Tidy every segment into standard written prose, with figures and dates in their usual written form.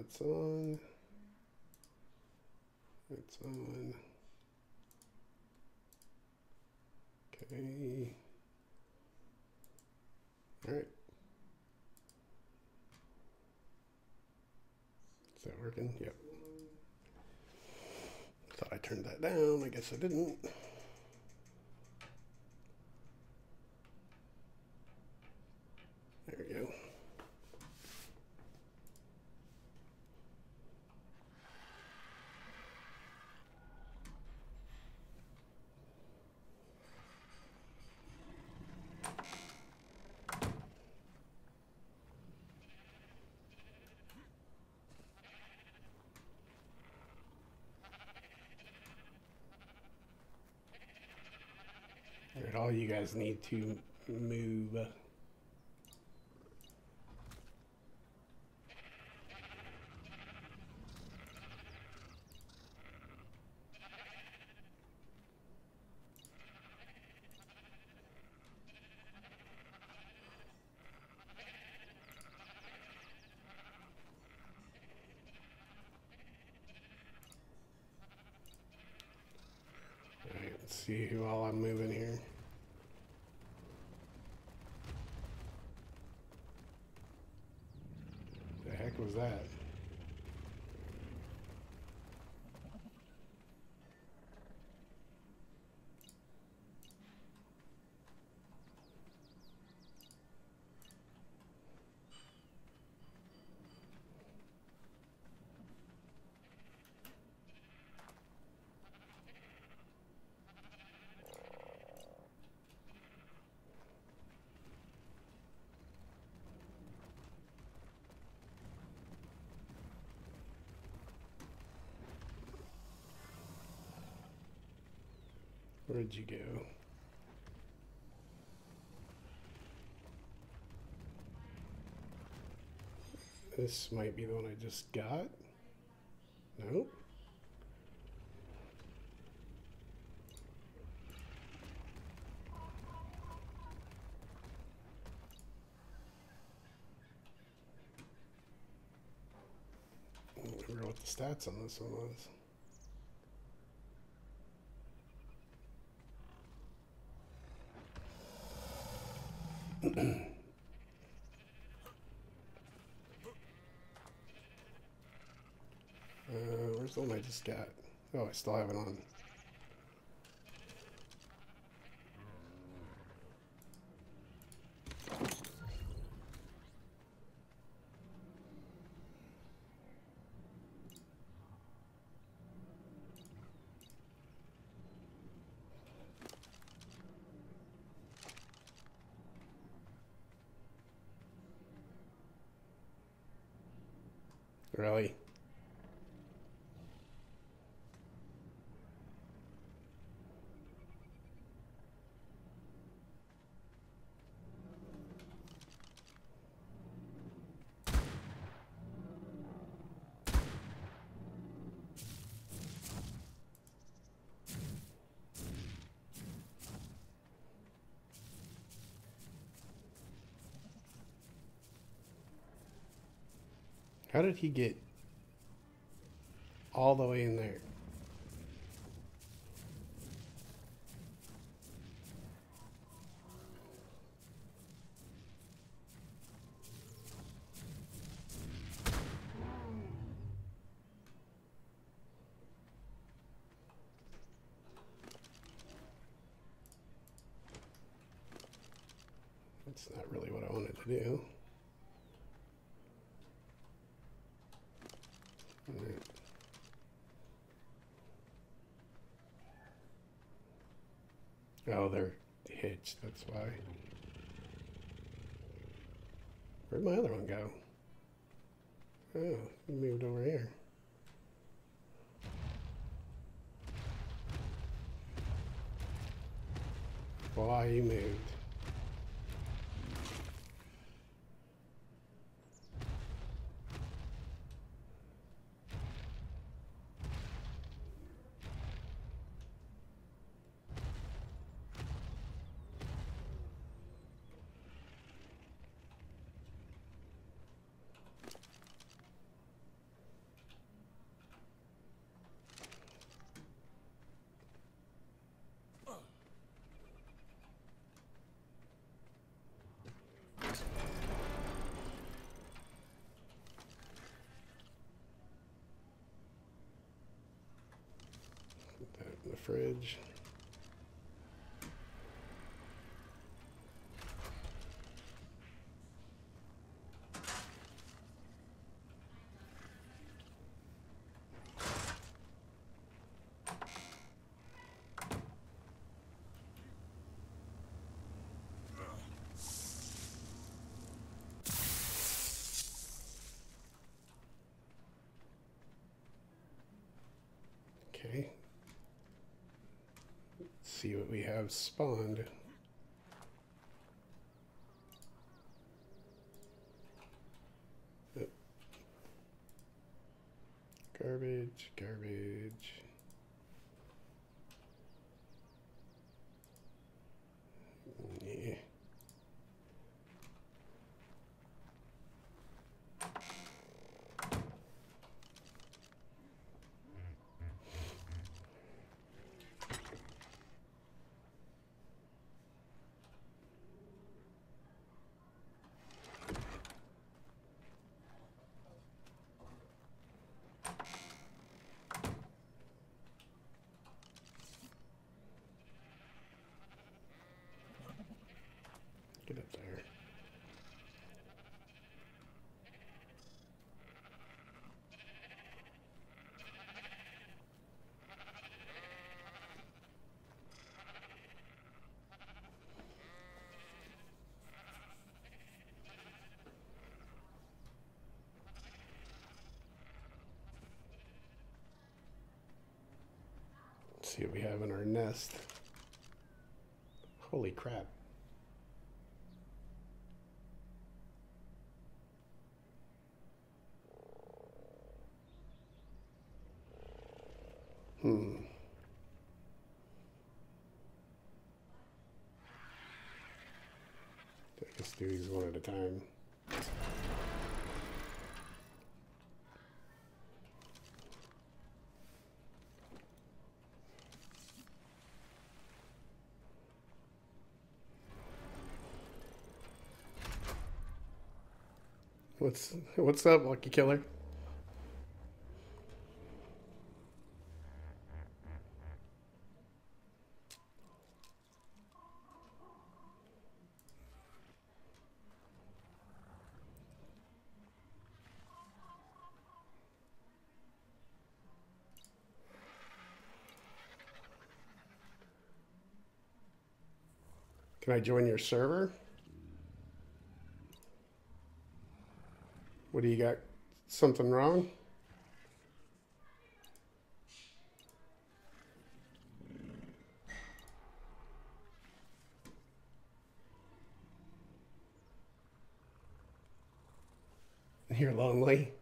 That's on. That's on. Okay. All right. Is that working? Yep. Thought I turned that down. I guess I didn't. There we go. All right, all you guys need to move. All right, let's see who all I'm moving here. The heck was that? Where'd you go? This might be the one I just got. Nope. I don't remember what the stats on this one was. Where's the one I just got? Oh, I still have it on. Really? How did he get all the way in there? That's not really what I wanted to do. Oh, they're hitched, that's why. Where'd my other one go? Oh, he moved over here. Why you moved? in the fridge. Okay. Let's see what we have spawned. Yep. Garbage, garbage. Yeah. Get up there. Let's see what we have in our nest. Holy crap. Let's do these one at a time. What's up, Lucky Killer? Can I join your server? What do you got? Something wrong? You're lonely.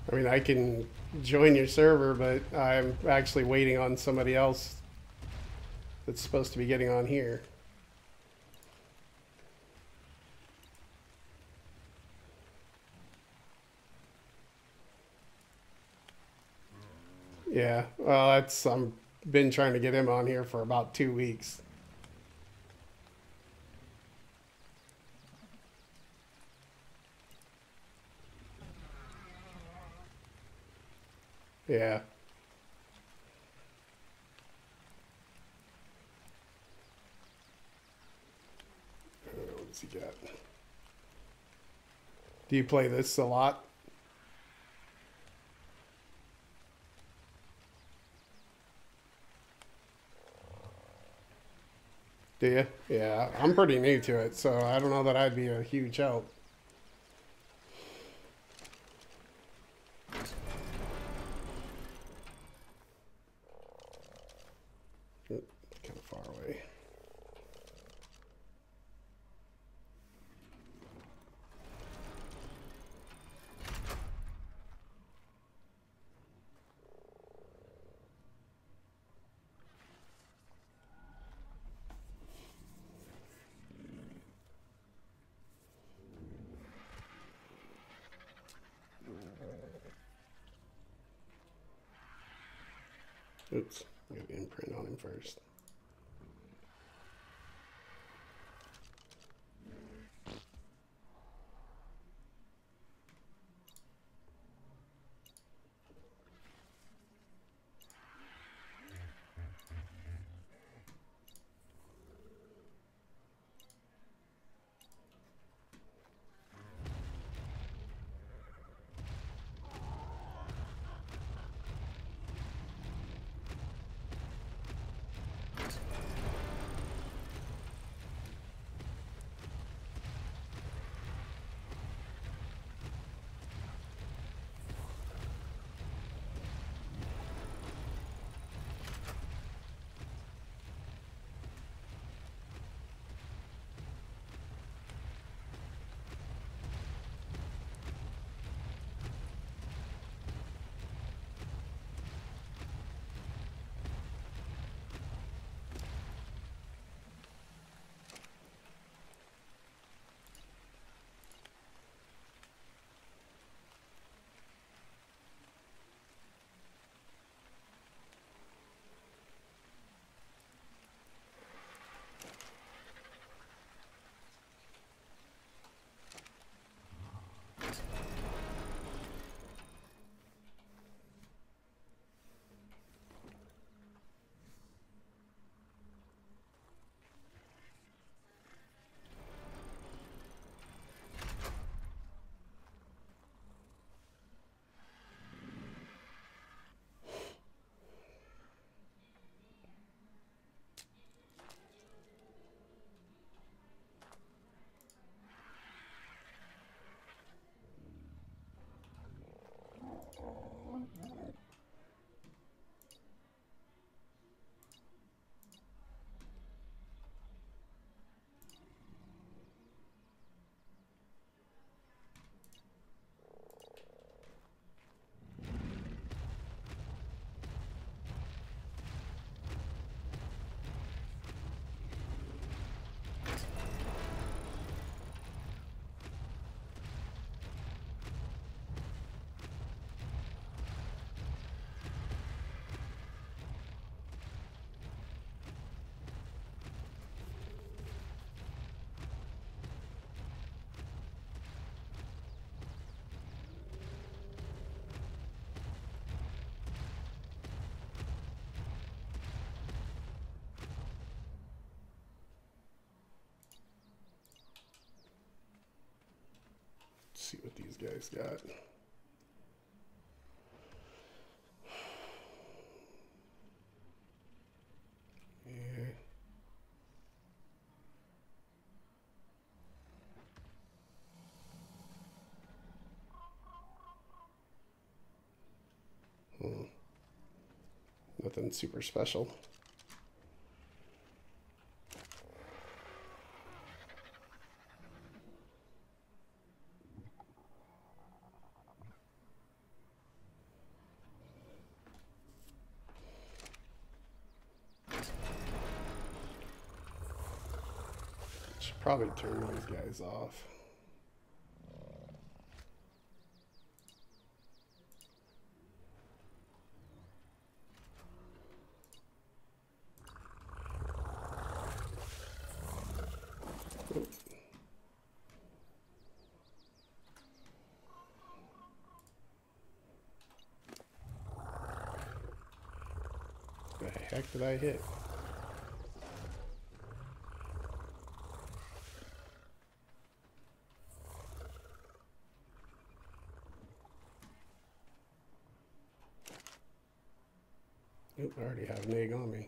I mean, I can join your server, but I'm actually waiting on somebody else that's supposed to be getting on here. Yeah, well, I'm been trying to get him on here for about 2 weeks. Yeah. What's he got? Do you play this a lot? Do you? Yeah, I'm pretty new to it, so I don't know that I'd be a huge help. Kind of far away. Oops, get an imprint on him first. See what these guys got. Yeah. Nothing super special. Should probably turn these guys off. The heck did I hit? Nope, I already have an egg on me.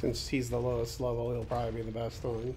Since he's the lowest level, he'll probably be the best one.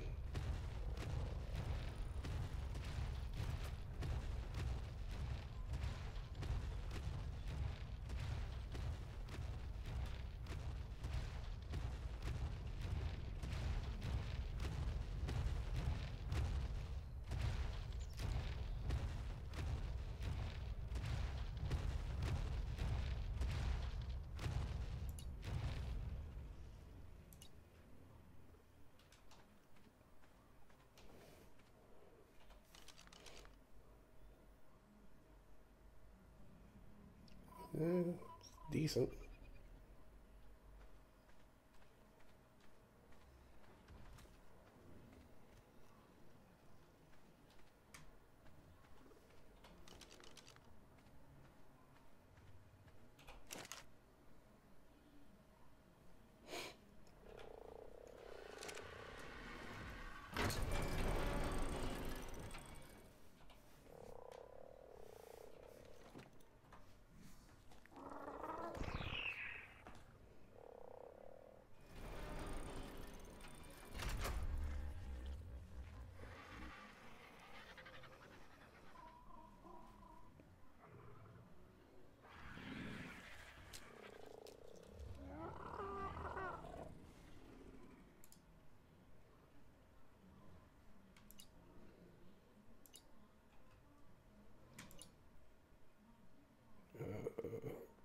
Decent.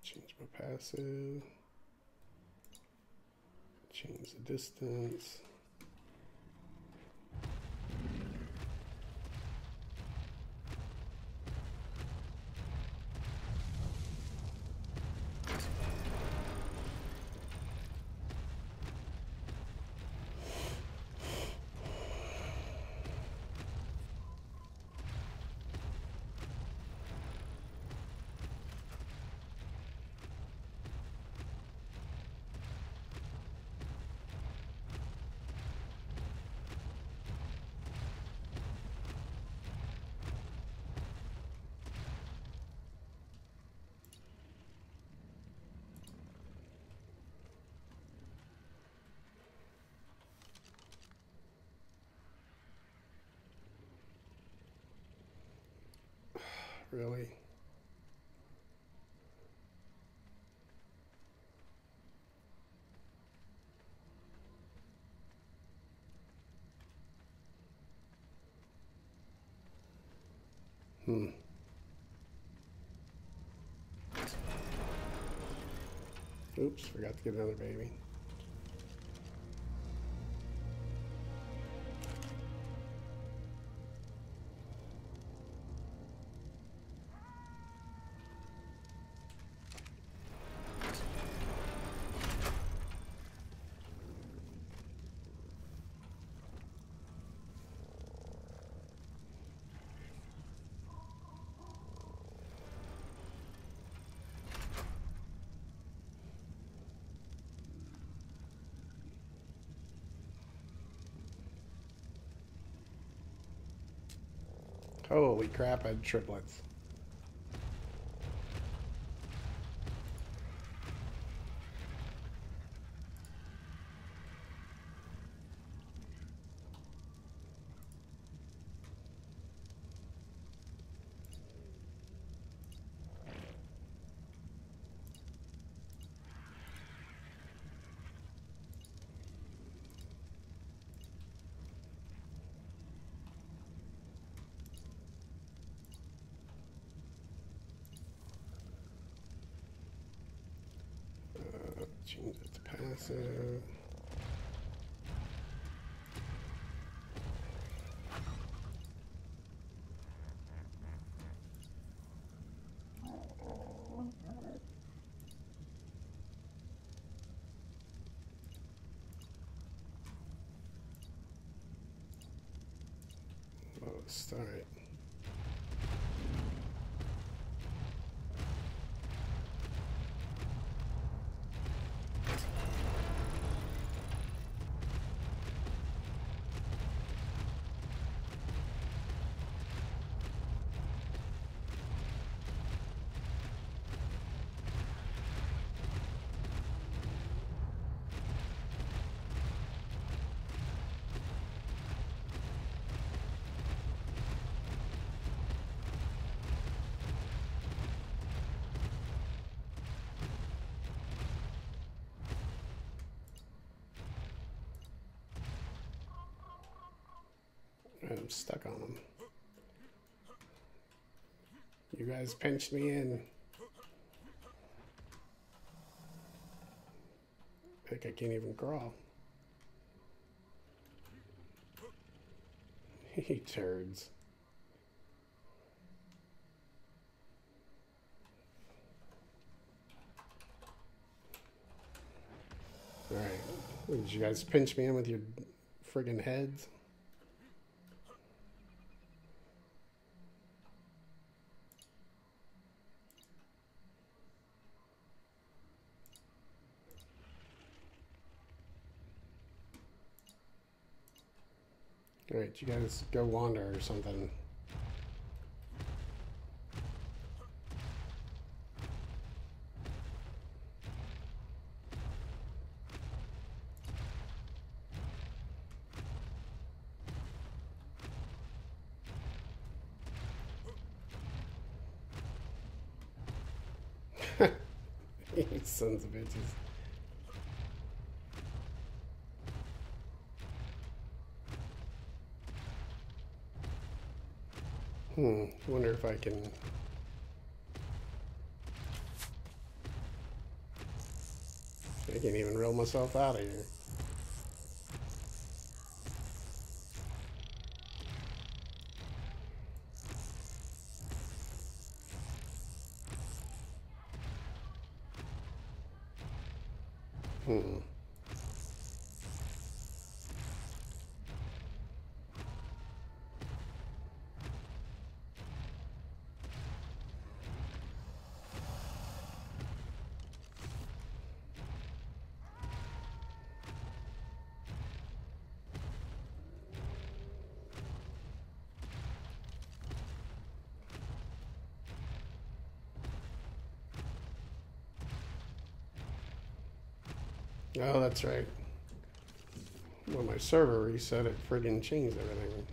Change my passive. Change the distance. Really? Oops, forgot to get another baby. Holy crap, I had triplets. Change it to passive. Oh, start. I'm stuck on them. You guys pinched me in. Heck, I can't even crawl. You turds. Alright. Did you guys pinch me in with your friggin' heads? Alright, you guys go wander or something. You sons of bitches. Wonder if I can... I can't even reel myself out of here. Oh, that's right. When my server reset, it friggin' changed everything.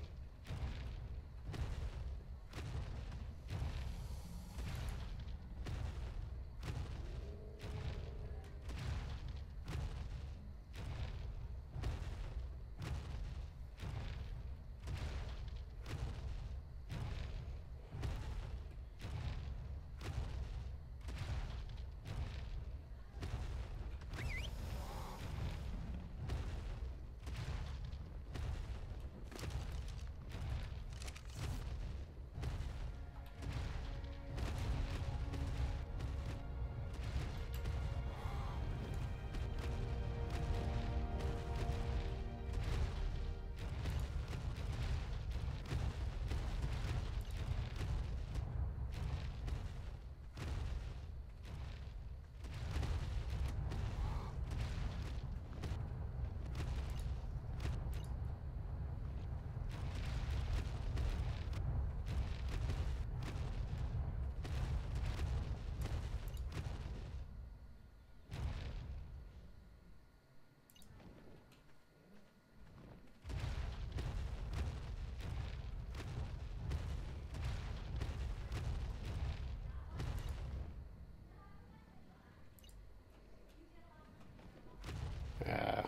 Ah.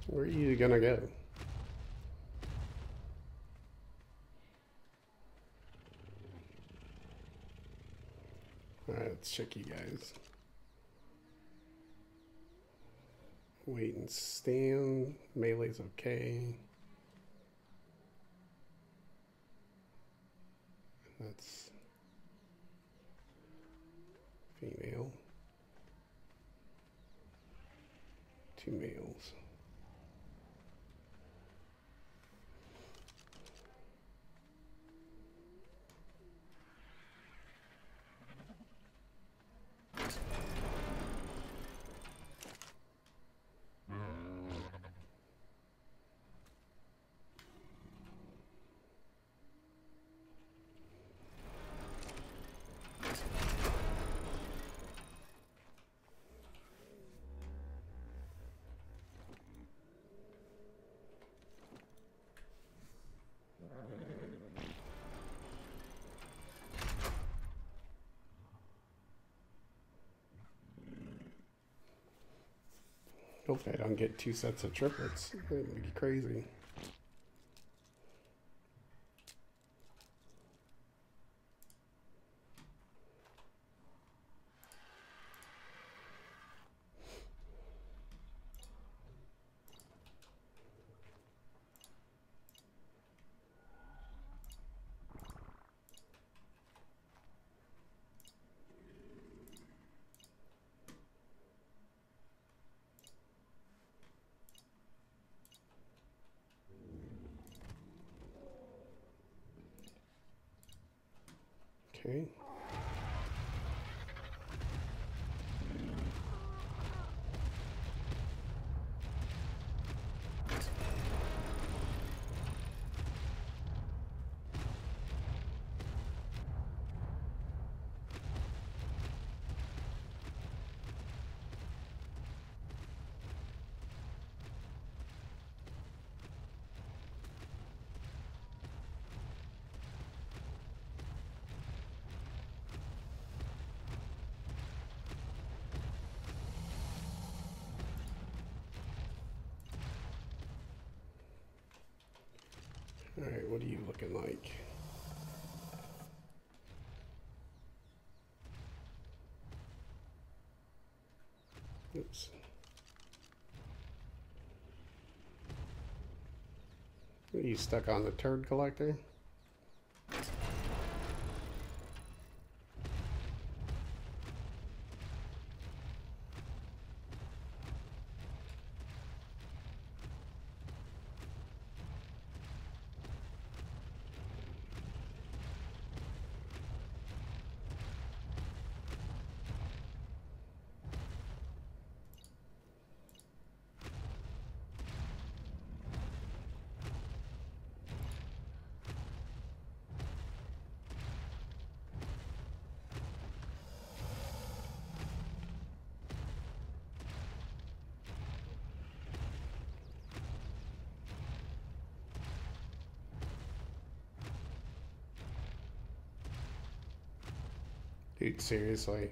Where are you gonna go? Alright, let's check you guys. Wait and stand. Melee's okay. That's female. 2 males. Hopefully I don't get 2 sets of triplets. That would be crazy. Okay. All right, what are you looking like? Oops. Are you stuck on the turd collector? Dude, seriously.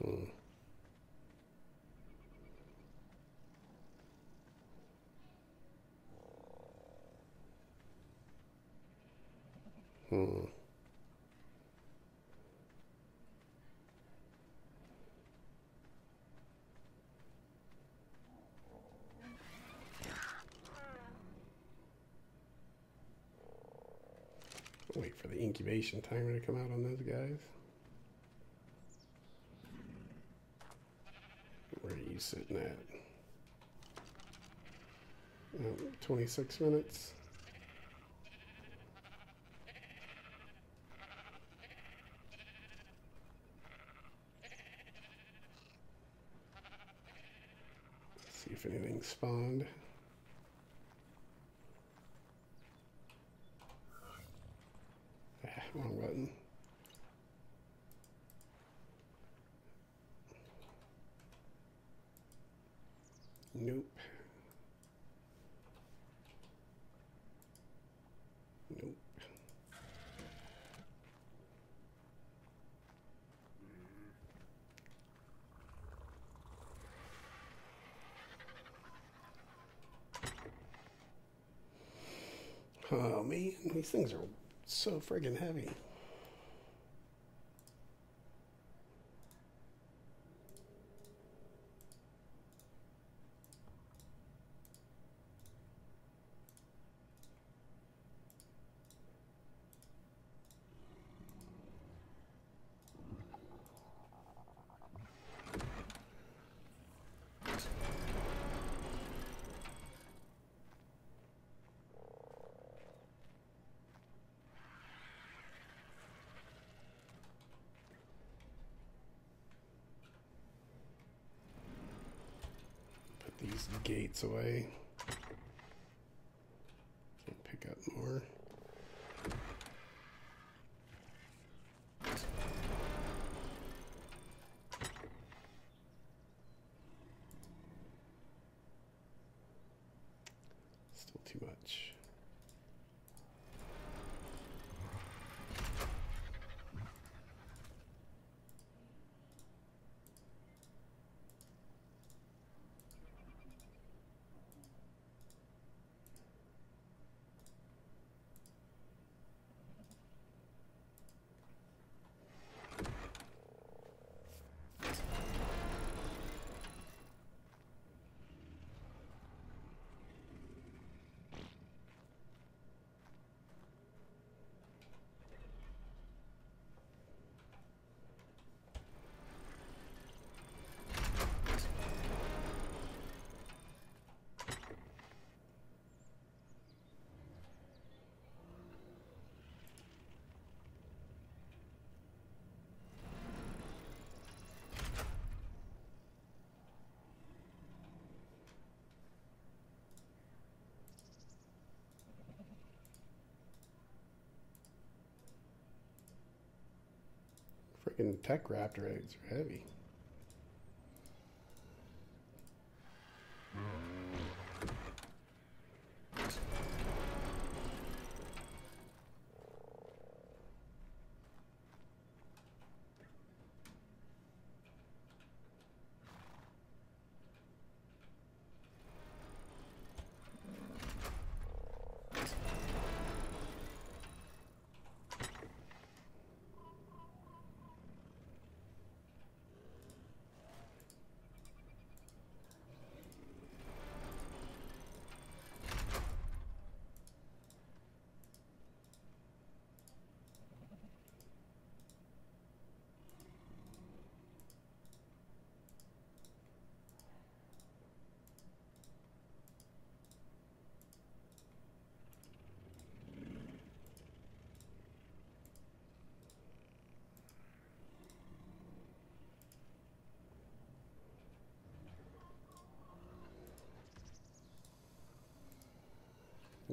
Hmm. Hmm. Wait for the incubation timer to come out on those guys. Where are you sitting at? 26 minutes. Let's see if anything spawned. Ah, wrong button. Nope. Nope. Oh man, these things are so friggin' heavy. this gate's away. Can pick up more. Still too much. Freaking tech raptor eggs are heavy.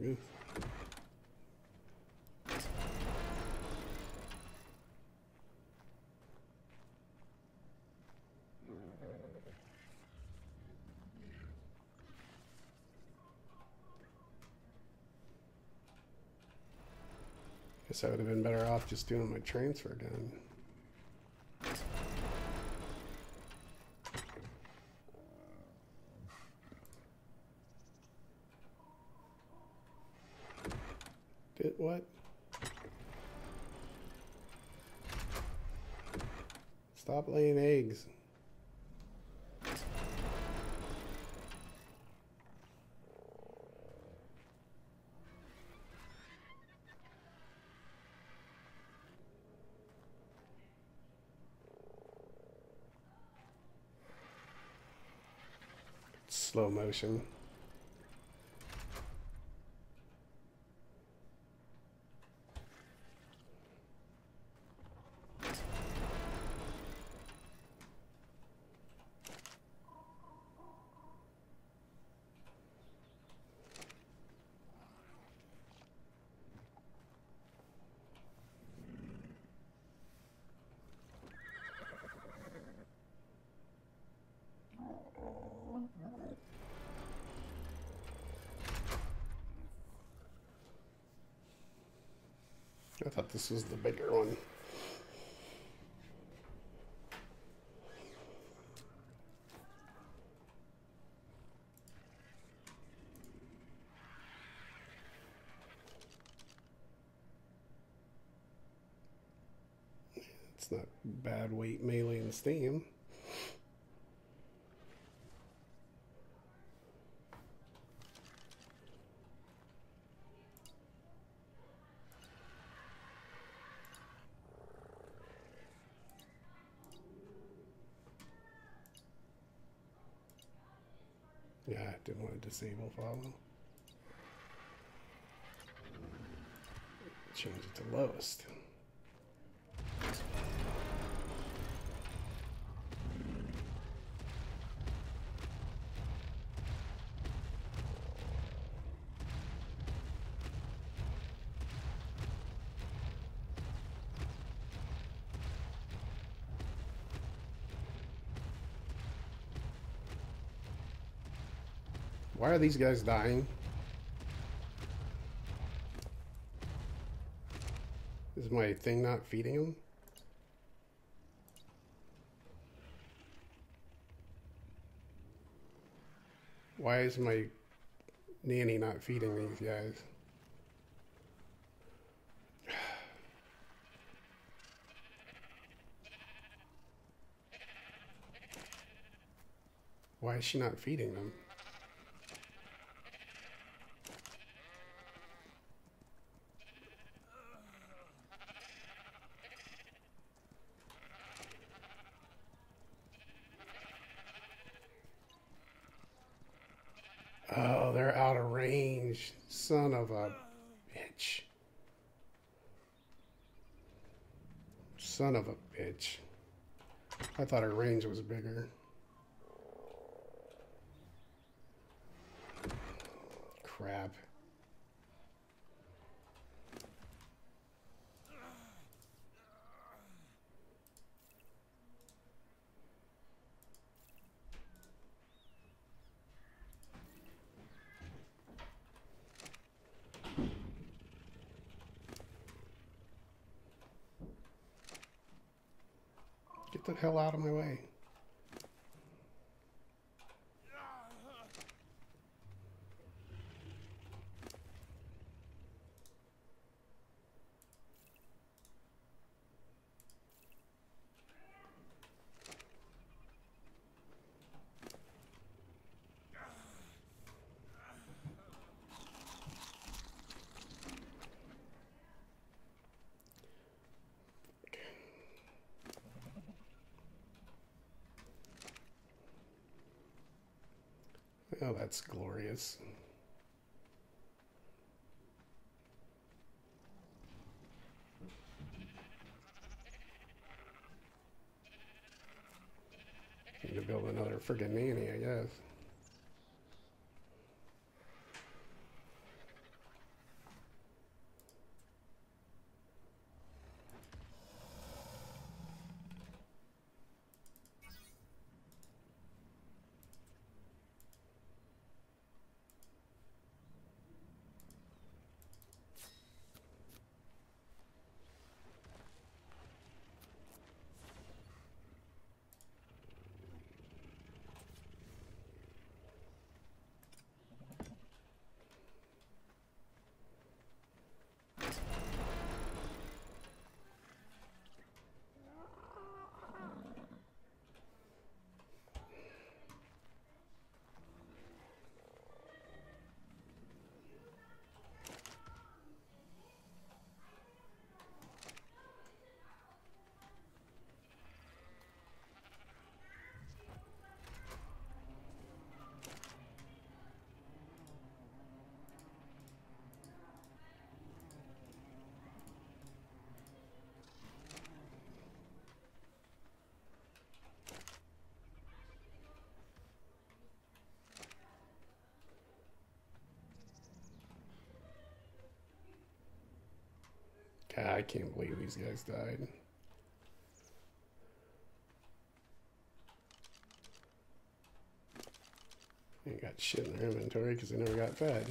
Oof. Guess I would have been better off just doing my transfer gun. Did what? Stop laying eggs. Slow motion. I thought this was the bigger one. It's not bad weight melee and steam. Yeah, I didn't want to disable follow. Change it to lowest. Why are these guys dying? Is my thing not feeding them? Why is my nanny not feeding these guys? Why is she not feeding them? Oh, they're out of range. Son of a bitch. Son of a bitch. I thought her range was bigger. Crap. Get the hell out of my way. Oh, that's glorious. Need to build another friggin' nanny, I guess. God, I can't believe these guys died. They got shit in their inventory because they never got fed.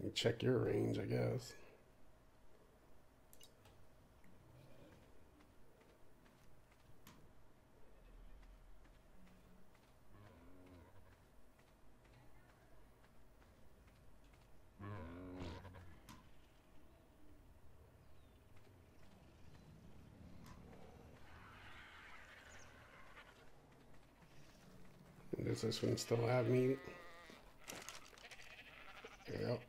You check your range, I guess. Does this one still have meat? Yep.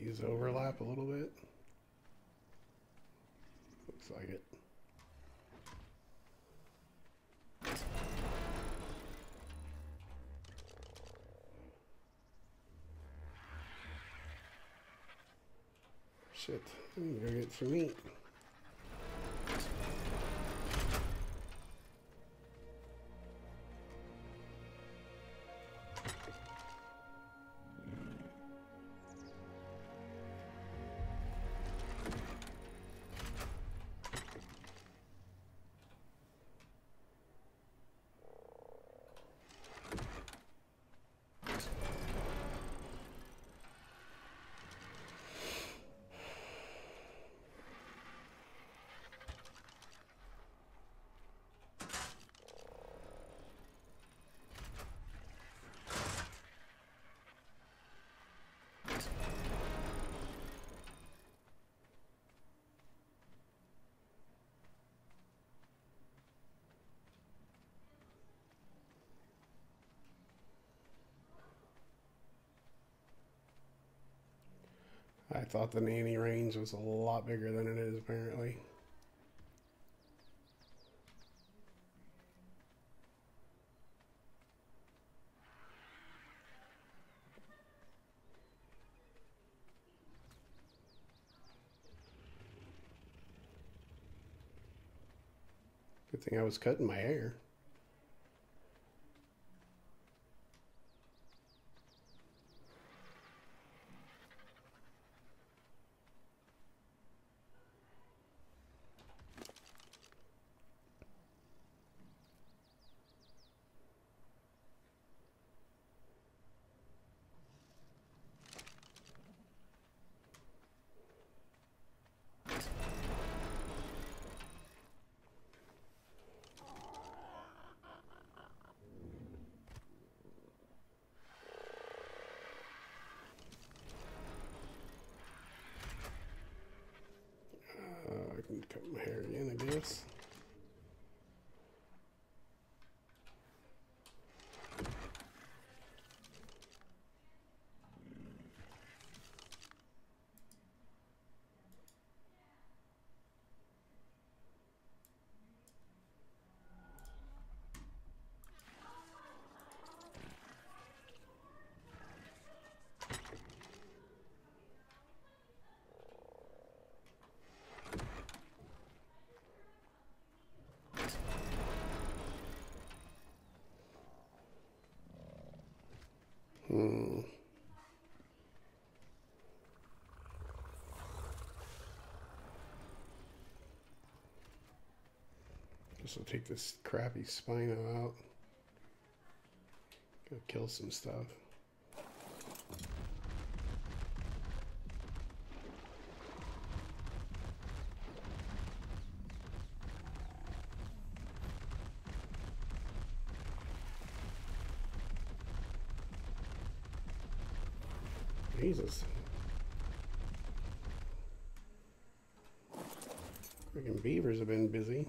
These overlap a little bit. Looks like it. Shit, I'm gonna go get some meat. I thought the nanny range was a lot bigger than it is, apparently. Good thing I was cutting my hair. I can cut my hair again, I guess. Guess I'll take this crappy spino out. Go kill some stuff. Jesus. Freaking beavers have been busy.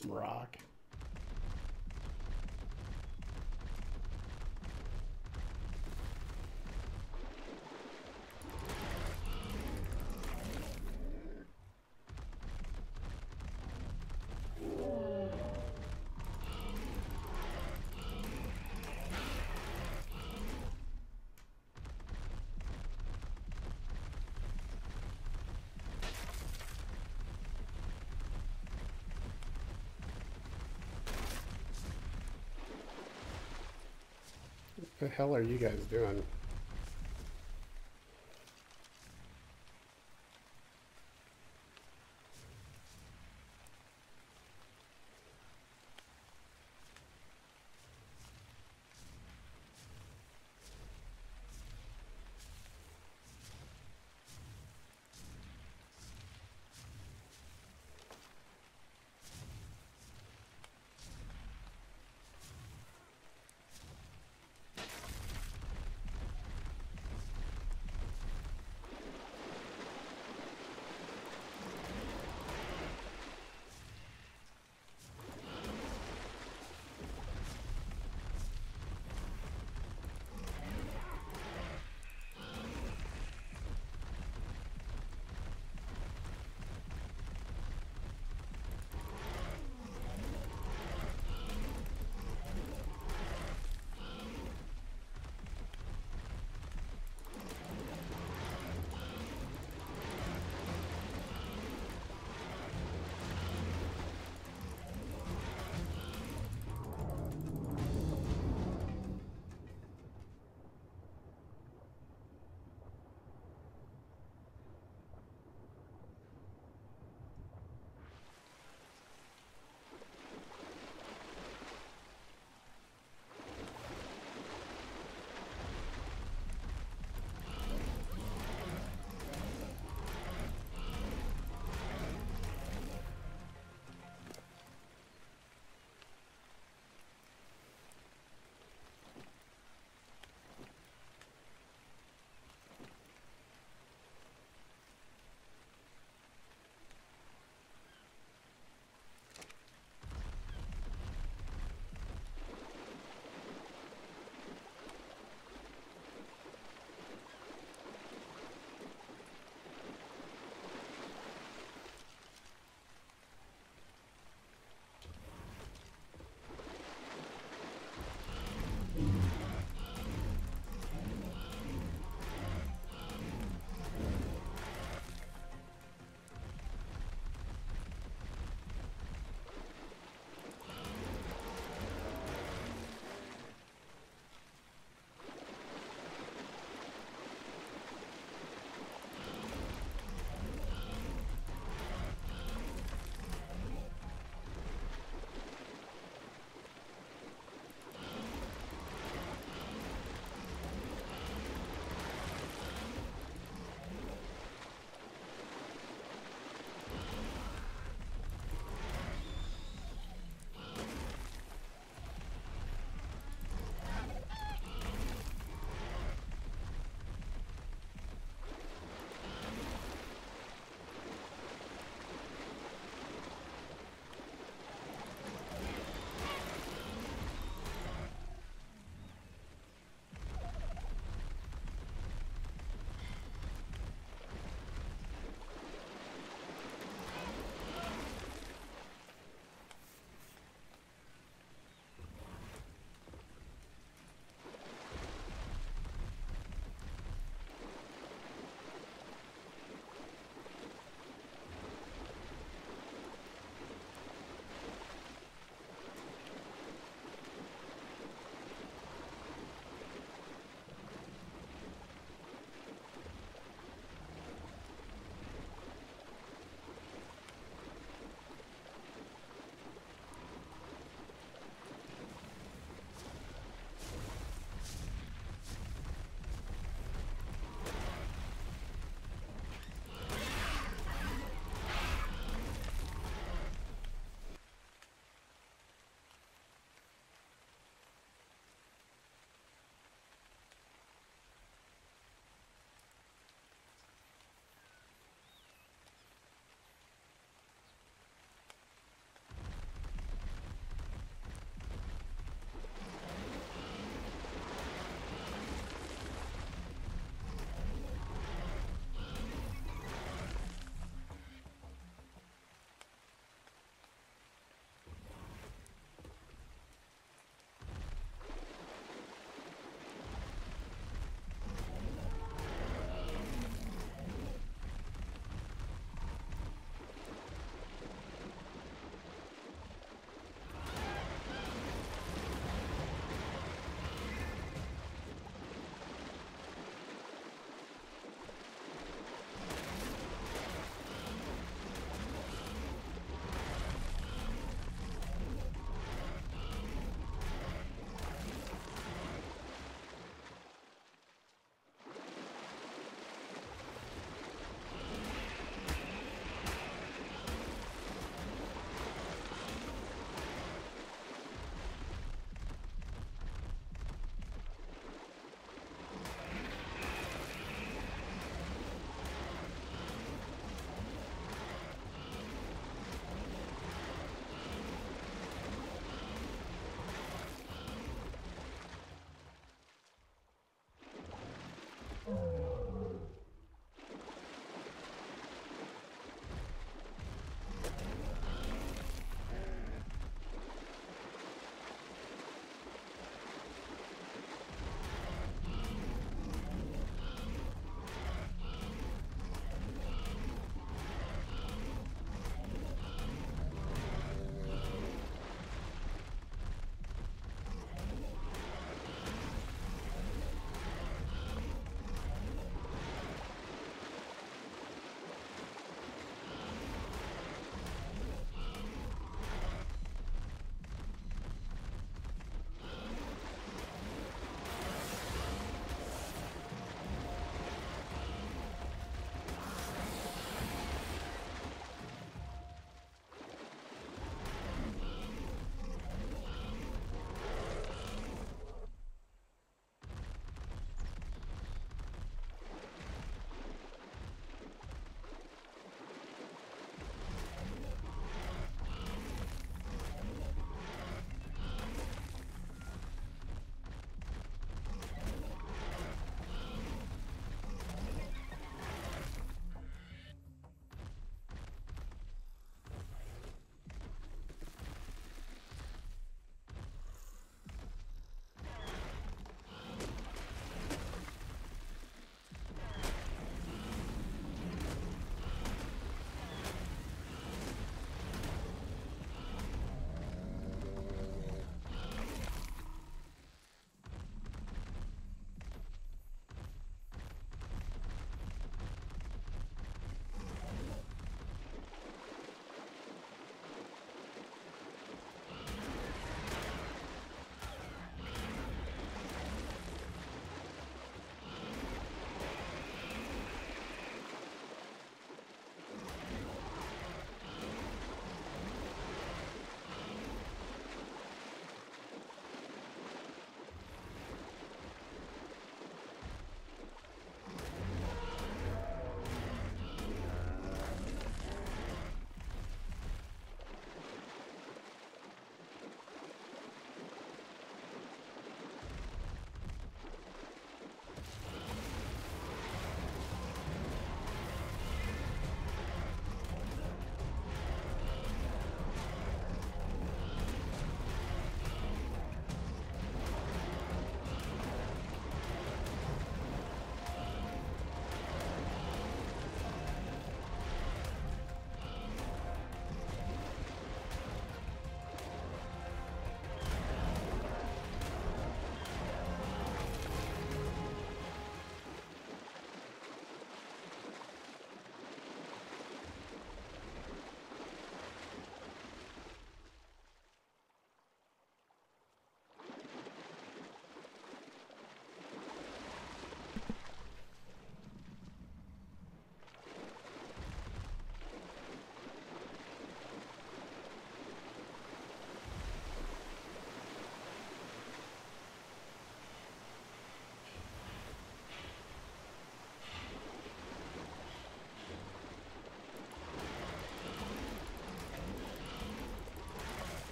some rock. What the hell are you guys doing?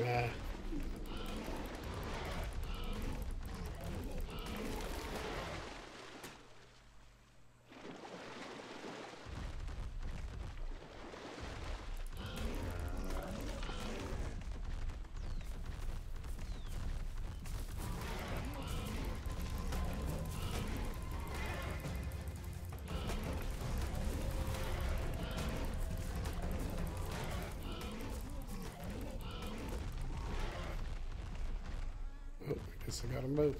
Nah. Oh, I guess I got them both.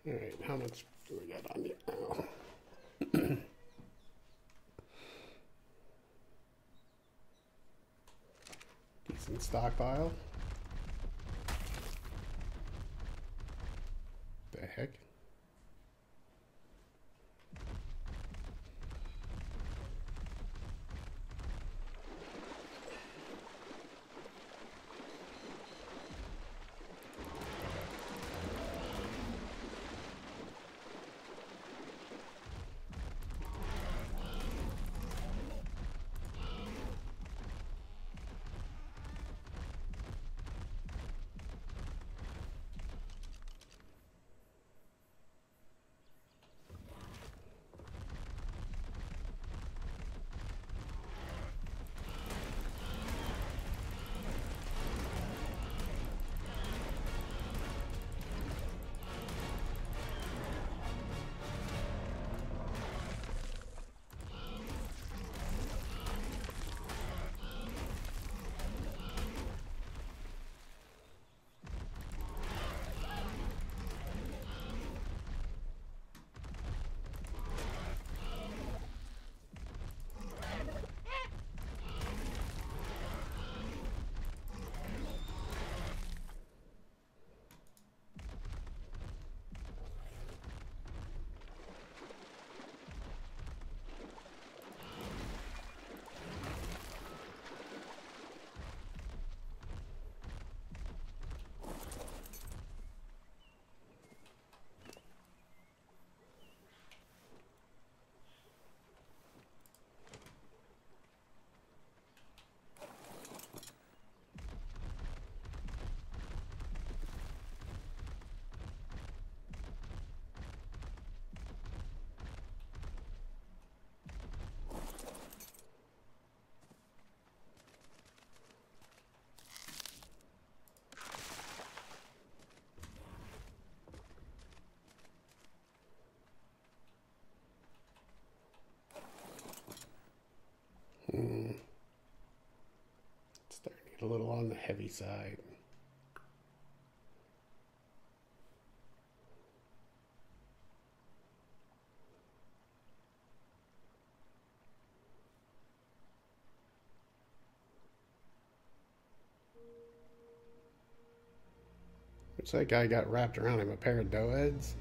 All right, how much do we got on you now? Decent stockpile. The heck? Starting to get a little on the heavy side. Looks like that guy got wrapped around him a pair of doe heads.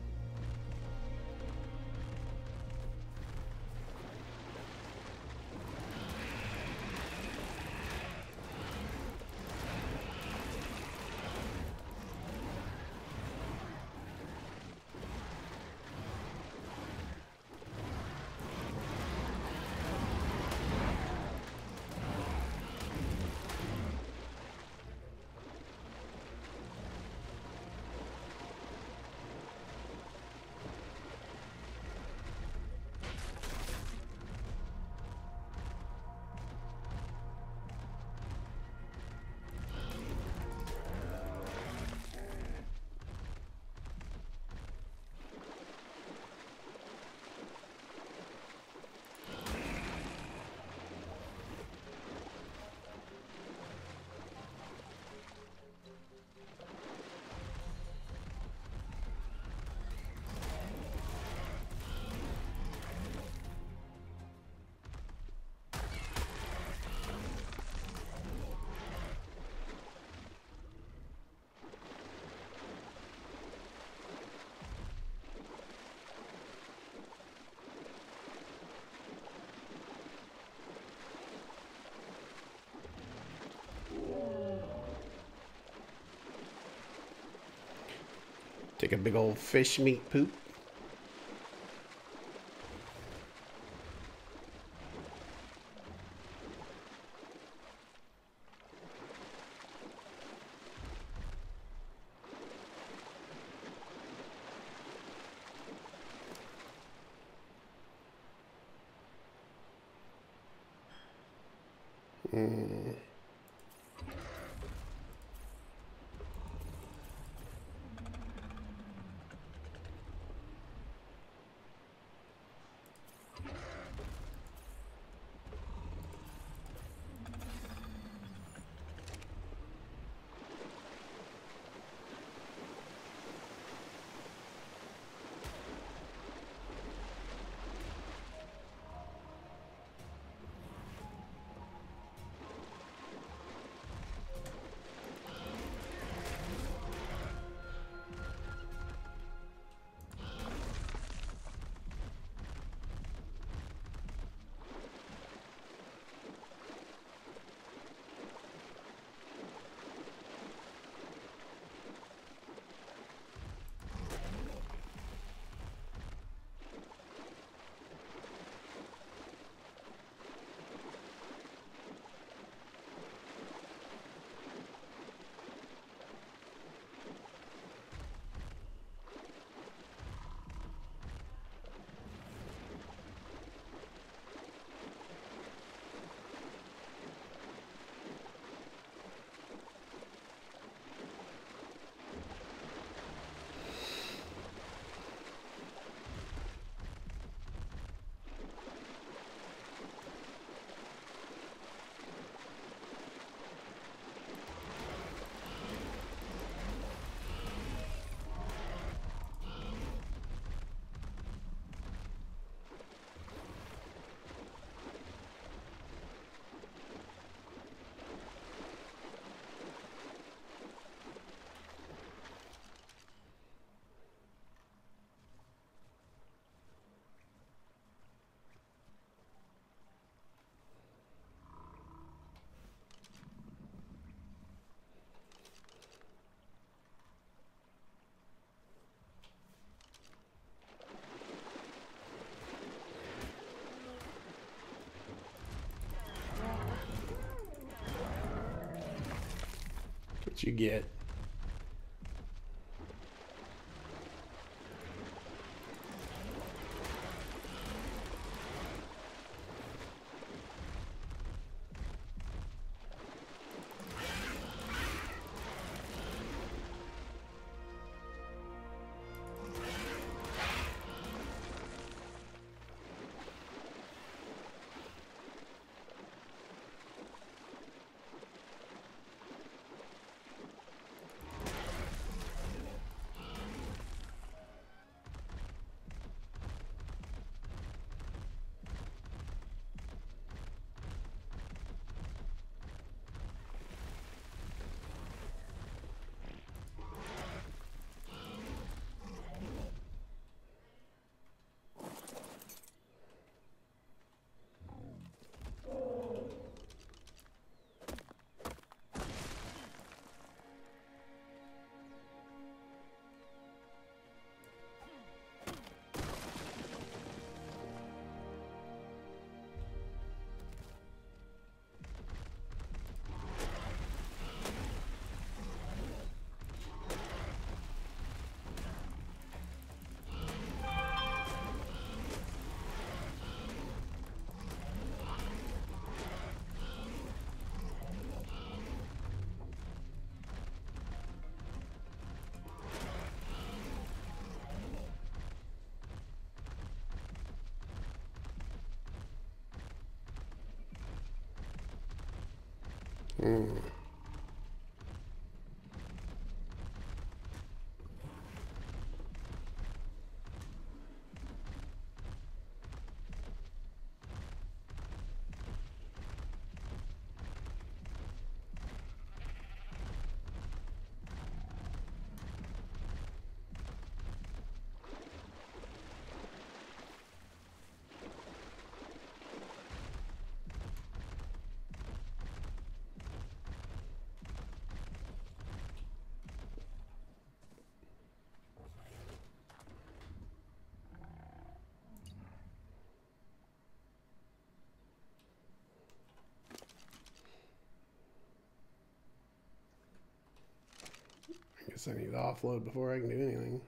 Take a big old fish meat poop. What you get? Hmm. I guess I need to offload before I can do anything.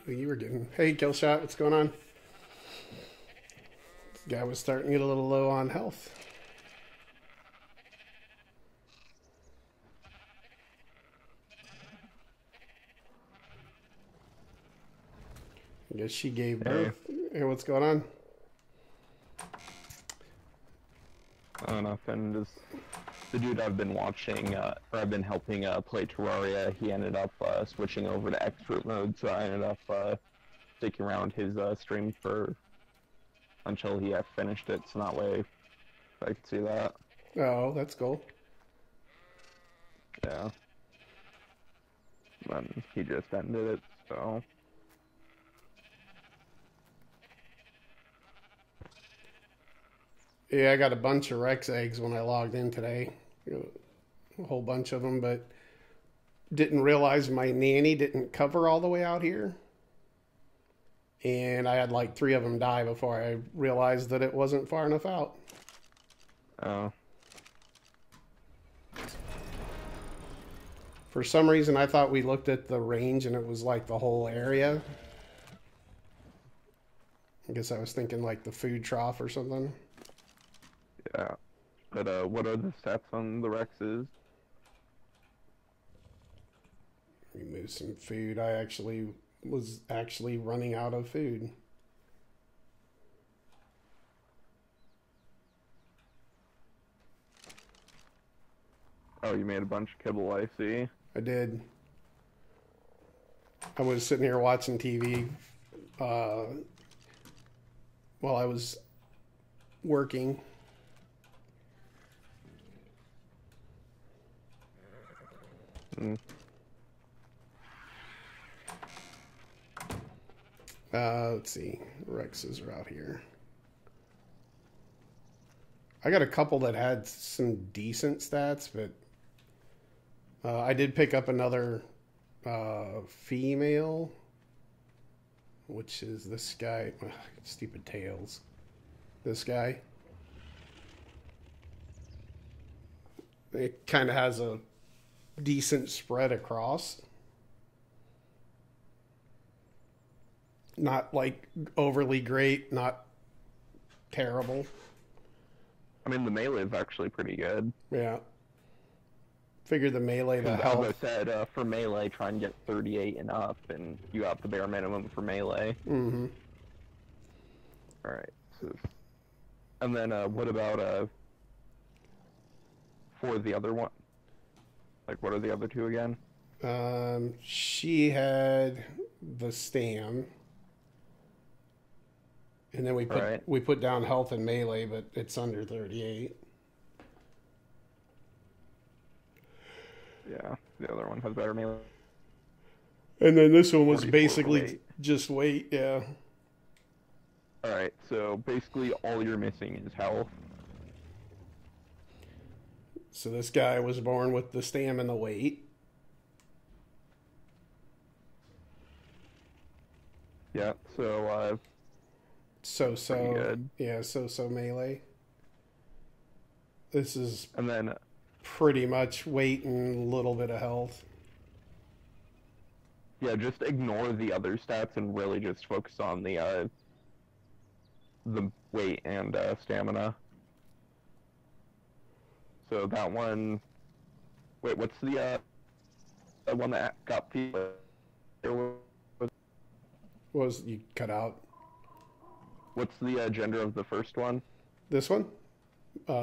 You were getting... Hey, Killshot, what's going on? This guy was starting to get a little low on health. I guess she gave birth. Hey, what's going on? Oh, nothing. Just the dude I've been watching, or I've been helping play Terraria, he ended up switching over to expert mode, so I ended up sticking around his stream for until he finished it, so that way I could see that. Oh, that's cool. Yeah. Then he just ended it, so... Yeah, I got a bunch of Rex eggs when I logged in today. A whole bunch of them, but didn't realize my nanny didn't cover all the way out here. And I had like 3 of them die before I realized that it wasn't far enough out. Oh. For some reason, I thought we looked at the range and it was like the whole area. I guess I was thinking like the food trough or something. Yeah. But, what are the stats on the Rexes? Remove some food. I was actually running out of food. Oh, you made a bunch of kibble, I see. I did. I was sitting here watching TV while I was working. Mm. Let's see. Rexes are out here. I got a couple that had some decent stats, but I did pick up another female. which is this guy. Ugh, stupid tails. This guy. It kind of has a decent spread across. Not like overly great, not terrible. I mean, the melee is actually pretty good. Yeah. Figure the melee, the As health. I said, for melee, try and get 38 and up, and you got the bare minimum for melee. Mm-hmm. Alright, so... And then, what about, for the other one? Like, what are the other two again? She had the stam. And then we put down health and melee, but it's under 38. Yeah, the other one has better melee. And then this one was 44 basically weight. just weight, yeah. Alright, so basically all you're missing is health. So this guy was born with the stam and the weight. Yeah, so, pretty good. Yeah, so melee. This is and then, pretty much weight and a little bit of health. yeah, just ignore the other stats and really just focus on the weight and, stamina. So that one... Wait, what's the one that got the... Was you cut out? What's the gender of the first one? This one?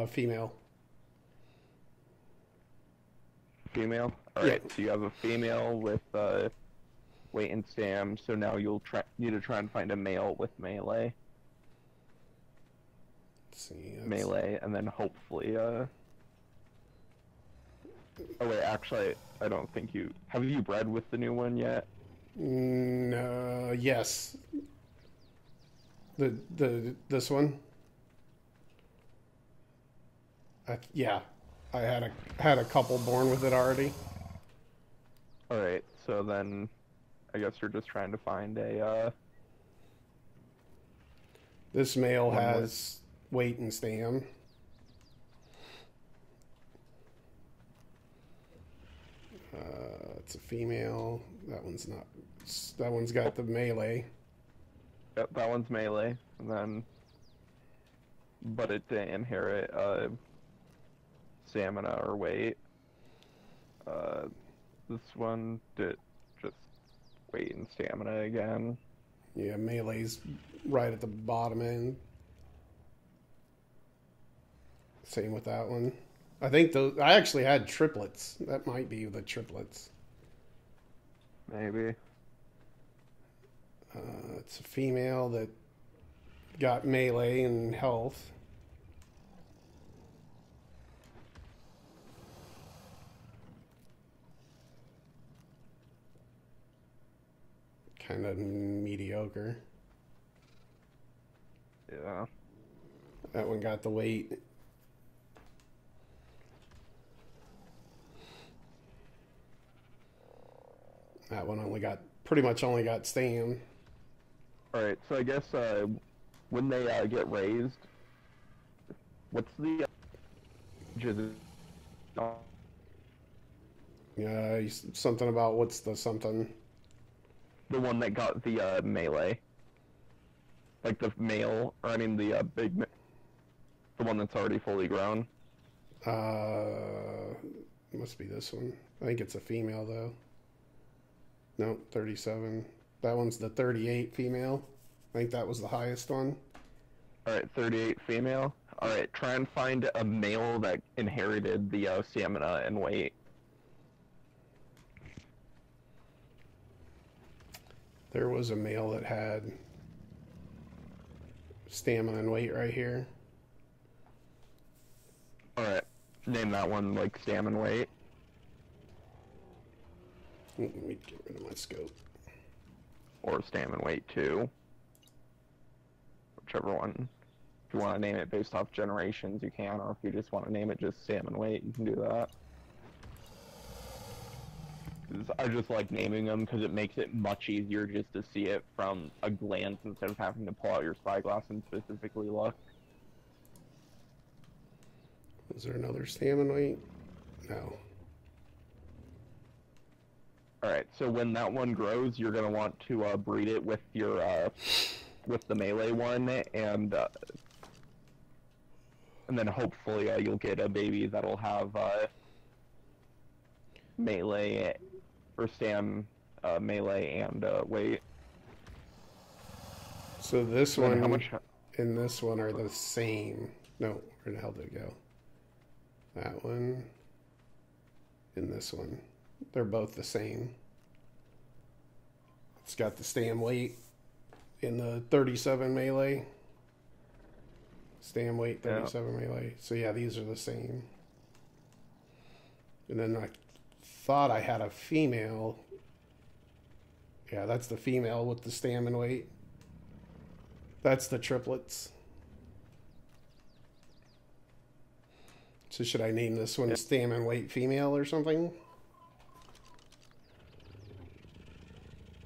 Female. Female? Alright, so you have a female with weight and stam, so now you'll need to try and find a male with melee. Let's see. That's... Melee, and then hopefully, Oh wait, actually, I don't think you... Have you bred with the new one yet? No, yes. This one? Yeah. I had a couple born with it already. Alright, so then I guess you're just trying to find a, This male has weight and stam. It's a female. That one's not. That one's got the melee. Yep, that one's melee, and then... But it didn't inherit, stamina or weight. This one did just weight and stamina again. Yeah, melee's right at the bottom end. Same with that one. I think those... I actually had triplets. That might be the triplets. Maybe. It's a female that got melee and health. Kind of mediocre. Yeah. That one got the weight. That one pretty much only got stam. Alright, so I guess, when they, get raised, what's the, Yeah, something about what's the something. the one that got the, melee? Like the male, or I mean the, the one that's already fully grown? Must be this one. I think it's a female, though. No, 37. That one's the 38 female. I think that was the highest one. Alright, 38 female. Alright, try and find a male that inherited the stamina and weight. There was a male that had stamina and weight right here. Alright, name that one like stamina and weight. Let me get rid of my scope. Or stamina and weight too. Whichever one. If you want to name it based off generations, you can, or if you just want to name it just stamina and weight, you can do that. I just like naming them because it makes it much easier just to see it from a glance instead of having to pull out your spyglass and specifically look. Is there another stamina weight? No. Alright, so when that one grows, you're going to want to breed it with your with the melee one, and then hopefully you'll get a baby that'll have melee or stam melee and weight. So this one how much... and this one are the same. No, where the hell did it go? That one and this one. They're both the same. It's got the stam weight in the 37 melee. Stam weight 37 melee. So yeah, these are the same. And then I thought I had a female. Yeah, that's the female with the stamina weight. That's the triplets. So should I name this one stamina weight female or something?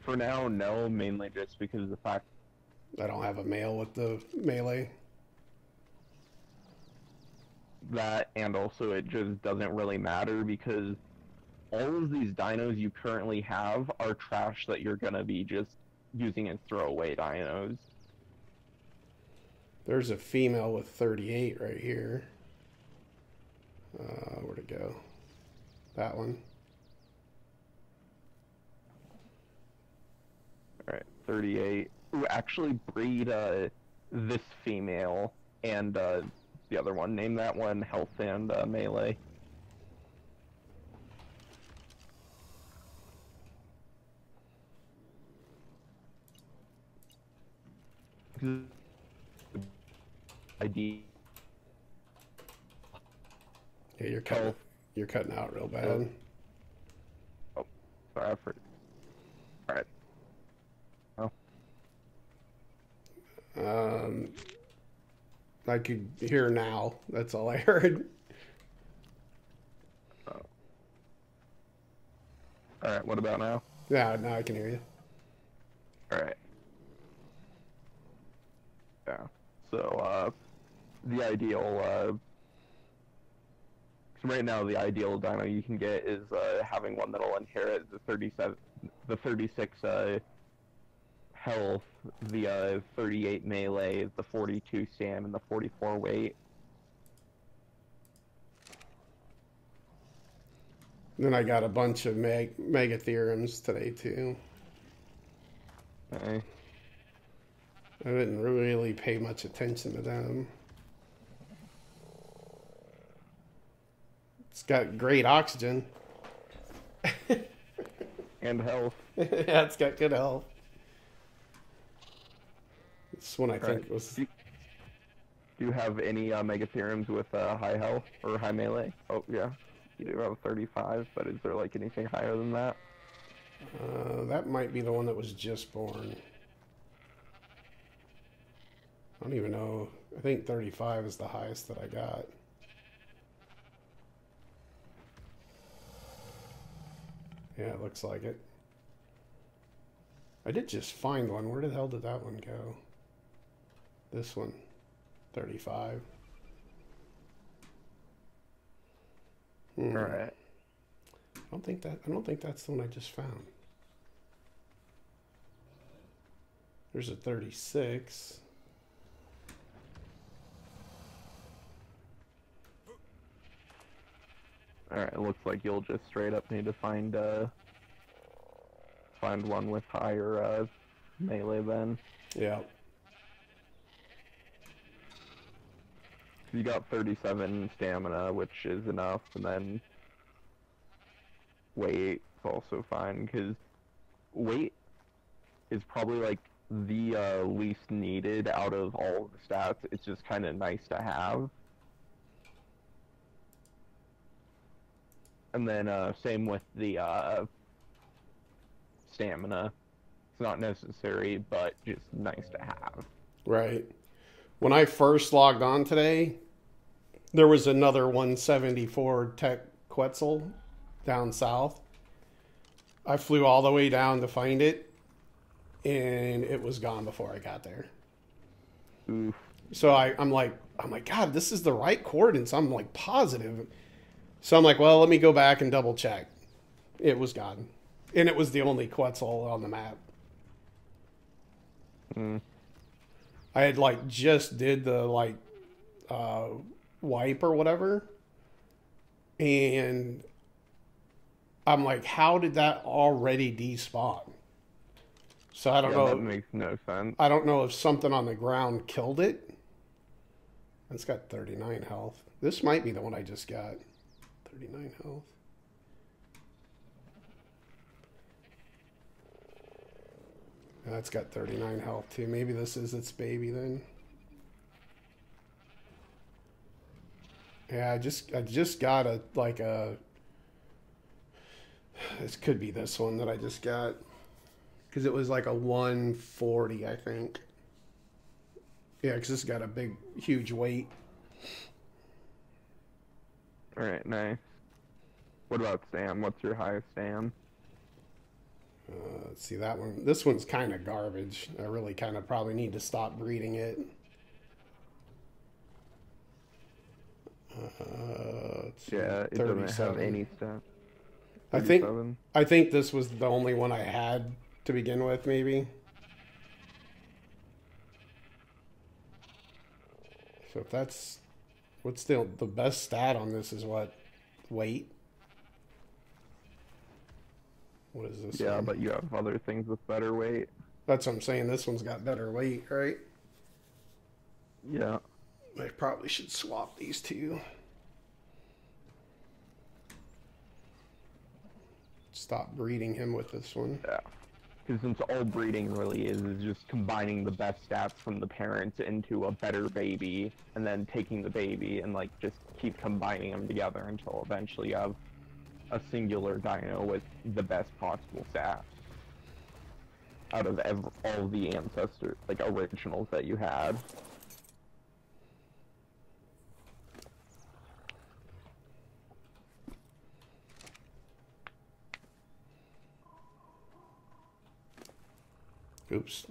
For now, no, mainly just because of the fact I don't have a male with the melee. That, and also it just doesn't really matter because all of these dinos you currently have are trash that you're gonna be just using as throwaway dinos. There's a female with 38 right here. Where'd it go? That one. Alright, 38. Ooh, actually breed this female and the other one. Name that one health and melee. ID. Yeah, you're cutting out real bad. Oh, sorry, Alright. Oh. I could hear now. That's all I heard. Oh. Alright, what about now? Yeah, now I can hear you. Alright. Yeah. So, the ideal, so right now the ideal dino you can get is, having one that'll inherit the 36, health, the 38 melee, the 42 stam, and the 44 weight. Then I got a bunch of mega theorems today too. Okay. I didn't really pay much attention to them. It's got great oxygen. And health. Yeah, it's got good health. This one I think was... Do you have any mega theorems with high health or high melee? Oh, yeah. You do have 35, but is there like anything higher than that? That might be the one that was just born. I don't even know. I think 35 is the highest that I got. Yeah, it looks like it. I did just find one. Where the hell did that one go? This one. 35. Alright. I don't think that's the one I just found. There's a 36. Alright, it looks like you'll just straight up need to find one with higher melee then. Yeah. You got 37 stamina, which is enough, and then weight is also fine, because weight is probably like the least needed out of all of the stats. It's just kind of nice to have. And then same with the stamina. It's not necessary, but just nice to have. Right. When I first logged on today, there was another 174 Tech Quetzal down south. I flew all the way down to find it, and it was gone before I got there. Oof. So I'm like, God, this is the right coordinates. I'm like positive. So I'm like, well, let me go back and double check. It was gone, and it was the only Quetzal on the map. Mm. I had like just did the like wipe or whatever, and I'm like, how did that already despawn? So I don't Yeah, that know. makes no sense. I don't know if something on the ground killed it. It's got 39 health. This might be the one I just got. 39 health. That's got 39 health too. Maybe this is its baby then. Yeah, I just got a like a. This could be this one that I just got, because it was like a 140, I think. Yeah, because this got a big, huge weight. All right, nice. What about Sam? What's your highest Sam? Let's see that one. This one's kind of garbage. I really kind of probably need to stop breeding it. Yeah, it doesn't have any stats. I think this was the only one I had to begin with, maybe. So if that's what's the best stat on this is what? Weight? What is this? Yeah, one? but you have other things with better weight. That's what I'm saying. This one's got better weight, right? Yeah. I probably should swap these two. Stop breeding him with this one. Yeah. Because since all breeding really is just combining the best stats from the parents into a better baby, and then taking the baby and like just keep combining them together until eventually you have a singular dino with the best possible stats out of all the ancestor like originals that you had. Oops.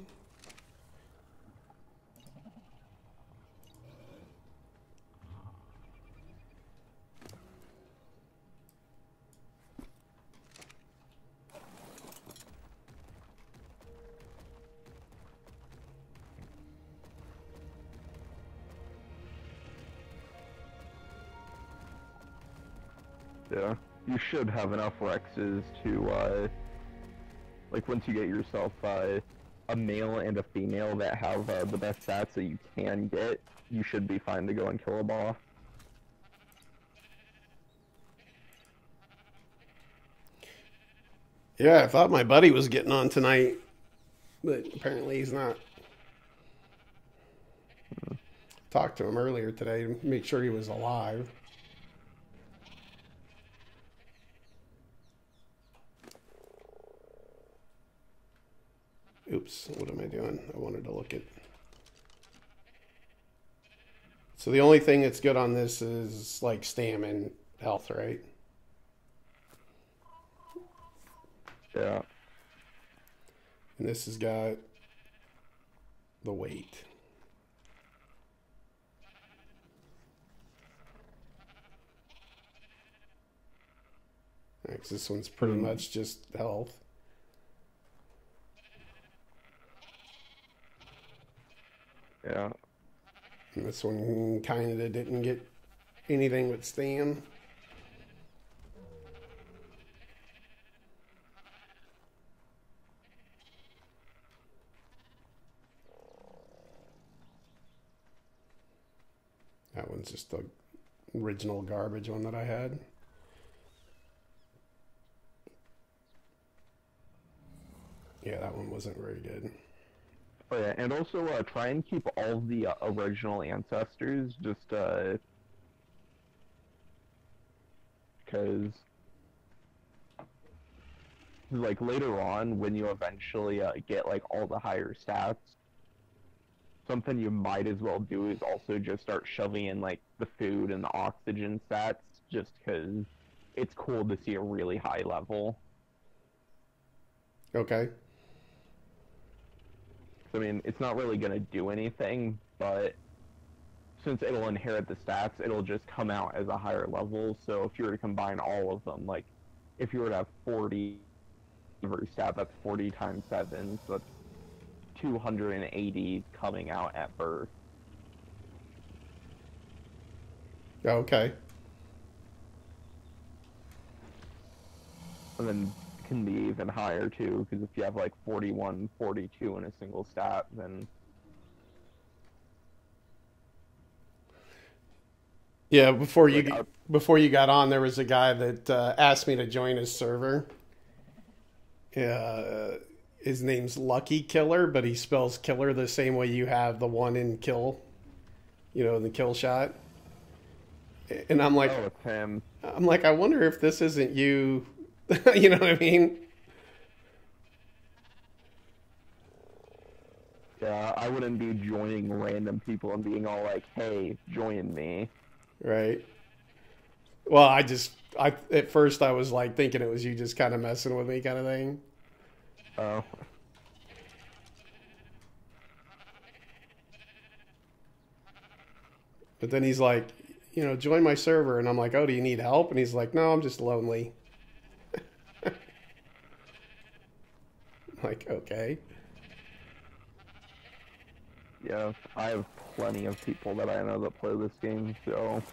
Yeah. You should have enough Rexes to like once you get yourself a male and a female that have the best stats that you can get, you should be fine to go and kill a boss. Yeah, I thought my buddy was getting on tonight, but apparently he's not. Talked to him earlier today to make sure he was alive. Oops, what am I doing? I wanted to look at... So the only thing that's good on this is like stamina health, right? Yeah. And this has got the weight. Thanks. This one's pretty much just health. Yeah. And this one kind of didn't get anything with stam. That one's just the original garbage one that I had. Yeah, that one wasn't very good. Oh yeah, and also try and keep all the original ancestors, just because like later on when you eventually get like all the higher stats, something you might as well do is also just start shoving in like the food and the oxygen stats, just because it's cool to see a really high level. Okay. So, I mean, it's not really going to do anything, but since it'll inherit the stats, it'll just come out as a higher level. So if you were to combine all of them, like if you were to have 40 every stat, that's 40 times 7, so that's 280 coming out at birth. Okay. And then it can be even higher too, because if you have like 41, 42 in a single stat, then Yeah, like before you got on, there was a guy that asked me to join his server. His name's Lucky Killer, but he spells killer the same way you have the one in kill, the kill shot. And oh, it's him. I'm like, I wonder if this isn't you. You know what I mean? Yeah, I wouldn't be joining random people and being all like, "Hey, join me." Right. Well, I at first I was like thinking it was you just kind of messing with me, kind of thing. Oh, But then he's like, join my server, and I'm like, oh, do you need help? And he's like, no, I'm just lonely. Like, okay. yeah, I have plenty of people that I know that play this game, so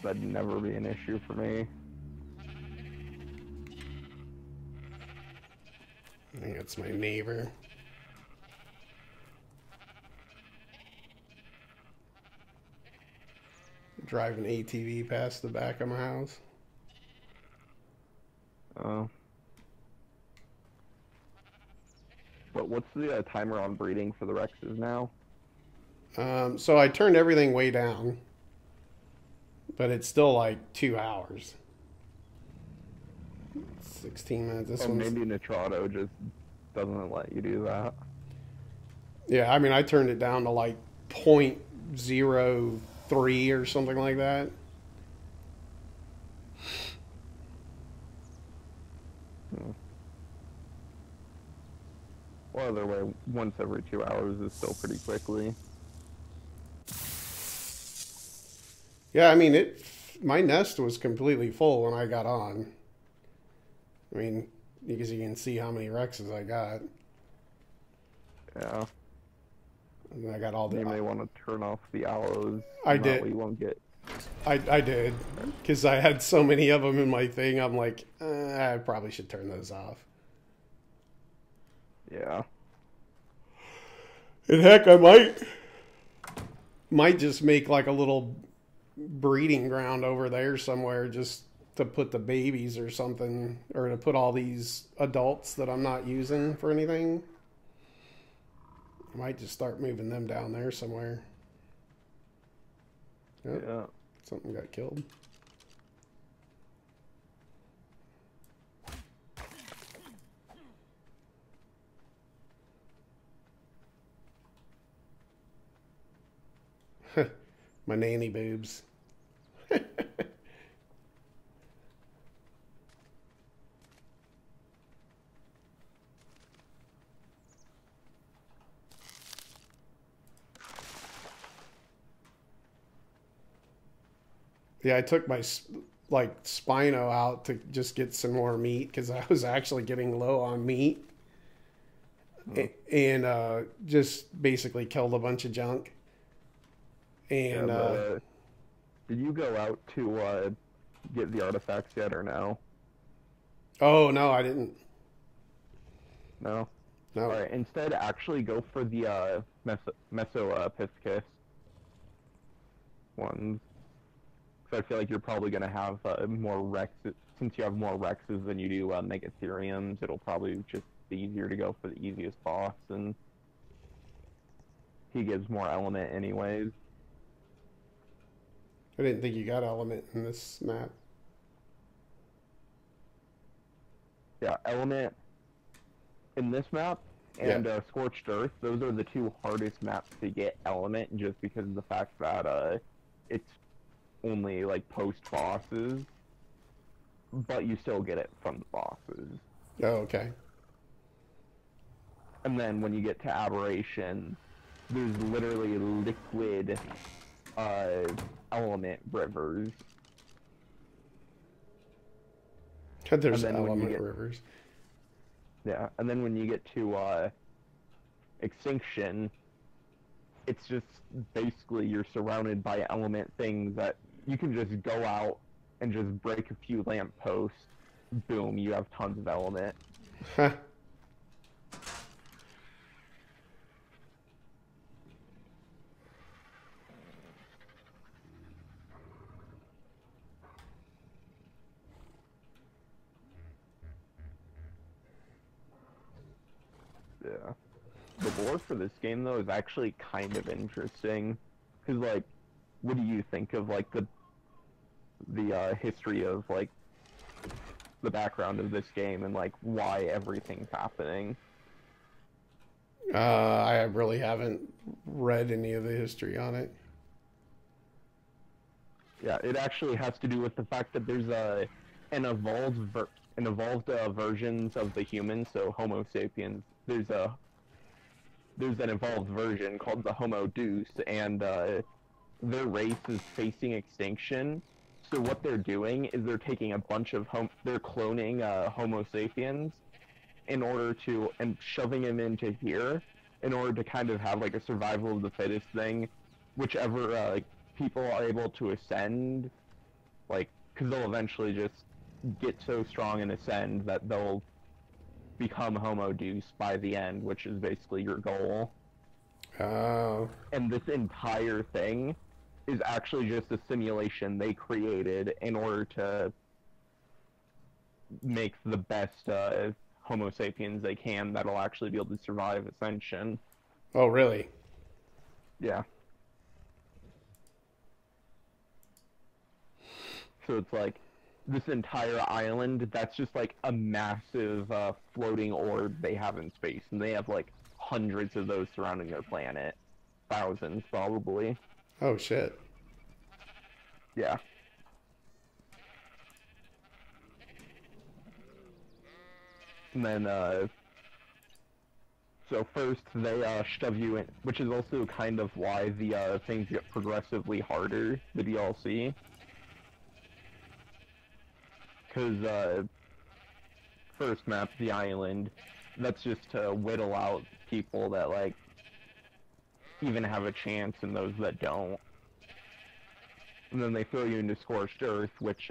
that'd never be an issue for me. I think it's my neighbor. Driving ATV past the back of my house. Oh. But what's the timer on breeding for the Rexes now? So I turned everything way down, but it's still like 2 hours. 16 minutes. This one's... maybe Nitrado just doesn't let you do that. Yeah, I mean, I turned it down to like 0.03 or something like that. Well, either way, once every 2 hours is still pretty quickly. Yeah, I mean, my nest was completely full when I got on. I mean, because you can see how many Rexes I got. Yeah. And then I got all the... You may want to turn off the aloes. I did. You won't get... I did. Because I had so many of them in my thing, I'm like, I probably should turn those off. Yeah. And heck, I might just make like a little breeding ground over there somewhere just to put the babies or something, or to put all these adults that I'm not using for anything. I might just start moving them down there somewhere. Yep. Yeah. Something got killed. My nanny boobs. Yeah, I took my Spino out to just get some more meat because I was actually getting low on meat, and just basically killed a bunch of junk. And yeah, did you go out to get the artifacts yet, or no? Oh no, I didn't. No. No. All right. Instead, actually go for the Mesopiscus ones. So I feel like you're probably going to have more Rexes. Since you have more Rexes than you do Megatheriums, it'll probably just be easier to go for the easiest boss, and he gives more element anyways. I didn't think you got element in this map. Yeah, element in this map and Scorched Earth, those are the two hardest maps to get element, just because of the fact that it's only like post bosses, but you still get it from the bosses. Oh, okay. And then when you get to aberration, there's literally liquid uh, element rivers. There's And then when you element get rivers. yeah, and then when you get to extinction, it's just basically you're surrounded by element things that you can just go out and just break a few lampposts. Boom, you have tons of element. Huh. Yeah. The lore for this game though is actually kind of interesting, because like, what do you think of like the history of like the background of this game and like why everything's happening? I really haven't read any of the history on it. Yeah, it actually has to do with the fact that there's an evolved versions of the human, so Homo sapiens. There's an evolved version called the Homo Deus, and their race is facing extinction. So what they're doing is they're taking a bunch of they're cloning Homo sapiens in order to and shoving him into here in order to kind of have like a survival of the fittest thing, whichever people are able to ascend, like because they'll eventually just get so strong and ascend that they'll become Homo Deus by the end, which is basically your goal. Oh. And this entire thing is actually just a simulation they created in order to make the best Homo sapiens they can that'll actually be able to survive ascension. Oh, really? Yeah. So it's like this entire island that's just like a massive floating orb they have in space, and they have like hundreds of those surrounding their planet, thousands probably. Oh, shit. Yeah. And then so first they shove you in, which is also kind of why the things get progressively harder, the DLC. Because first map, the island, that's just to whittle out people that like even have a chance and those that don't. And then they throw you into Scorched Earth, which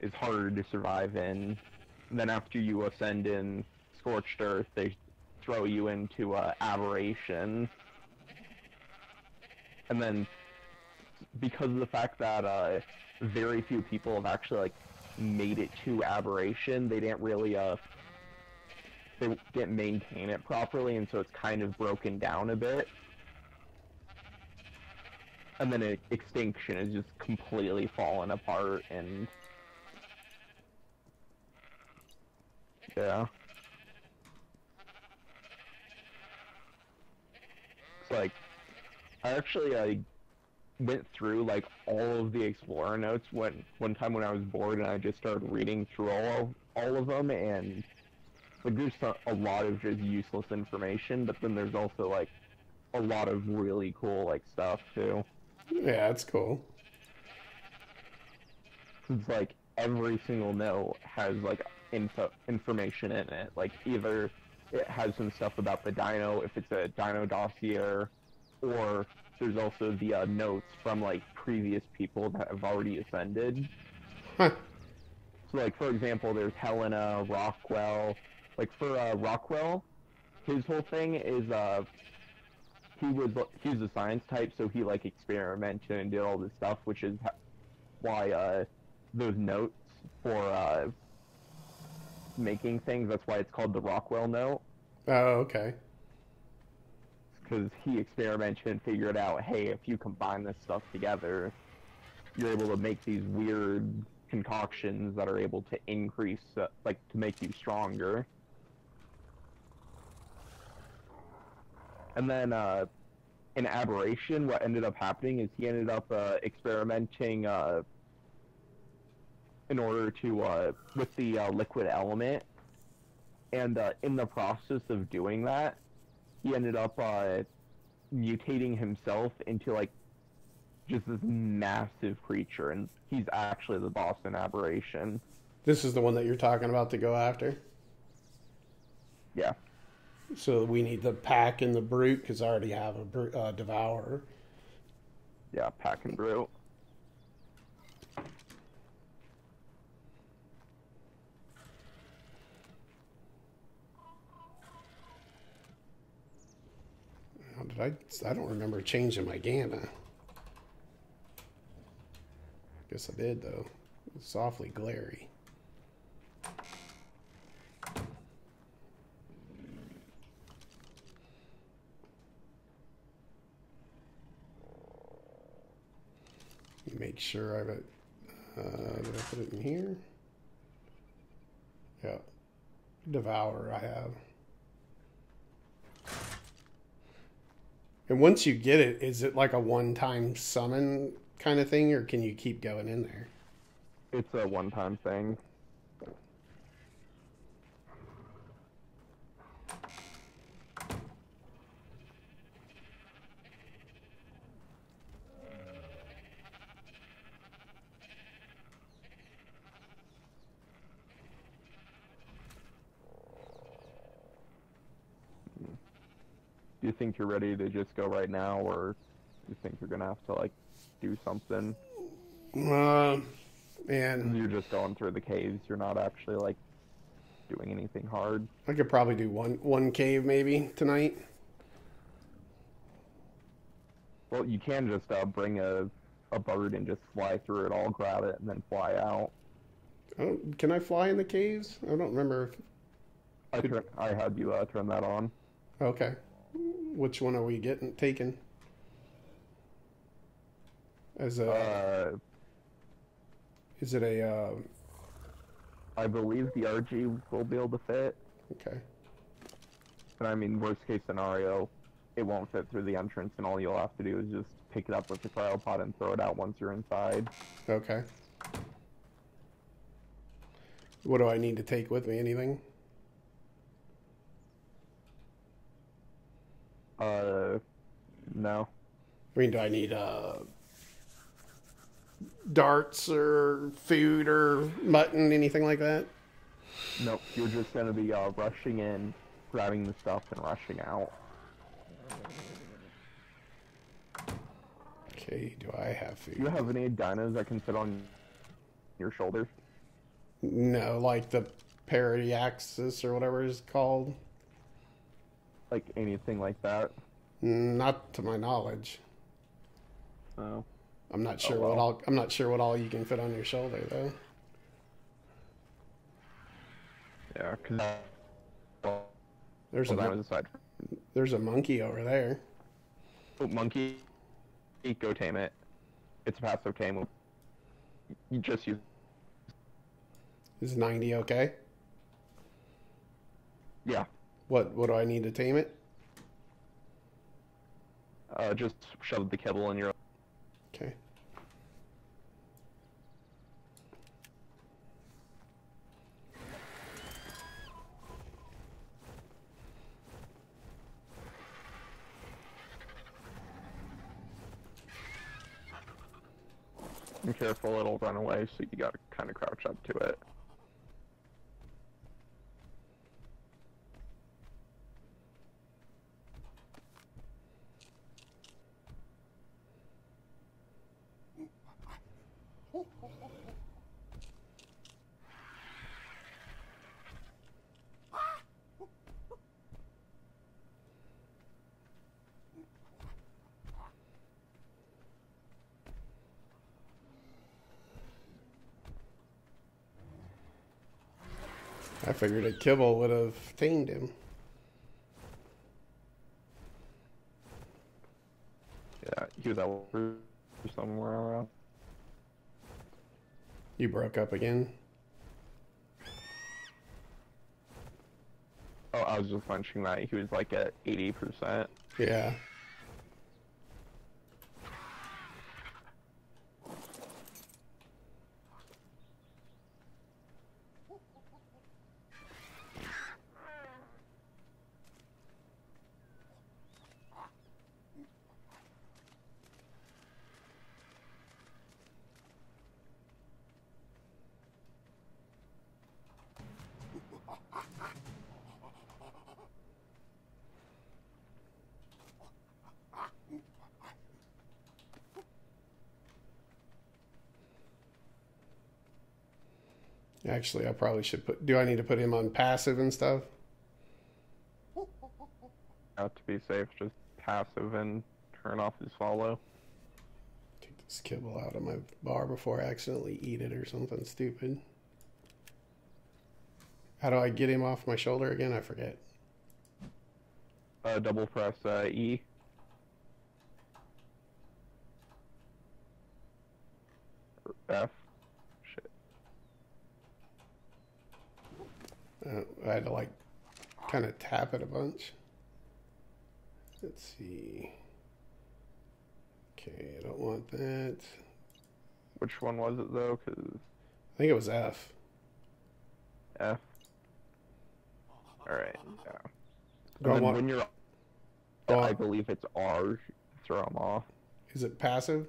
is harder to survive in. And then after you ascend in Scorched Earth, they throw you into Aberration. And then because of the fact that very few people have actually like made it to Aberration, they didn't really they didn't maintain it properly, and so it's kind of broken down a bit. And then Extinction is just completely fallen apart, and yeah. It's like, I actually went through like all of the Explorer notes one time when I was bored, and I just started reading through all of them, and like there's a lot of just useless information, but then there's also like a lot of really cool like stuff too. Yeah, that's cool. It's like every single note has like information in it. Like either it has some stuff about the dino, if it's a dino dossier, or there's also the notes from like previous people that have already ascended. Huh. So like for example, there's Helena, Rockwell. Like for Rockwell, his whole thing is he's a science type, so he like experimented and did all this stuff, which is why those notes for making things, that's why it's called the Rockwell note. Oh, okay. Because he experimented and figured out, hey, if you combine this stuff together, you're able to make these weird concoctions that are able to increase, like, to make you stronger. And then in Aberration, what ended up happening is he ended up experimenting in order to with the liquid element, and in the process of doing that, he ended up mutating himself into like just this massive creature, and he's actually the Boston aberration. This is the one that you're talking about to go after? Yeah. So we need the pack and the brute, because I already have a devourer. Yeah, pack and brute. How did I don't remember changing my gamma. Guess I did, though. It's awfully glary. Make sure I have it. Did I put it in here? Yeah. Devour I have. And once you get it, is it like a one-time summon kind of thing, or can you keep going in there? It's a one-time thing. Do you think you're ready to just go right now, or do you think you're gonna have to like do something? And You're just going through the caves. You're not actually like doing anything hard. I could probably do one cave maybe tonight. Well, you can just bring a bird and just fly through it all, grab it, and then fly out. Can I fly in the caves? I don't remember. I had you turn that on. Okay. Which one are we taking? As a is it a I believe the RG will be able to fit. Okay. But I mean, worst case scenario, it won't fit through the entrance, and all you'll have to do is just pick it up with the cryopod and throw it out once you're inside. Okay. What do I need to take with me? Anything? No. I mean, do I need darts or food or mutton, anything like that? Nope. You're just gonna be rushing in, grabbing the stuff, and rushing out. Okay. Do I have food? Do you have any dinos that can fit on your shoulders? No, like the Paradoxus or whatever it's called. Like anything like that? Not to my knowledge. Oh. I'm not sure well. I'm not sure what all you can fit on your shoulder though. Yeah, because There's a monkey over there. Oh, monkey, go tame it. It's a passive tame. You just use. Is 90 okay? Yeah. What do I need to tame it? Just shove the kibble in your. Okay. Be careful, it'll run away, so you gotta kind of crouch up to it. I figured a kibble would have tamed him. Yeah, he was out somewhere around. You broke up again? Oh, I was just mentioning that he was like at 80%. Yeah. Actually, I probably should put. Do I need to put him on passive and stuff? To be safe, just passive and turn off his follow. Take this kibble out of my bar before I accidentally eat it or something stupid. How do I get him off my shoulder again? I forget. Double press E. Or F. Shit. I had to like kind of tap it a bunch. Let's see. Okay, I don't want that. Which one was it though? Cause I think it was F. F. All right. Yeah. Do I And then want? when you're, I believe it's R. Throw them off. Is it passive?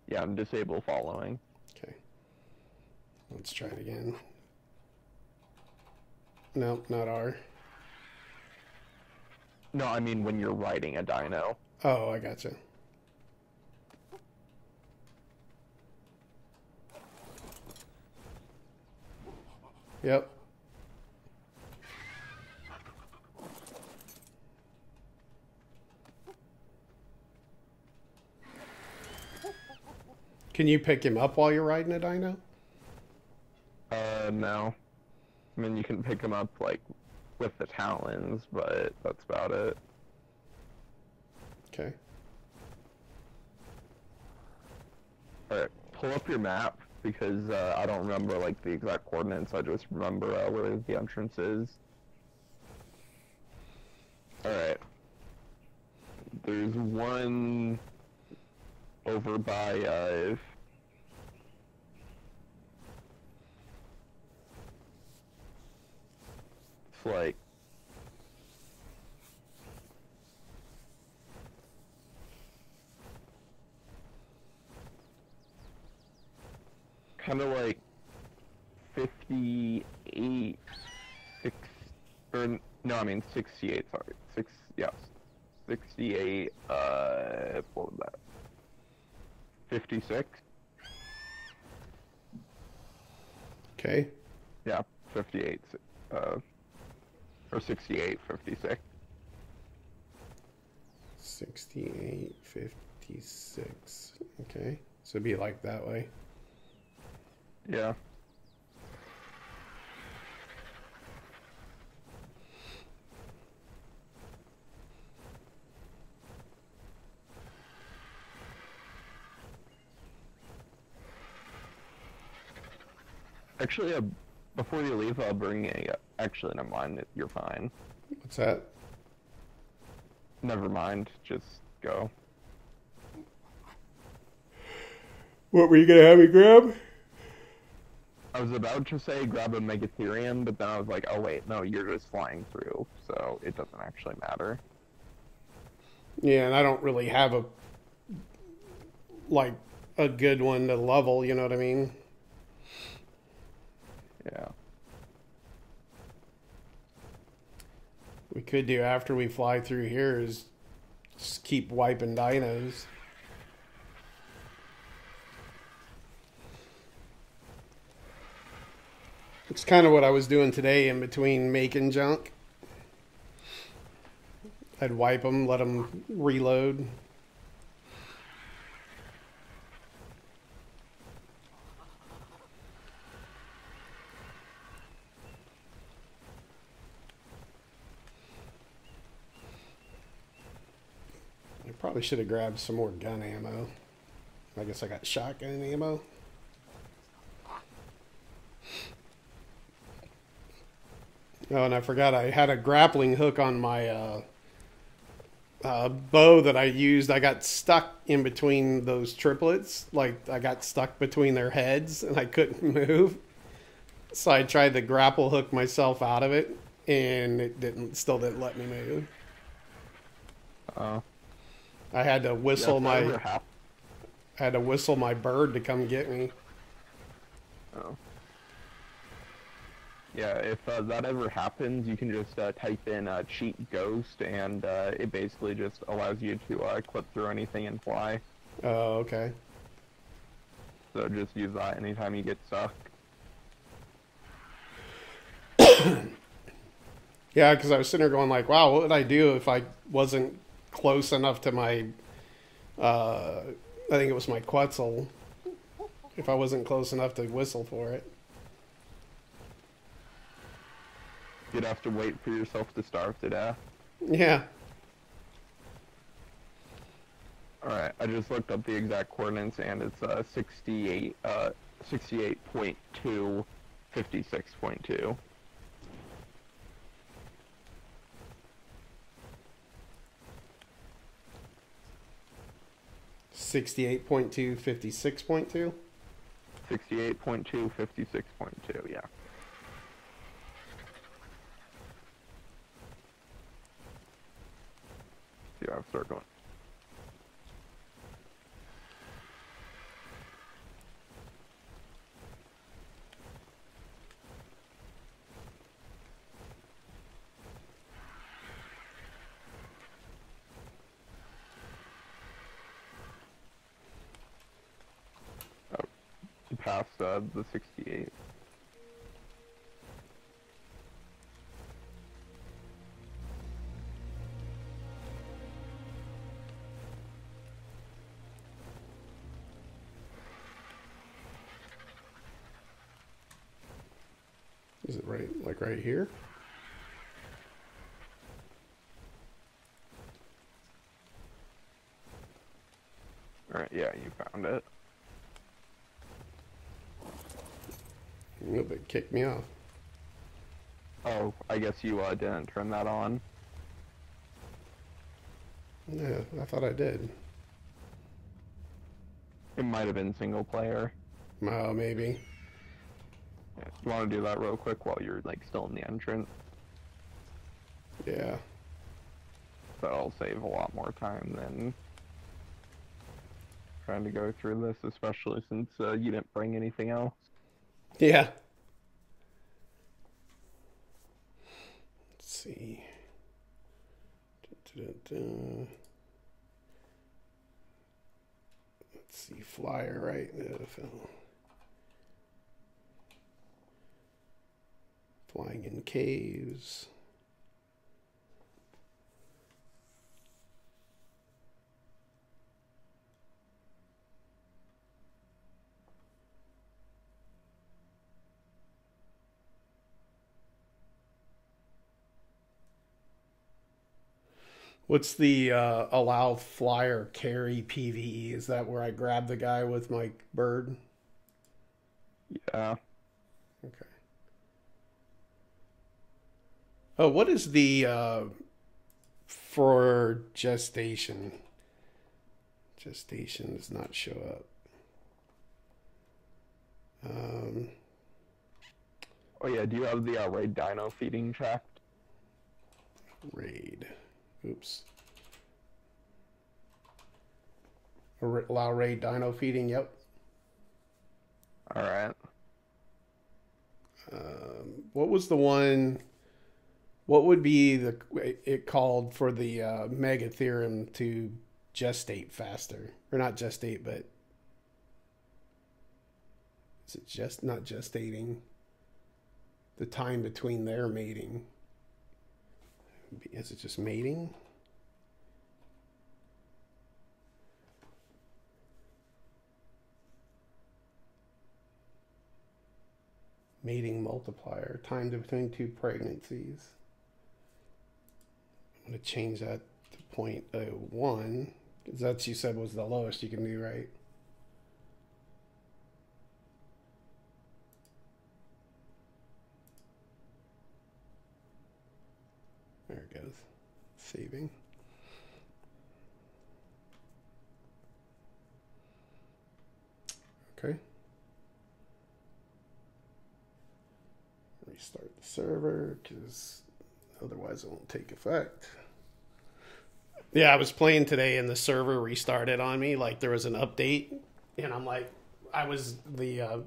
Yeah, disable following. Okay. Let's try it again. Nope, not R. No, I mean when you're riding a dino. Oh, I gotcha. Yep. Can you pick him up while you're riding a dino? No. I mean, you can pick them up, like, with the talons, but that's about it. Okay. Alright, pull up your map, because I don't remember, like, the exact coordinates. I just remember where the entrance is. Alright. There's one over by, it's like, kind of like 58, 6, or, no, I mean 68, sorry, 6, yes, 68, what was that, 56? Okay. Yeah, 58, or 68, 56. 68, 56. Okay. So it'd be like that way. Yeah. Actually, before you leave, I'll bring a. Actually, never mind. You're fine. What's that? Never mind. Just go. What were you gonna have me grab? I was about to say grab a Megatherium, but then I was like, oh wait, no, you're just flying through, so it doesn't actually matter. Yeah, and I don't really have a good one to level, you know what I mean? Yeah. We could do after we fly through here is just keep wiping dinos. It's kind of what I was doing today in between making junk. I'd wipe them, let them reload. I probably should have grabbed some more gun ammo. I guess I got shotgun ammo. Oh, and I forgot I had a grappling hook on my bow that I used. I got stuck in between those triplets. Like, I got stuck between their heads and I couldn't move. So I tried to grapple hook myself out of it, and it still didn't let me move. I had to whistle I had to whistle my bird to come get me. Oh. Yeah, if that ever happens, you can just type in cheat ghost, and it basically just allows you to clip through anything and fly. Oh, okay. So just use that anytime you get stuck. Yeah, because I was sitting there going like, wow, what would I do if I wasn't close enough to my, I think it was my Quetzal, if I wasn't close enough to whistle for it. You'd have to wait for yourself to starve to death. Yeah. Alright, I just looked up the exact coordinates and it's 68.2, 56.2. 68.2, 56.2? 68.2, 56.2, yeah. See how I'm circling. Past the 68. Is it right, like right here? Alright, yeah, you found it. Nope, it kicked me off. Oh, I guess you didn't turn that on. Yeah, I thought I did. It might have been single player. Oh, maybe. Yeah, you want to do that real quick while you're like still in the entrance? Yeah. That'll save a lot more time than trying to go through this, especially since you didn't bring anything else. Yeah. Let's see. Dun-dun-dun. Let's see, flyer, right? Flying in caves. What's the allow flyer carry PvE? Is that where I grab the guy with my bird? Yeah. Okay. Oh, what is the for gestation? Gestation does not show up. Oh yeah, do you have the raid dino feeding tracked? Raid. Oops. Allow raid dino feeding. Yep. All right. What was the one? What would be it called for the Megatherium to gestate faster, or not gestate, but is it just not gestating? The time between their mating. Is it just mating? Mating multiplier. Time between two pregnancies. I'm going to change that to 0.01. Because that you said was the lowest you can do, right? There it goes. Saving. Okay. Restart the server because otherwise it won't take effect. Yeah, I was playing today and the server restarted on me. Like there was an update and I'm like, the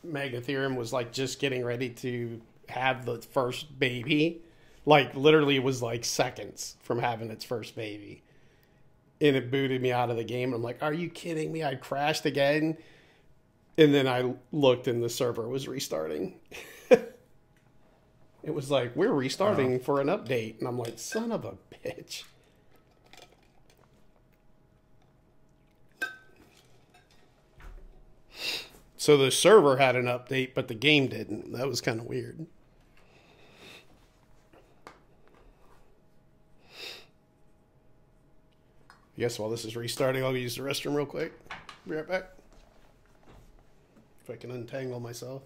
Megatherium was like just getting ready to have the first baby. Like literally it was like seconds from having its first baby. And it booted me out of the game. I'm like, are you kidding me? I crashed again. And then I looked and the server was restarting. It was like, we're restarting for an update. And I'm like, son of a bitch. So the server had an update, but the game didn't. That was kind of weird. I guess while this is restarting, I'll use the restroom real quick. Be right back. If I can untangle myself.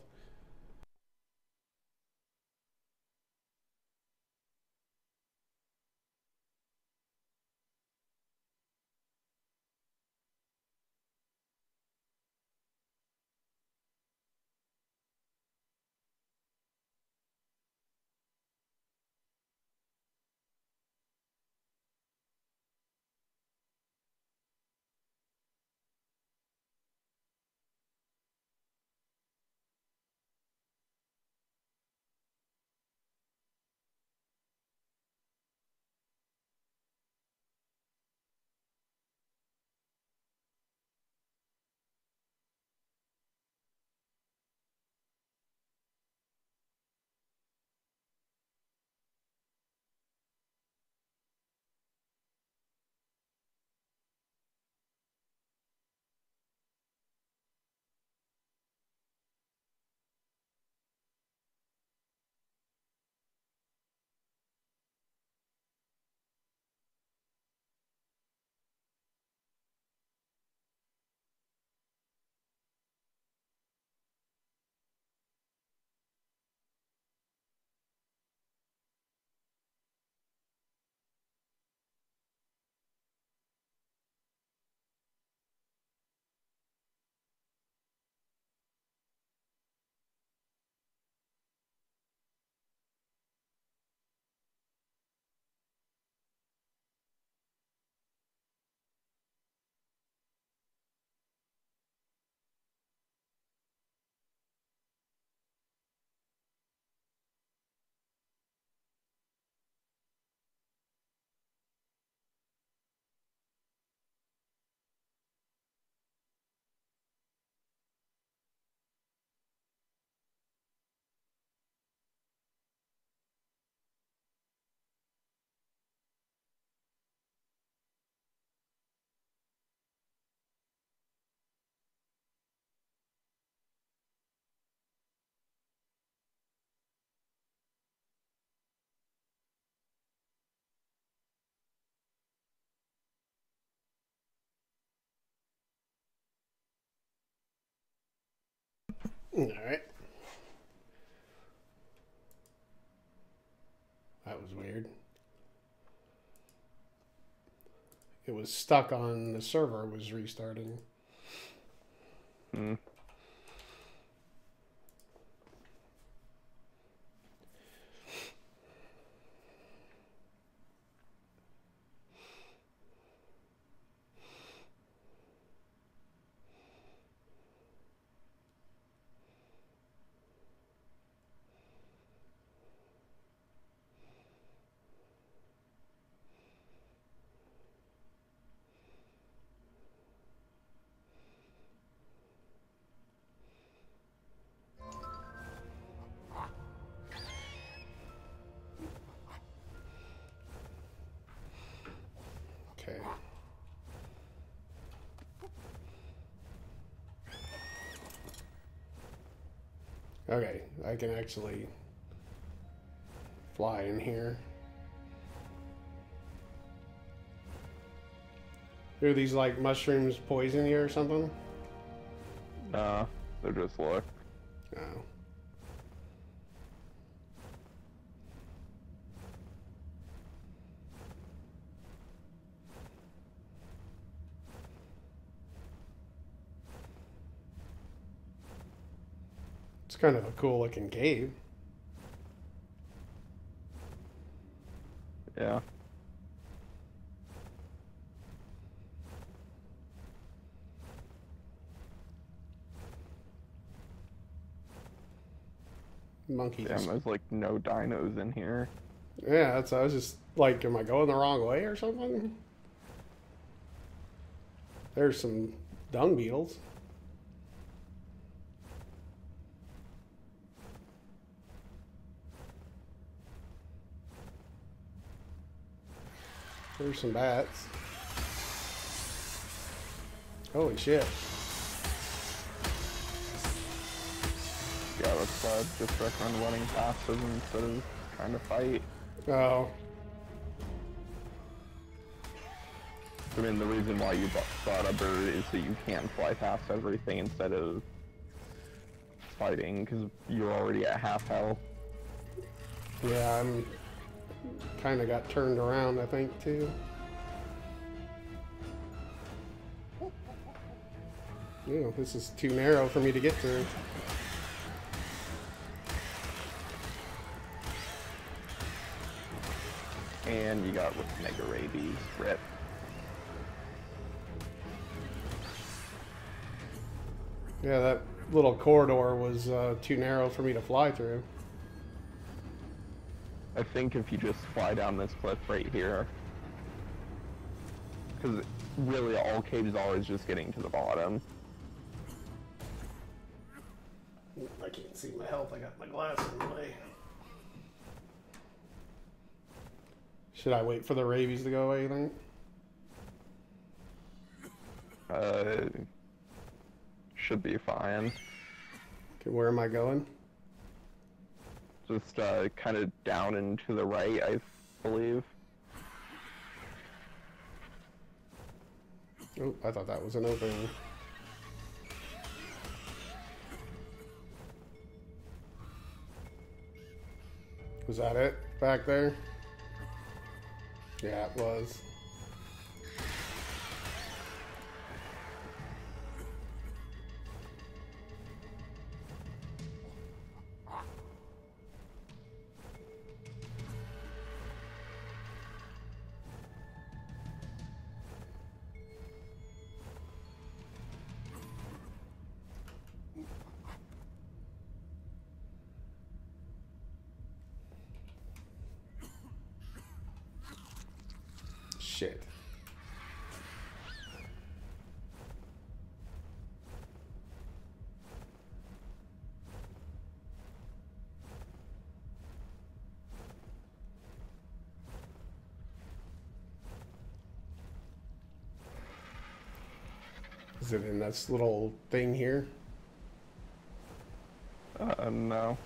All right. That was weird. It was stuck on the server was restarting. Hmm. Okay. Okay, I can actually fly in here. Do these like mushrooms poison you or something? Nah, they're just luck. No. It's kind of a cool looking cave. Yeah. Monkey Damn, just... there's like no dinos in here. Yeah, that's... I was just like, am I going the wrong way or something? There's some dung beetles. There's some bats. Holy shit. Yeah, let's just recommend running passive instead of trying to fight. Oh. I mean, the reason why you brought a bird is that you can fly past everything instead of fighting, because you're already at half health. Yeah, I'm kind of got turned around, I think, too. Ew, this is too narrow for me to get through. And you got mega rabies. Rip. Yeah, that little corridor was too narrow for me to fly through. I think if you just fly down this cliff right here, because really all caves are is just getting to the bottom. I can't see my health. I got my glass in the way. Should I wait for the rabies to go away, you think? Should be fine. Okay, where am I going? Just kind of down and to the right, I believe. Oh, I thought that was an opening. Was that it back there? Yeah, it was. Shit. Is it in this little thing here? No.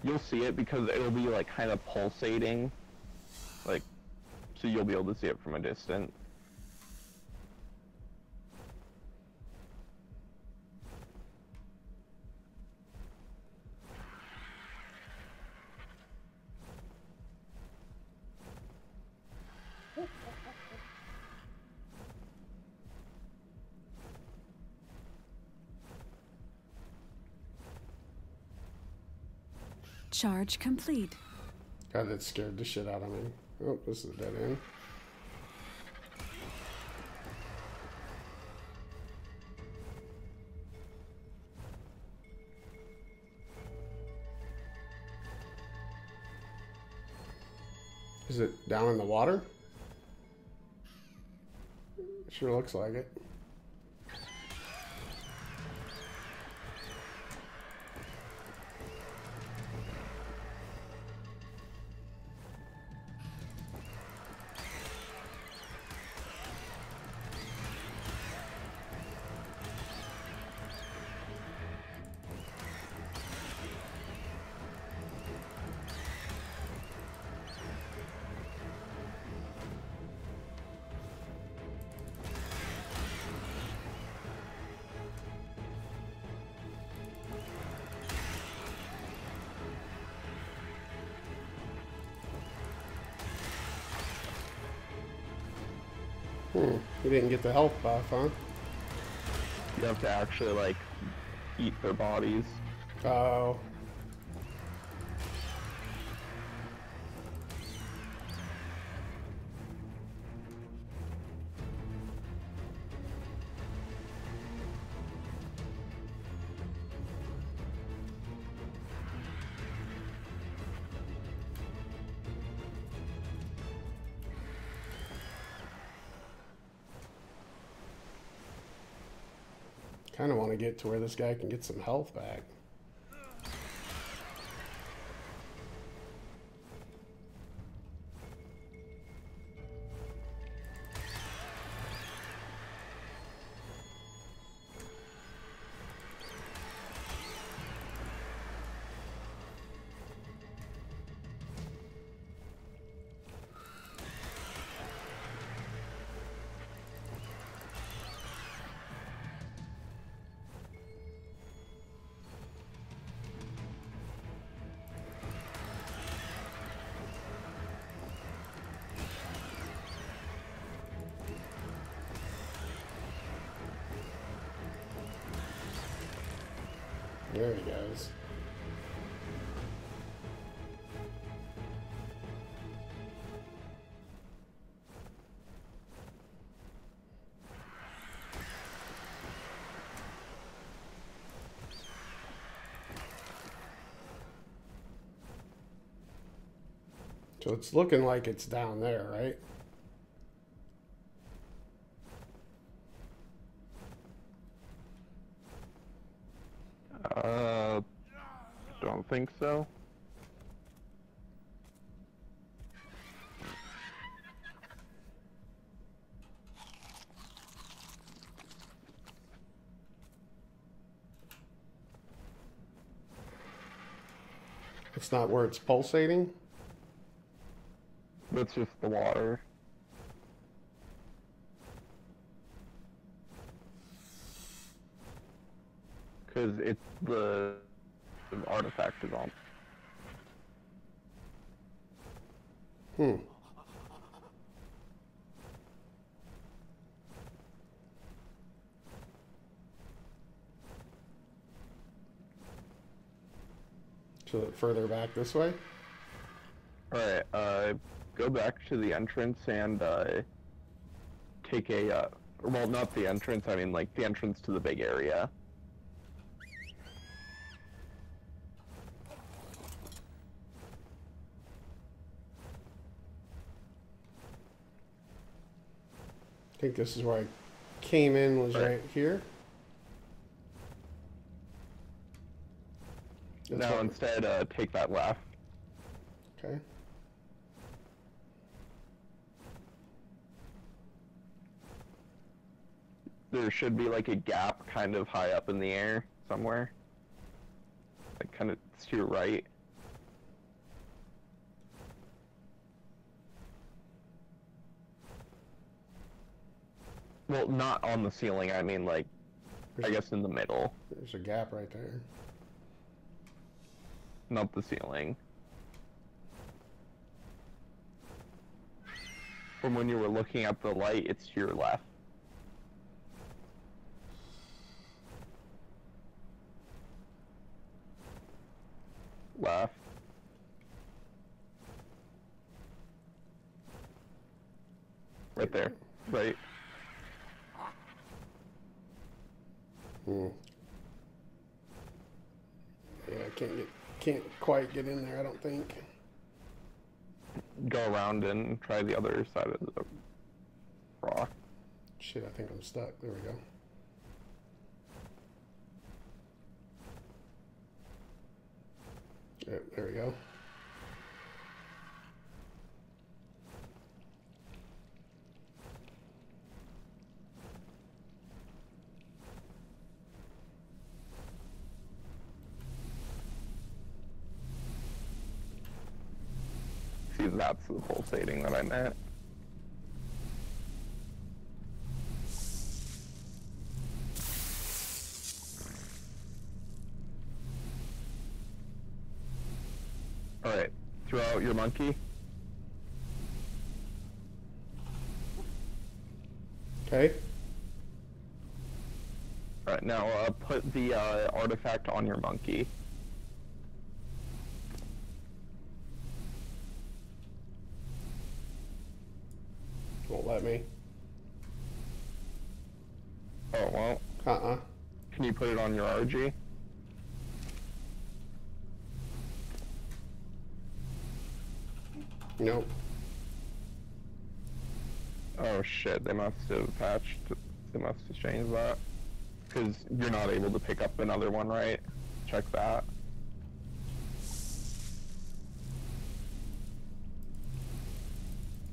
You'll see it because it'll be like kind of pulsating, like, so you'll be able to see it from a distance. Charge complete. God, that scared the shit out of me. Oh, this is a dead end. Is it down in the water? Sure looks like it. You didn't get the health buff, huh? You have to actually, like, eat their bodies. Oh. Kind of want to get to where this guy can get some health back. There he goes. So it's looking like it's down there, right? Don't think so. It's not where it's pulsating? That's just the water. Because it's the artifact is on. So further back this way? Alright, go back to the entrance and take a, well, not the entrance, I mean like the entrance to the big area. I think this is where I came in, was right here. Now instead, take that left. Okay. There should be like a gap kind of high up in the air somewhere. Like kind of to your right. Well, not on the ceiling, I mean like, I guess in the middle. There's a gap right there. Not the ceiling. From when you were looking at the light, it's to your left. Left. Right there. Right. Yeah, I can't quite get in there, I don't think. Go around and try the other side of the rock. Shit, I think I'm stuck. There we go. Yeah, there we go. See, that's the pulsating that I meant. Alright, throw out your monkey. Okay. Alright, now put the artifact on your monkey. Won't let me. Oh, well. Can you put it on your RG? Nope. Oh shit, they must have patched, they must have changed that. Because you're not able to pick up another one, right? Check that.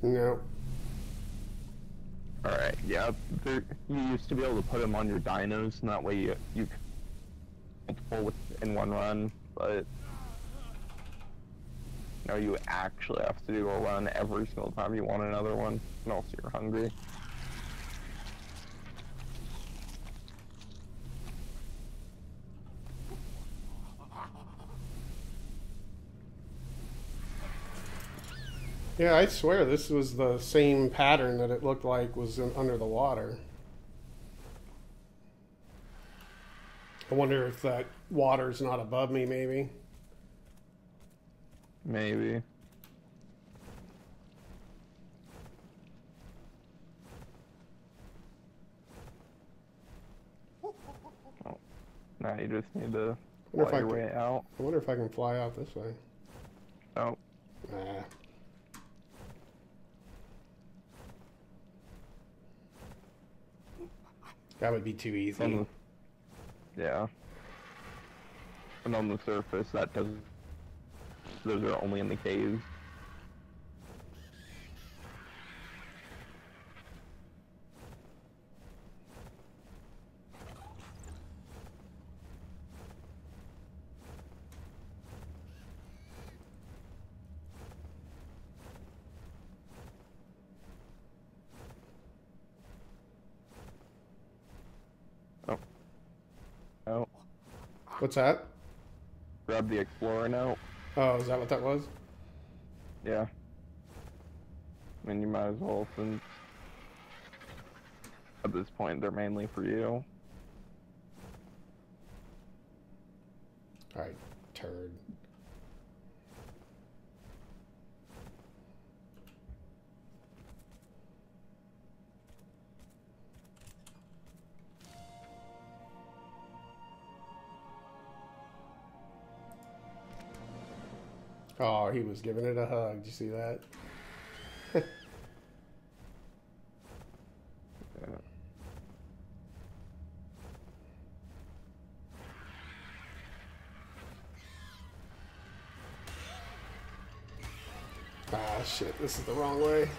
No. Alright, yeah, you used to be able to put them on your dinos, and that way you can multiple in one run, but now you actually have to do a run every single time you want another one, and also you're hungry. Yeah, I swear this was the same pattern that it looked like was under the water. I wonder if that water's not above me, maybe. Maybe. Oh, now you just need to fly your way out. I wonder if I can fly out this way. Oh. Nah. That would be too easy. Yeah. And on the surface, that doesn't... Those are only in the caves. Oh. Oh. What's that? Grab the Explorer note. Oh, is that what that was? Yeah. I mean, you might as well, since at this point they're mainly for you. Alright, turd. Oh, he was giving it a hug. Did you see that? Yeah. Ah, shit. This is the wrong way.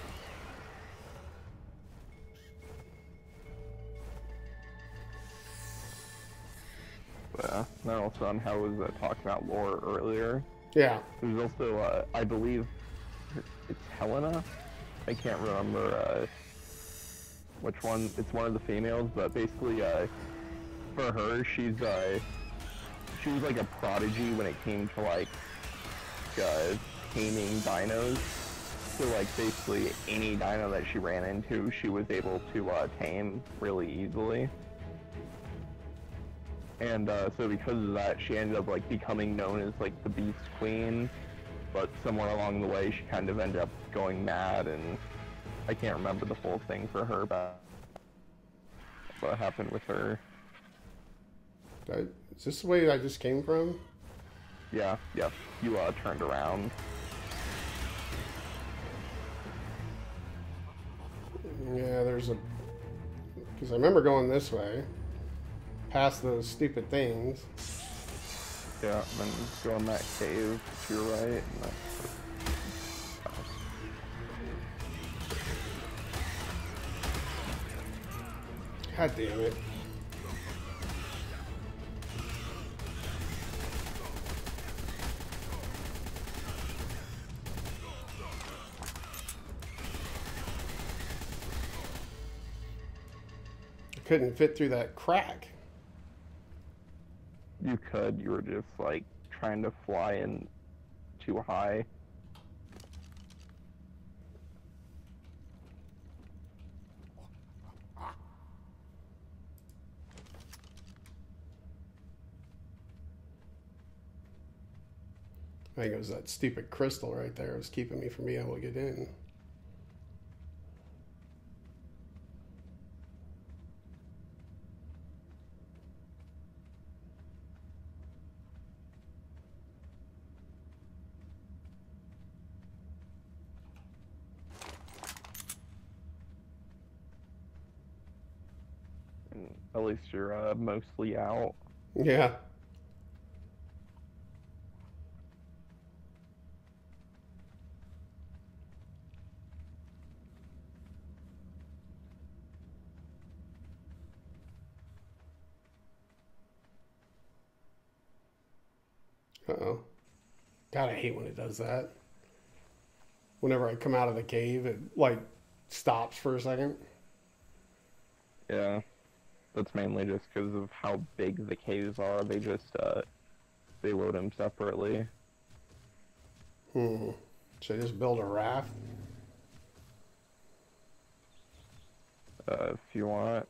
Yeah. And also on how was talking about lore earlier. Yeah. There's also, I believe, it's Helena. I can't remember which one. It's one of the females, but basically, for her, she was like a prodigy when it came to like taming dinos. So like basically any dino that she ran into, she was able to tame really easily. And so because of that, she ended up like becoming known as like the Beast Queen. But somewhere along the way, she kind of ended up going mad, and I can't remember the full thing for her about what happened with her. Is this the way I just came from? Yeah, yep. You turned around. Yeah, there's a... Because I remember going this way. Past those stupid things. Yeah, and then go in that cave to your right. And God damn it. I couldn't fit through that crack. you could, you were just like trying to fly in too high. I think it was that stupid crystal right there. It was keeping me from being able to get in. And at least you're mostly out. Yeah. Uh-oh. God, I hate when it does that. Whenever I come out of the cave, it, like, stops for a second. Yeah. That's mainly just because of how big the caves are. They just, they load them separately. Should I just build a raft? If you want.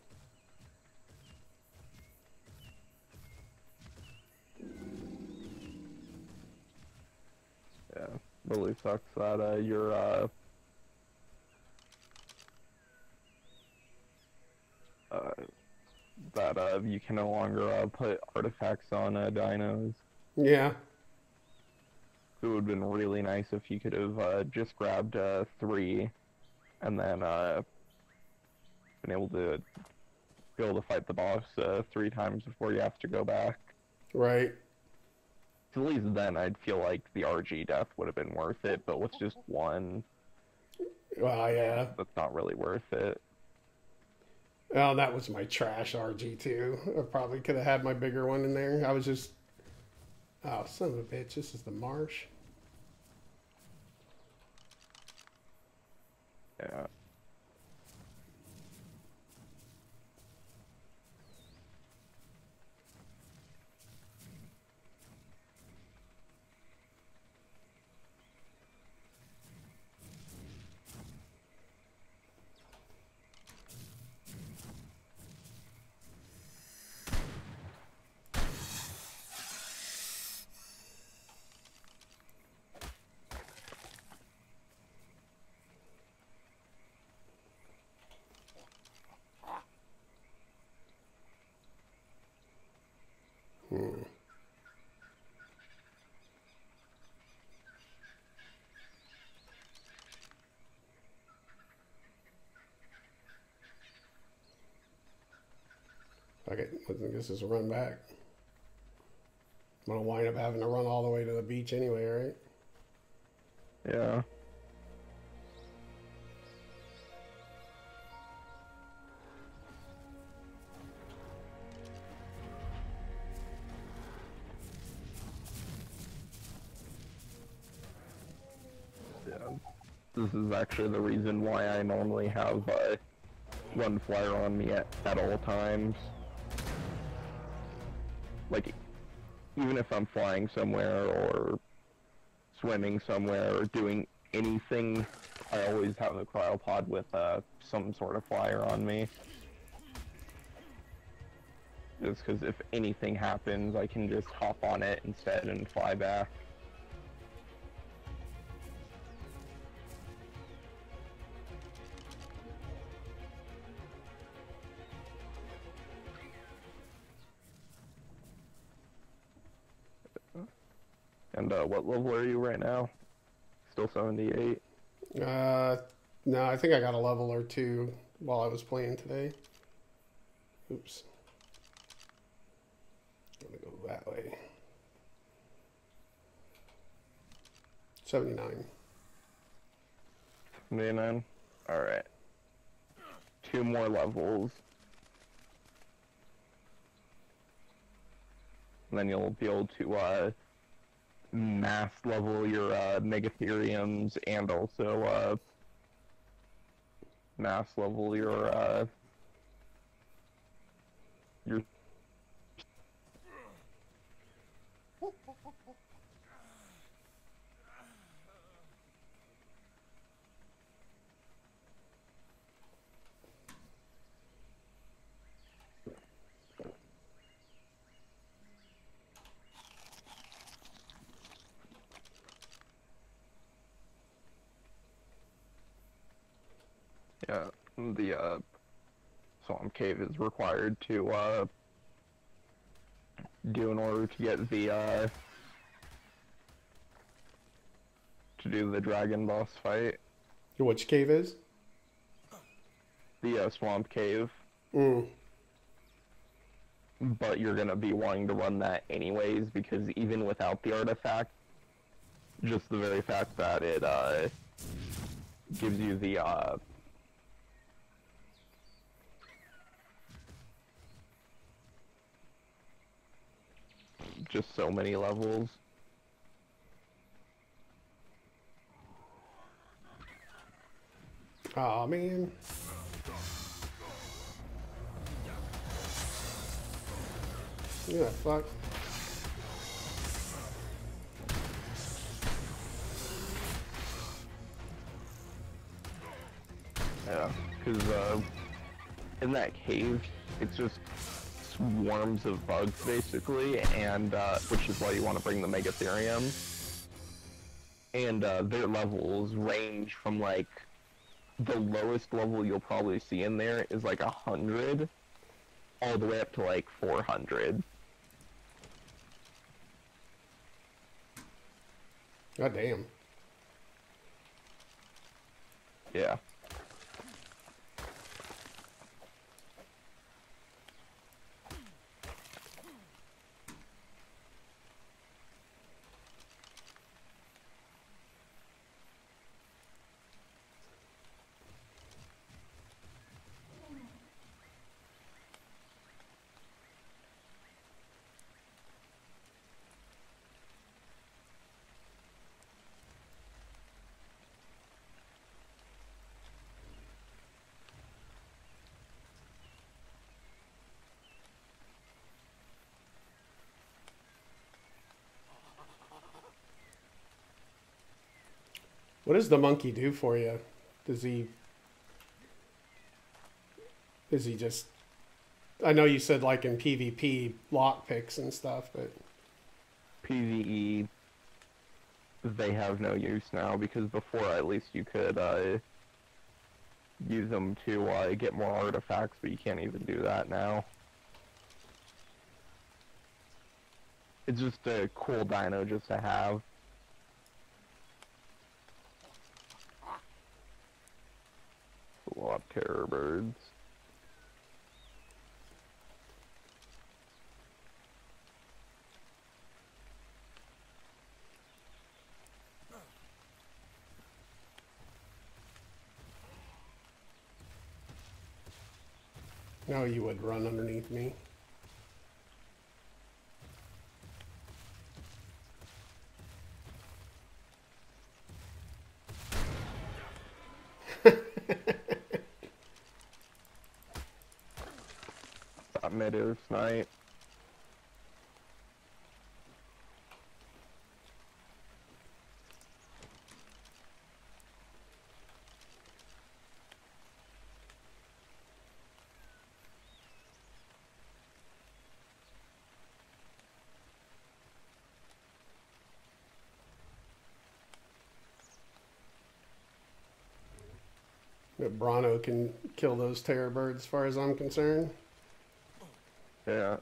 Really sucks that you can no longer put artifacts on dinos. Yeah. It would have been really nice if you could have just grabbed 3 and then been able to fight the boss 3 times before you have to go back. Right. At least then I'd feel like the RG death would have been worth it, but with just 1, Well, yeah. that's not really worth it. Oh, that was my trash RG2. I probably could have had my bigger one in there. I was just... Oh, son of a bitch. This is the marsh. Yeah. Okay, I think this is a run back. I'm gonna wind up having to run all the way to the beach anyway, right? Yeah. This is actually the reason why I normally have one flyer on me at all times. Like, even if I'm flying somewhere or swimming somewhere or doing anything, I always have a cryopod with some sort of flyer on me. Just because if anything happens, I can just hop on it instead and fly back. And what level are you right now? Still 78? No, I think I got a level or 2 while I was playing today. Oops. I'm gonna go that way. 79. 79? Alright. 2 more levels. And then you'll be able to mass level your Megatheriums and also mass level your yeah, the Swamp Cave is required to do in order to get the to do the dragon boss fight. Which cave is? The Swamp Cave. Mm. But you're gonna be wanting to run that anyways, because even without the artifact, just the very fact that it gives you the just so many levels. Aw, man. Yeah, fuck. Yeah, because in that cave, it's just swarms of bugs basically, and which is why you want to bring the Megatherium. and their levels range from like the lowest level you'll probably see in there is like 100, all the way up to like 400. God damn. Yeah. What does the monkey do for you? Does he... Is he just... I know you said like in PvP lockpicks and stuff, but... PvE, they have no use now, because before at least you could use them to get more artifacts, but you can't even do that now. It's just a cool dino just to have. A lot of terror birds. No, you would run underneath me. That mid-air snipe. But Brano can kill those terror birds as far as I'm concerned. Yeah.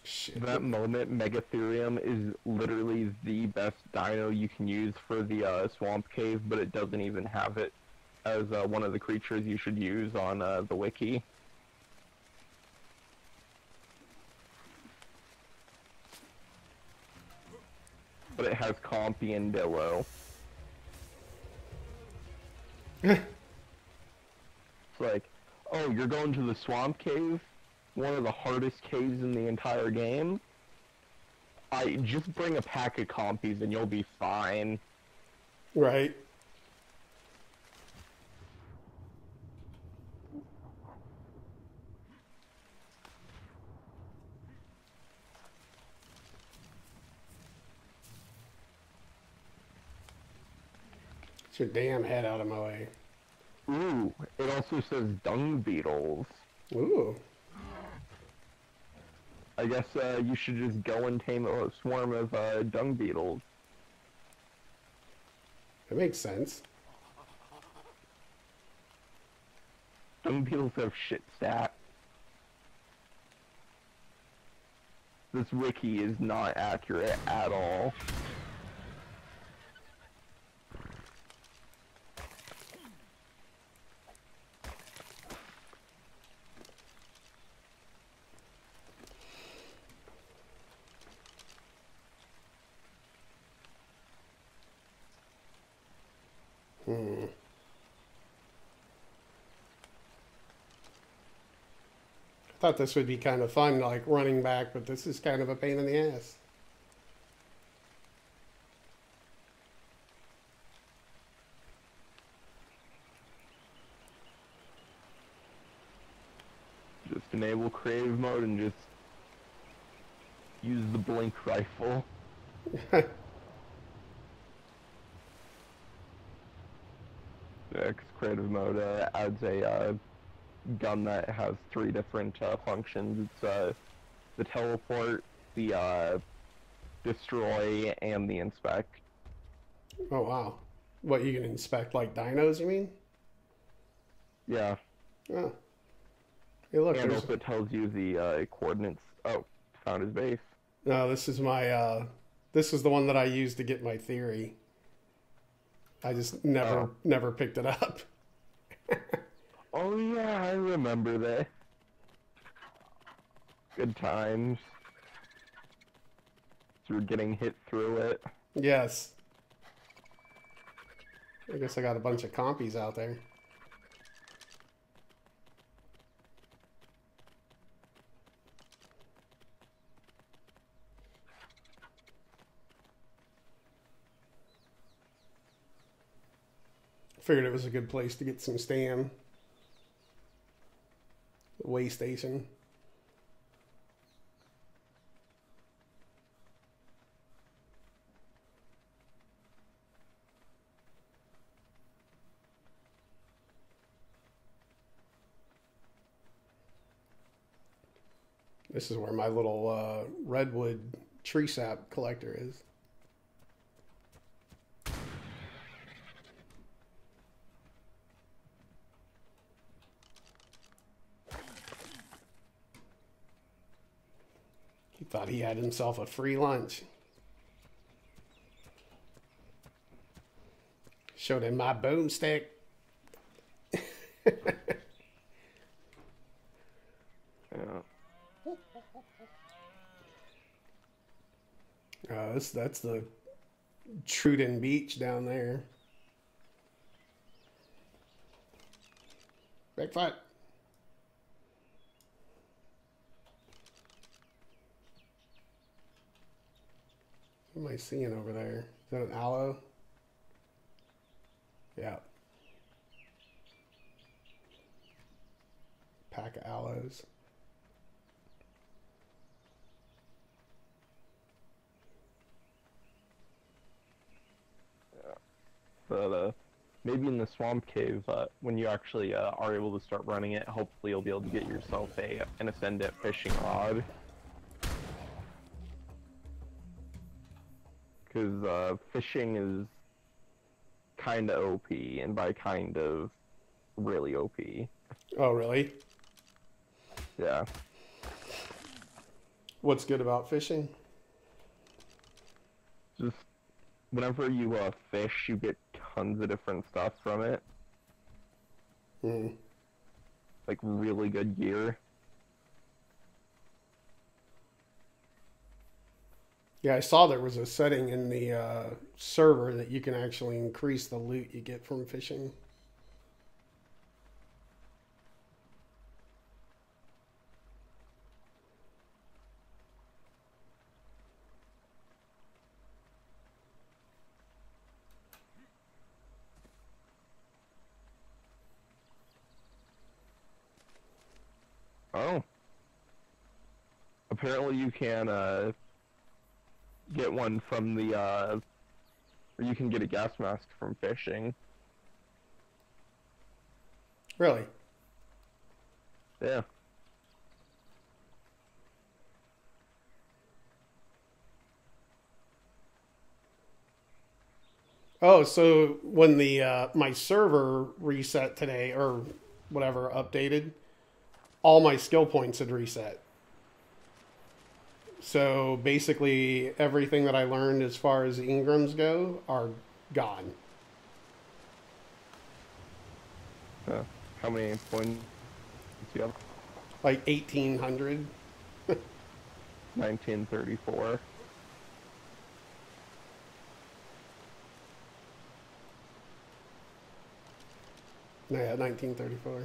Shit. That moment, Megatherium is literally the best dino you can use for the swamp cave, but it doesn't even have it as one of the creatures you should use on the wiki. But it has Compy and Dillo. It's like, oh, you're going to the swamp cave? One of the hardest caves in the entire game? I just bring a pack of Compies and you'll be fine. Right. Get your damn head out of my way. Ooh, it also says dung beetles. Ooh. I guess you should just go and tame a swarm of dung beetles. That makes sense. Dung beetles have shit stat. This wiki is not accurate at all. I thought this would be kind of fun, like running back, but this is kind of a pain in the ass. Just enable creative mode and just use the blink rifle. Next creative mode adds a gun that has 3 different functions. It's the teleport, the destroy, and the inspect. Oh wow. What, you can inspect like dinos, you mean? Yeah. Oh. Hey, look, And there's. also it tells you the coordinates. Oh, found his base. No, this is my. This is the one that I used to get my theory. I just Oh. never picked it up. Oh yeah, I remember that. Good times. Through getting hit through it. Yes. I guess I got a bunch of compies out there. Figured it was a good place to get some stam. The way station. This is where my little redwood tree sap collector is. He thought he had himself a free lunch. Showed him my boomstick. Yeah. That's the Truden Beach down there. Bigfoot. What am I seeing over there? Is that an aloe? Yeah. Pack of aloes. But maybe in the swamp cave, when you actually are able to start running it, hopefully you'll be able to get yourself an ascendant fishing rod. Because fishing is kind of OP, and by kind of, really OP. Oh, really? Yeah. What's good about fishing? Just whenever you fish, you get tons of different stuff from it. Hmm. Like really good gear. Yeah, I saw there was a setting in the server that you can actually increase the loot you get from fishing. Oh. Apparently you can get one from the or you can get a gas mask from fishing. Really? Yeah. Oh, so when the my server reset today or whatever updated, all my skill points had reset. So basically, everything that I learned as far as Ingrams go are gone. How many points do you have? Like 1,800. 1934. Yeah, 1934.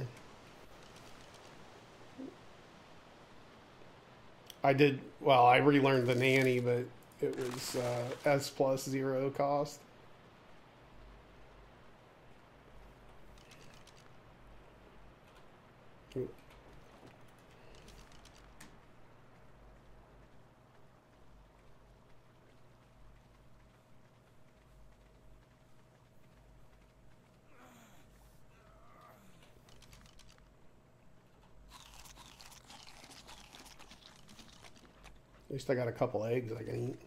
I did, well, I relearned the nanny, but it was S plus 0 cost. At least I got a couple eggs I can eat.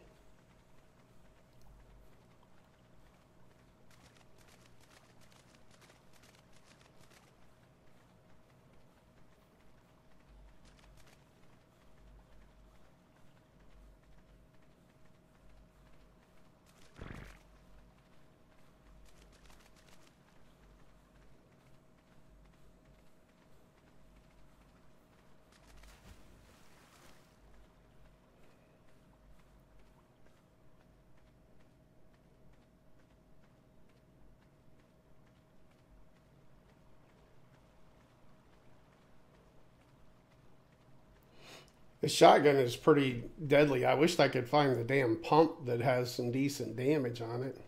The shotgun is pretty deadly. I wished I could find the damn pump that has some decent damage on it.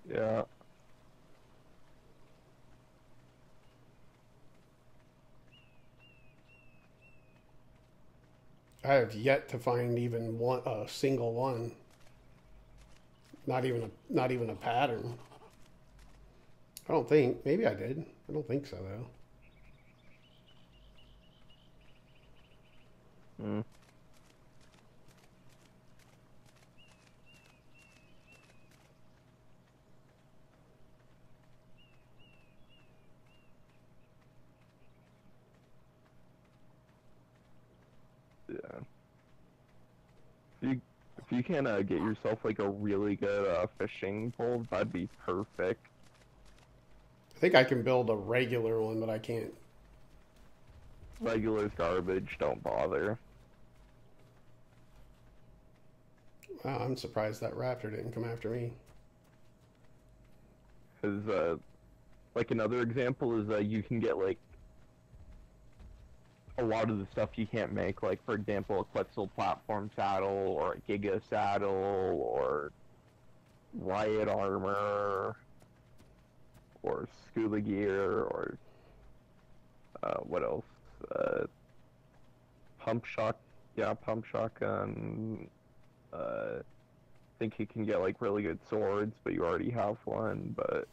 Yeah. I have yet to find even one, a single one. Not even a pattern. I don't think. Maybe I did. I don't think so though. Mm. Yeah. If you can get yourself like a really good fishing pole, that'd be perfect. I think I can build a regular one, but I can't. Regular's garbage. Don't bother. Wow, I'm surprised that raptor didn't come after me. Because like another example is you can get like a lot of the stuff you can't make, like for example a Quetzal platform saddle or a Giga saddle or riot armor or scuba gear or what else? Pump shock, yeah, pump shotgun. I think you can get like really good swords, but you already have one. But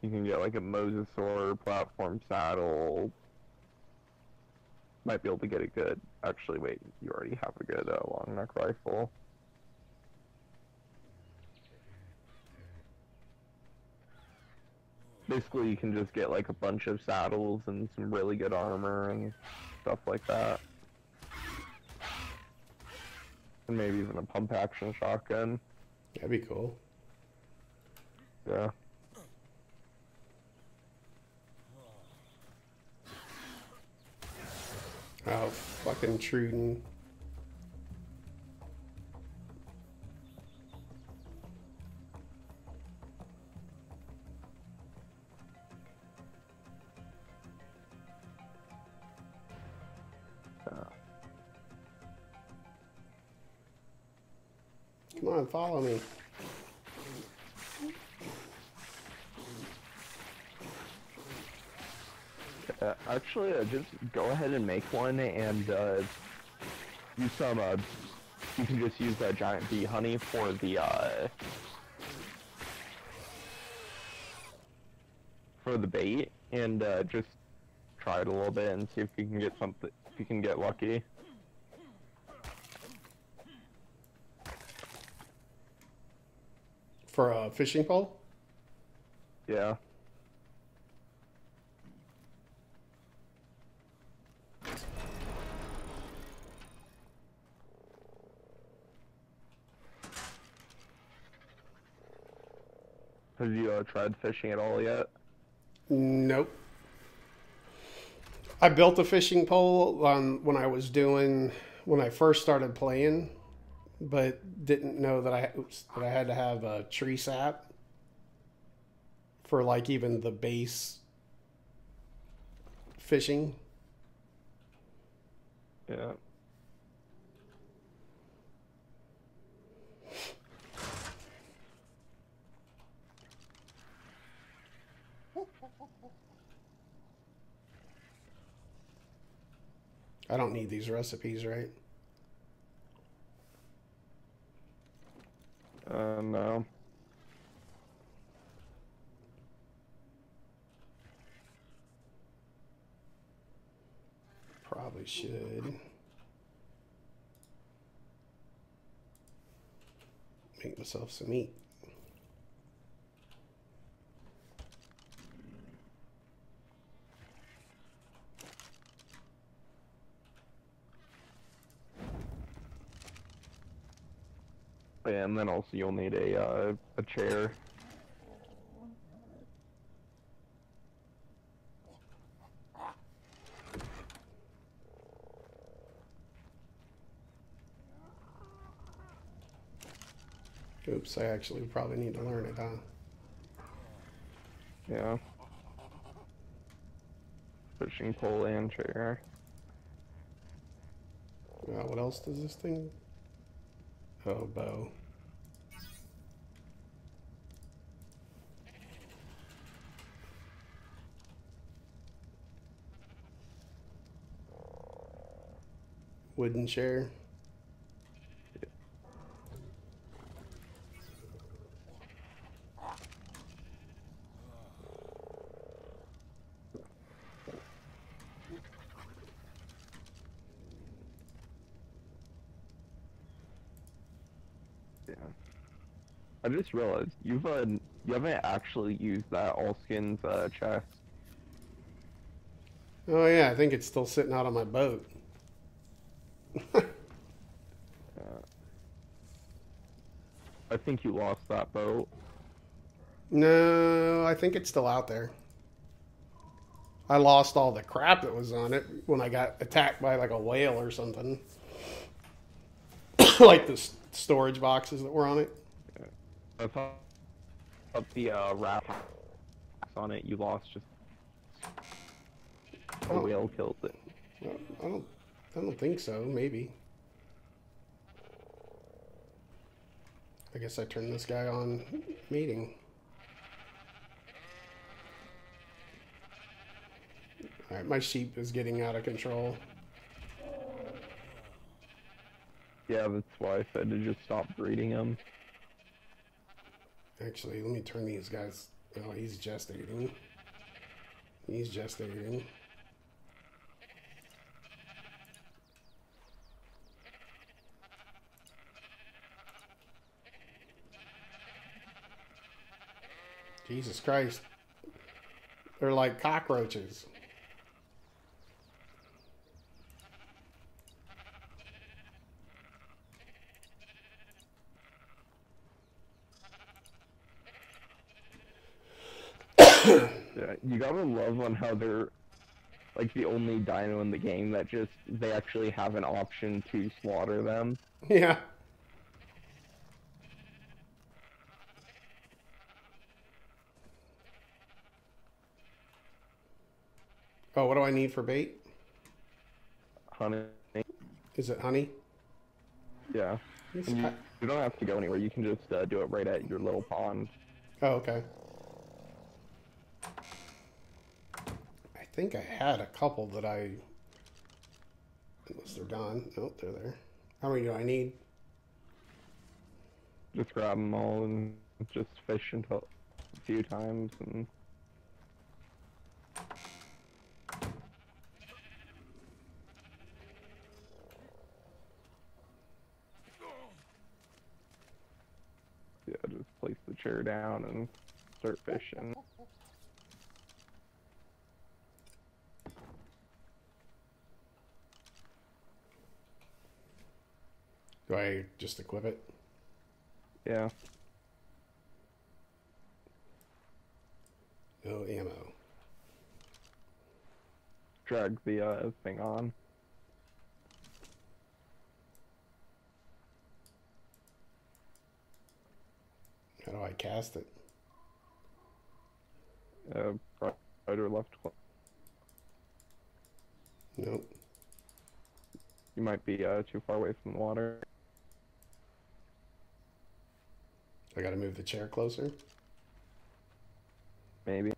you can get like a mosasaur platform saddle. Might be able to get a good. Actually, wait, you already have a good long neck rifle. Basically, you can just get like a bunch of saddles and some really good armor and stuff like that. And maybe even a pump action shotgun. That'd be cool. Yeah. Oh, fucking Truden. Come on, follow me. Actually, just go ahead and make one and use some. You can just use that giant bee honey for the bait, and just try it a little bit and see if you can get something. If you can get lucky. For a fishing pole? Yeah. Have you tried fishing at all yet? Nope. I built a fishing pole when I first started playing, but didn't know that I had to have a tree sap for like even the base fishing. Yeah. I don't need these recipes, right? No. Probably should. Make myself some meat. And then also you'll need a chair. Oops, I actually probably need to learn it, huh? Yeah. Pushing pole and chair. What else does this thing? Oh, bow. Wooden chair. Yeah. I just realized you haven't actually used that all skins chest. Oh yeah, I think it's still sitting out on my boat. I think you lost that boat. No, I think it's still out there. I lost all the crap that was on it when I got attacked by like a whale or something. Like the storage boxes that were on it. Yeah. I thought the wrap on it you lost just a whale killed it. I don't think so. Maybe. I guess I turned this guy on meeting. Alright, my sheep is getting out of control. Yeah, that's why I said to just stop breeding them. Actually, let me turn these guys. Oh, he's gestating. He's gestating. Jesus Christ. They're like cockroaches. Yeah, you gotta love on how they're like the only dino in the game that just they actually have an option to slaughter them. Yeah. Oh, what do I need for bait? Honey. Is it honey? Yeah. And you don't have to go anywhere. You can just do it right at your little pond. Oh, okay. I think I had a couple that I... Unless they're gone. Nope, they're there. How many do I need? Just grab them all and just fish until a few times and... Yeah, just place the chair down and start fishing. Do I just equip it? Yeah. No ammo. Drag the thing on. How do I cast it? Right or left click. Nope. You might be too far away from the water. I gotta move the chair closer. Maybe.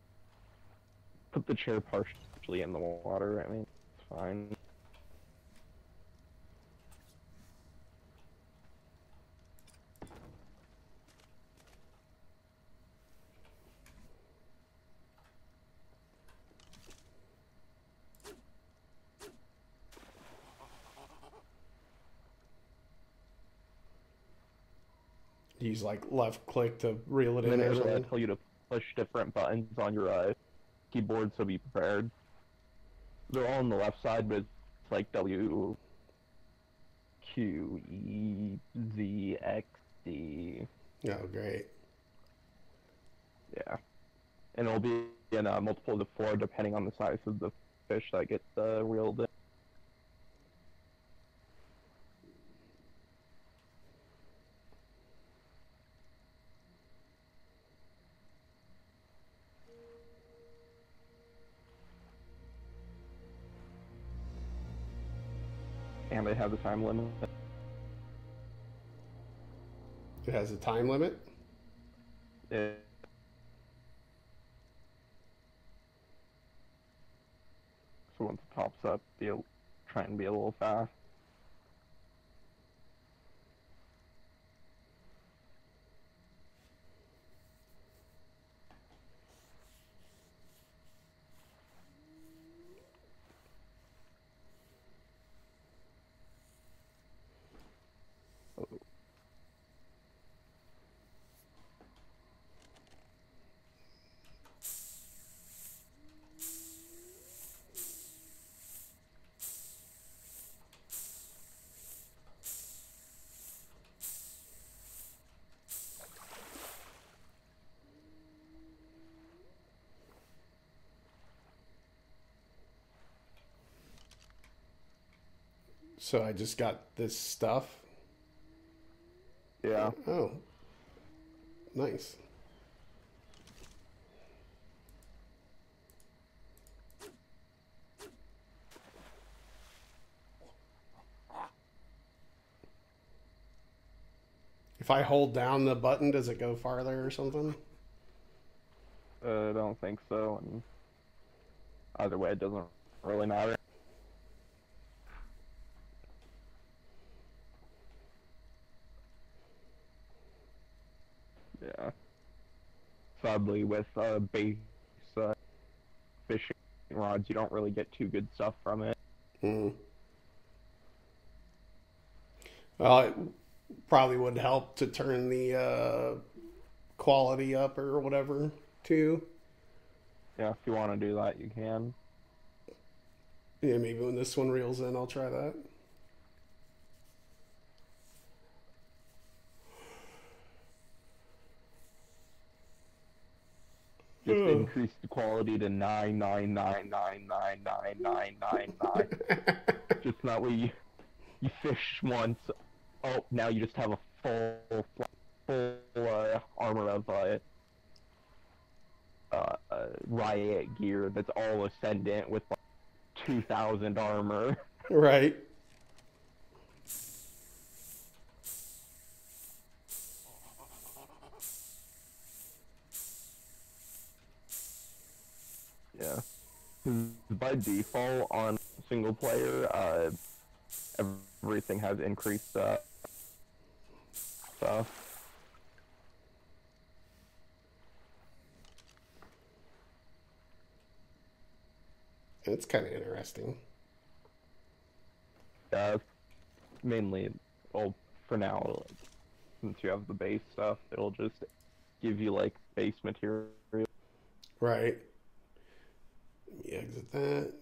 Put the chair partially in the water, I mean, it's fine. Use like left click to reel it And in then or it'll something. tell you to push different buttons on your keyboard, so be prepared. They're all on the left side, but it's like W, Q, E, Z, X, D. Oh, great. Yeah. And it'll be in multiples of 4 depending on the size of the fish that gets reeled in. And they have the time limit. It has a time limit. It, so once it pops up, try and be a little fast. So I just got this stuff. Yeah. Oh, nice. If I hold down the button, does it go farther or something? I don't think so. And either way, it doesn't really matter. Yeah. Sadly, with base fishing rods, you don't really get too good stuff from it. Hmm. Well, it probably would help to turn the quality up or whatever too. Yeah, if you want to do that, you can. Yeah, maybe when this one reels in, I'll try that. Just increase the quality to 999999999. Just that way you fish once. Oh, now you just have a full armor of riot gear that's all ascendant with like 2,000 armor. Right. Yeah. By default on single player, everything has increased stuff. It's kind of interesting. Mainly, well, for now, like, since you have the base stuff, it'll just give you like base material. Right. Yeah, exit that.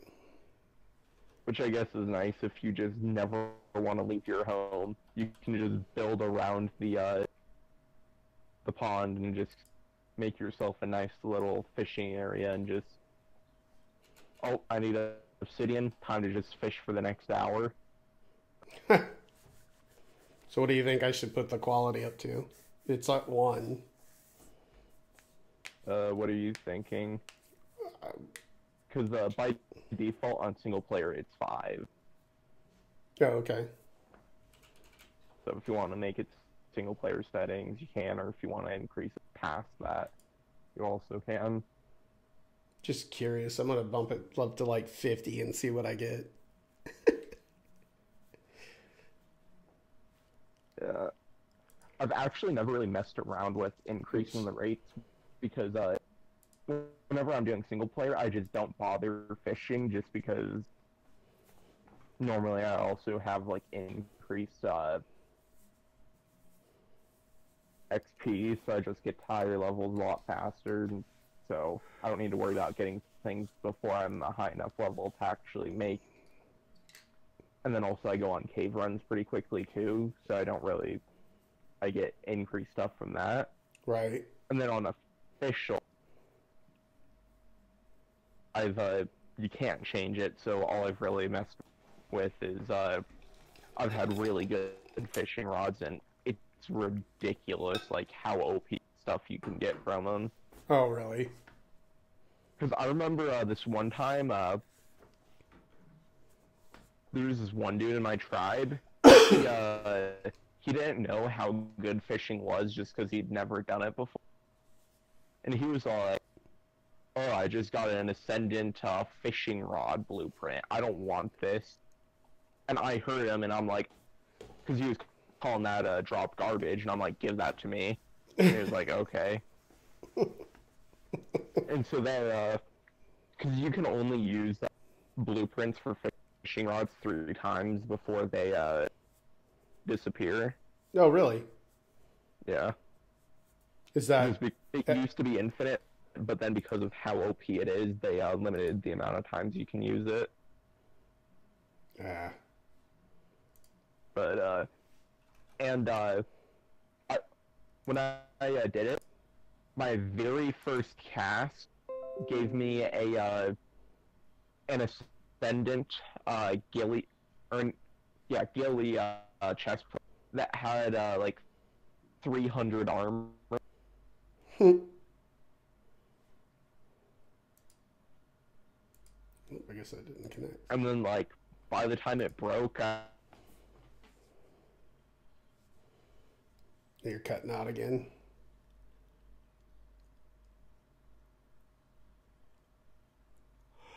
Which I guess is nice if you just never want to leave your home. You can just build around the pond and just make yourself a nice little fishing area and just, oh, I need a obsidian, time to just fish for the next hour. So what do you think I should put the quality up to? It's at 1. What are you thinking? Because by default on single player it's 5. Oh, okay. So if you want to make it single player settings, you can, or if you want to increase it past that, you also can. Just curious. I'm gonna bump it up to like 50 and see what I get. Yeah. I've actually never really messed around with increasing the rates because whenever I'm doing single player, I just don't bother fishing just because normally I also have like increased XP, so I just get higher levels a lot faster, so I don't need to worry about getting things before I'm a high enough level to actually make. And then also I go on cave runs pretty quickly too, so I get increased stuff from that. Right. And then on official, you can't change it, so all I've really messed with is I've had really good fishing rods, and it's ridiculous like how OP stuff you can get from them. Oh, really? Because I remember this one time, there was this one dude in my tribe. He didn't know how good fishing was just because he'd never done it before, and he was all like, "Oh, I just got an Ascendant fishing rod blueprint. I don't want this." And I heard him, and I'm like, because he was calling that drop garbage, and I'm like, "Give that to me." And he was like, "Okay." And so then, because you can only use blueprints for fishing rods 3 times before they disappear. Oh, really? Yeah. Is that... It used to be infinite, but then because of how OP it is, they limited the amount of times you can use it. Yeah. But, when I did it, my very first cast gave me an Ascendant Gilly chest plate that had like 300 armor. I guess that didn't connect. And then like by the time it broke, You're cutting out again.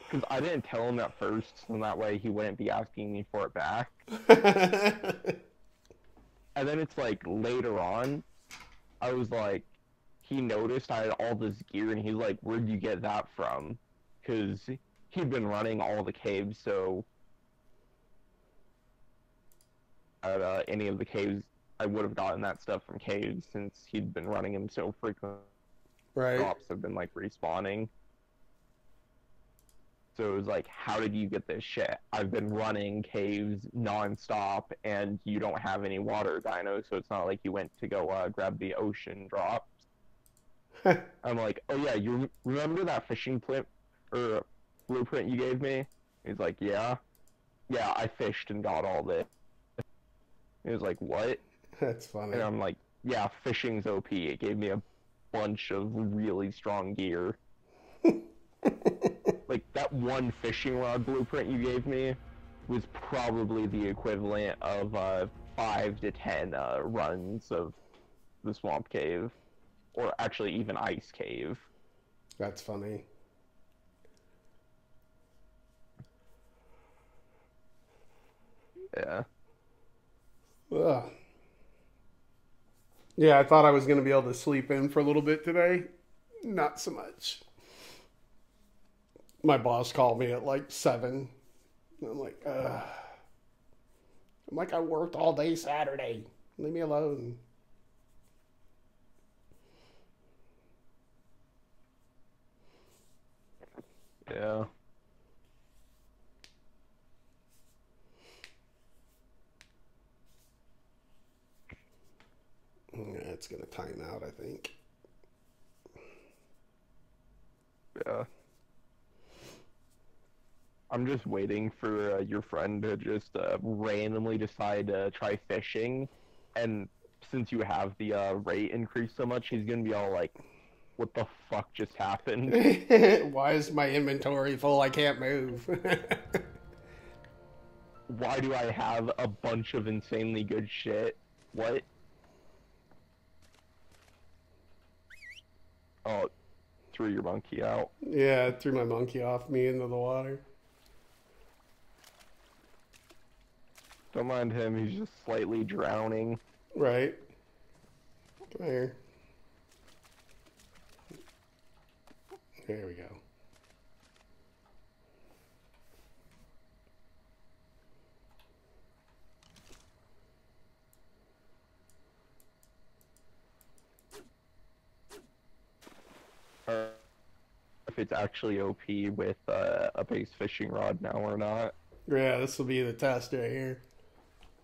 because I didn't tell him at first, so that way he wouldn't be asking me for it back. And then it's like later on, I was like, he noticed I had all this gear, and he's like, "Where'd you get that from?" Because he'd been running all the caves, so at any of the caves, I would have gotten that stuff from caves since he'd been running them so frequently. Right. Drops have been like respawning. So it was like, how did you get this shit? I've been running caves non-stop, and you don't have any water dinos, so it's not like you went to go grab the ocean drops. I'm like, oh yeah, you remember that fishing blueprint you gave me? He's like, yeah. Yeah, I fished and got all this. He was like, what? That's funny. And I'm like, yeah, fishing's OP. It gave me a bunch of really strong gear. Like, that one fishing rod blueprint you gave me was probably the equivalent of 5 to 10 runs of the Swamp Cave. Or actually even Ice Cave. That's funny. Yeah. Ugh. Yeah, I thought I was going to be able to sleep in for a little bit today. Not so much. My boss called me at like 7. I'm like, ugh. I'm like, I worked all day Saturday. Leave me alone. Yeah. Yeah, it's going to time out, I think. Yeah. I'm just waiting for your friend to just randomly decide to try fishing, and since you have the rate increased so much, he's gonna be all like, "What the fuck just happened?" Why is my inventory full? I can't move. Why do I have a bunch of insanely good shit? What? Oh, threw your monkey out. Yeah, I threw my monkey off me into the water. Don't mind him, he's just slightly drowning. Right. Come here. There we go. if it's actually OP with a base fishing rod now or not. Yeah, this will be the test right here.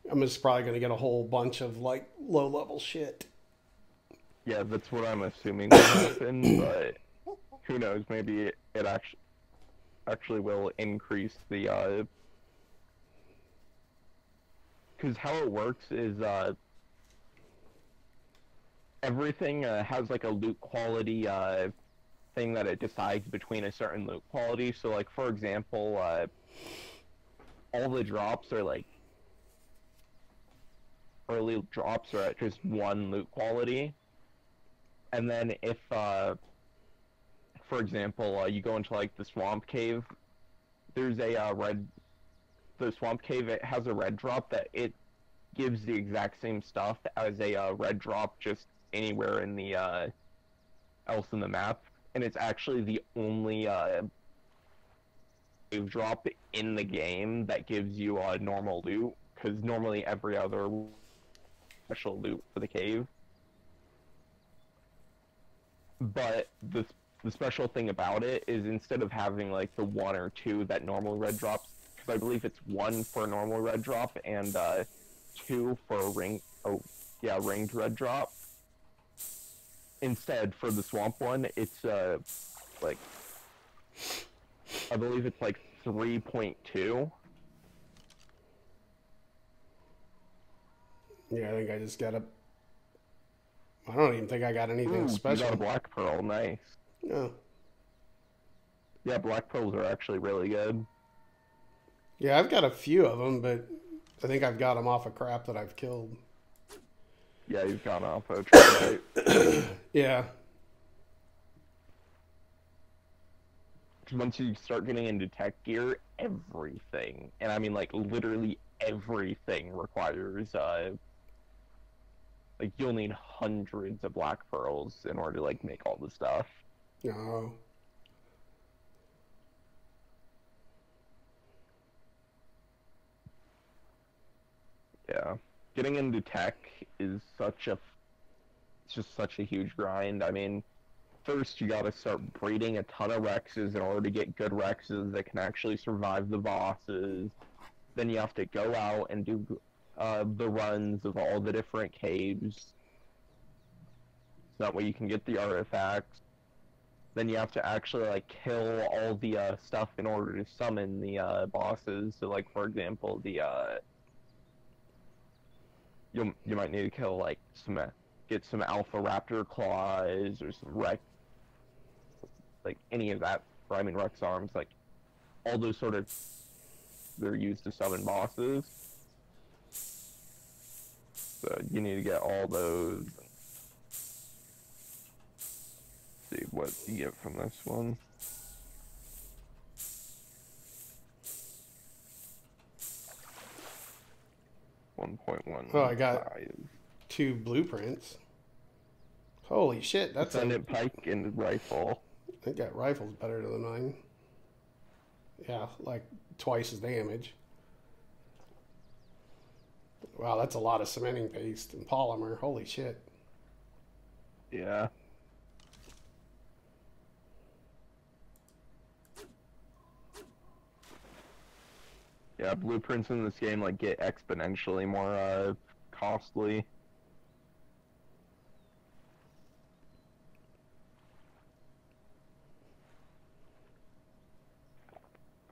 I'm just probably gonna get a whole bunch of like low level shit. Yeah, that's what I'm assuming will happen, but who knows? Maybe it actually will increase the because how it works is everything has like a loot quality thing that it decides between a certain loot quality. So like for example, all the drops are like early drops are at just one loot quality, and then if for example you go into like the swamp cave, there's a red the swamp cave, it has a red drop that it gives the exact same stuff as a red drop just anywhere in the else in the map, and it's actually the only cave drop in the game that gives you normal loot, because normally every other special loot for the cave. But the special thing about it is instead of having like the one or two that normal red drops, because I believe it's one for a normal red drop and two for a ringed red drop. Instead, for the swamp one, it's like I believe it's like 3.2. Yeah, I think I just got a. I don't even think I got anything Ooh, special. you got a black pearl, nice. No. Yeah, black pearls are actually really good. Yeah, I've got a few of them, but I think I've got them off of crap that I've killed. Yeah, you've gone off right? Yeah. Once you start getting into tech gear, everything, and I mean like literally everything requires like you'll need hundreds of black pearls in order to like make all the stuff. No. Yeah. Getting into tech is it's just such a huge grind. I mean, first you gotta start breeding a ton of Rexes in order to get good Rexes that can actually survive the bosses. Then you have to go out and do the runs of all the different caves. So that way you can get the artifacts. Then you have to actually like kill all the stuff in order to summon the bosses. So like for example, the you might need to kill like get some alpha raptor claws or some Rex, like any of that, or I mean Rex arms, like all those sort of, they're used to summon bosses. So you need to get all those. See what you get from this one. Oh, I got 2 blueprints. Holy shit, that's Ascendant pike and rifle. I think that rifle's better than mine. Yeah, like twice as damage. Wow, that's a lot of cementing paste and polymer. Holy shit. Yeah. Yeah, blueprints in this game like get exponentially more costly.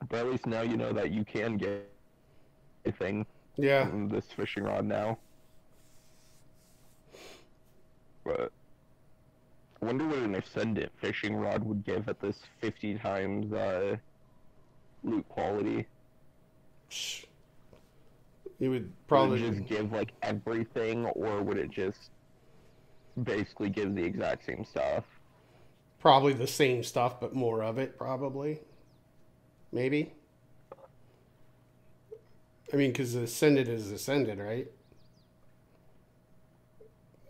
But at least now you know that you can get anything from this fishing rod now. But I wonder what an Ascendant fishing rod would give at this 50 times loot quality. You would probably would it just give like everything, or would it just basically give the exact same stuff? Probably the same stuff, but more of it, probably. Maybe. I mean, because Ascended is Ascended, right?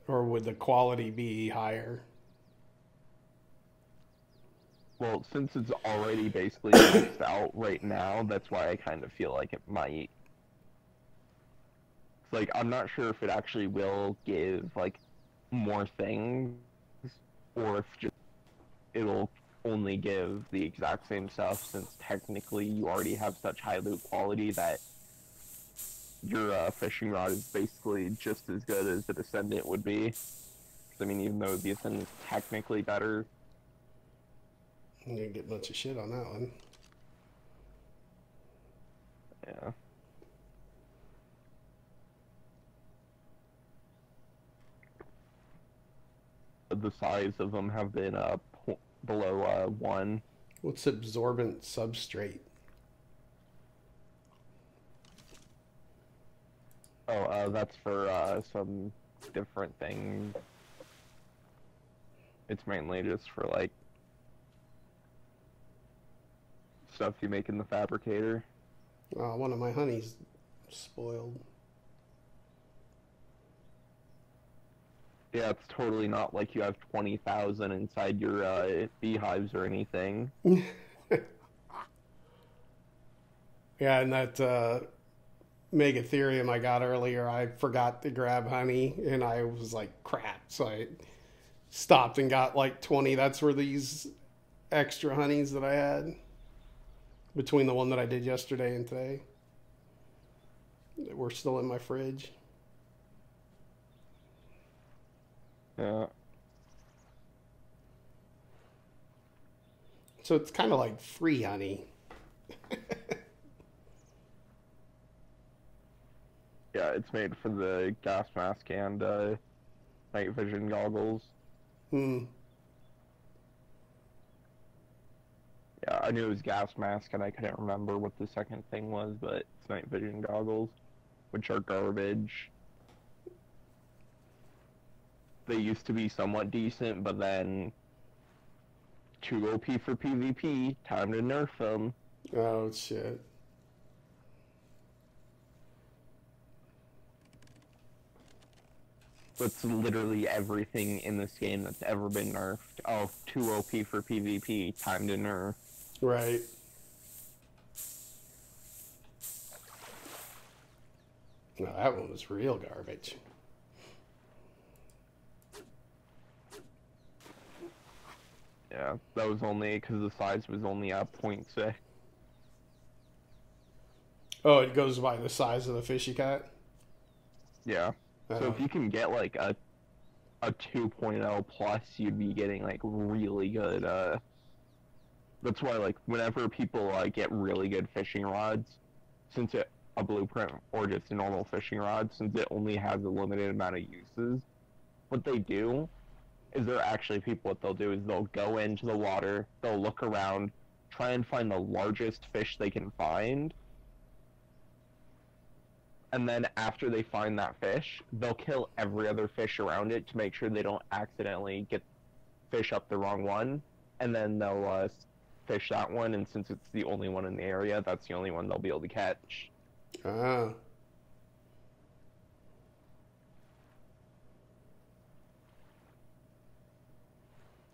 Or would the quality be higher? Well, since it's already basically maxed out right now, that's why I kind of feel like it might. It's like, I'm not sure if it actually will give, like, more things, or if just it'll only give the exact same stuff, since technically you already have such high loot quality that your fishing rod is basically just as good as the Descendant would be. I mean, even though the Ascendant's technically better. You didn't get much of shit on that one. Yeah. The size of them have been below 1. What's absorbent substrate? Oh, that's for some different things. It's mainly just for, like, stuff you make in the fabricator. One of my honeys spoiled. Yeah, it's totally not like you have 20,000 inside your beehives or anything. Yeah, and that Megatherium I got earlier, I forgot to grab honey, and I was like, crap. So I stopped and got like 20. That's where these extra honeys that I had, between the one that I did yesterday and today, that were still in my fridge. Yeah. So it's kind of like free honey. Yeah, it's made for the gas mask and night vision goggles. Hmm. Yeah, I knew it was gas mask and I couldn't remember what the second thing was, but it's night vision goggles, which are garbage. They used to be somewhat decent, but then too OP for PvP, time to nerf them. Oh, shit. That's literally everything in this game that's ever been nerfed. Oh, too OP for PvP, time to nerf. Right. No, that one was real garbage. Yeah, that was only because the size was only at 0.6. Oh, it goes by the size of the fish you caught? Yeah. So if you can get like a 2.0 plus, you'd be getting like really good. That's why like whenever people get really good fishing rods, since a blueprint or just a normal fishing rod, since it only has a limited amount of uses, what they do is they're actually people. What they'll do is they'll go into the water, they'll look around, try and find the largest fish they can find. And then after they find that fish, they'll kill every other fish around it to make sure they don't accidentally get fish up the wrong one. And then they'll fish that one, and since it's the only one in the area, that's the only one they'll be able to catch. Ah.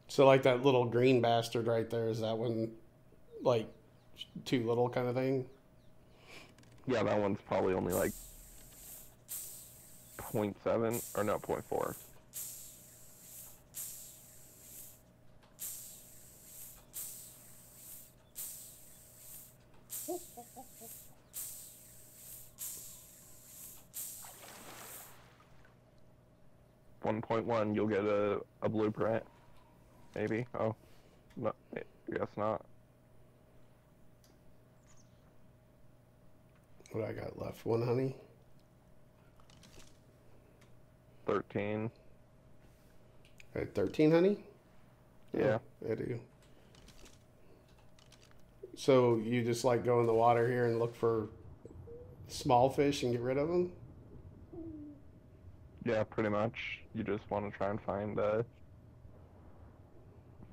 So like that little green bastard right there, is that one like too little kind of thing? Yeah, that one's probably only like 0.7 or no 0.4. .1, you'll get a blueprint, maybe. Oh, no, I guess not. What I got left? One honey? 13. I had 13 honey? Yeah. Oh, I do. So you just like go in the water here and look for small fish and get rid of them? Yeah, pretty much. You just want to try and find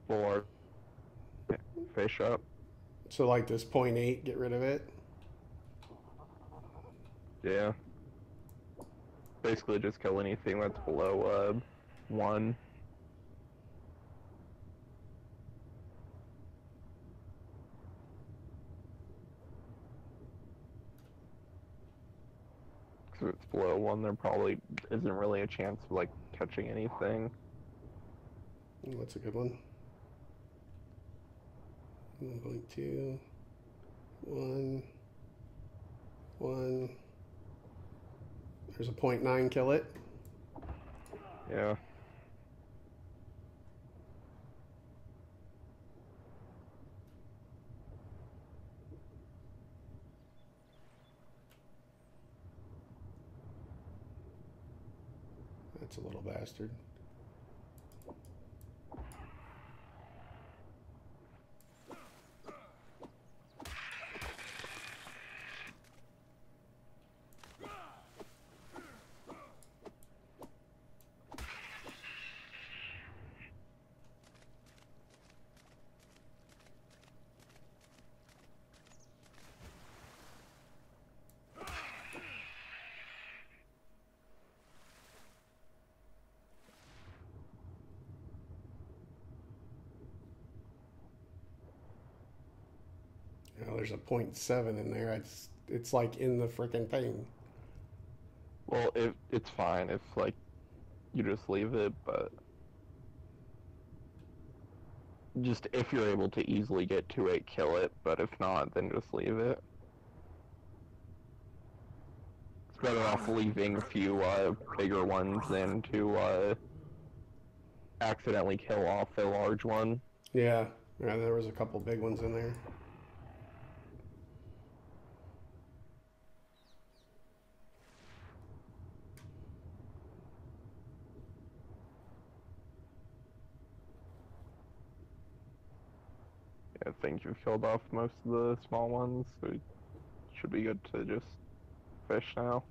full fish up. So like this 0.8, get rid of it? Yeah. Basically just kill anything that's below 1. So if it's below 1, there probably isn't really a chance of like catching anything. That's a good one. 1.2, 1, 1. There's a 0.9 kill it. Yeah. That's a little bastard. Oh, there's a 0.7 in there. It's like in the freaking thing. Well, it's fine if like you just leave it, but just if you're able to easily get to it, kill it. But if not, then just leave it. It's better off leaving a few bigger ones than to accidentally kill off a large one. Yeah, yeah. There was a couple big ones in there. I think you've killed off most of the small ones, so it should be good to just fish now.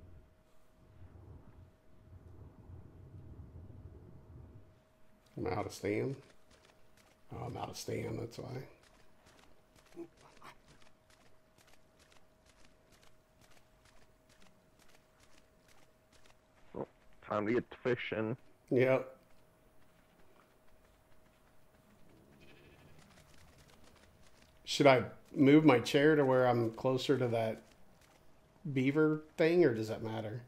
I'm out of stam. Oh, I'm out of stam, that's why. Well, time to get to fishing. Yep. Should I move my chair to where I'm closer to that beaver thing, or does that matter?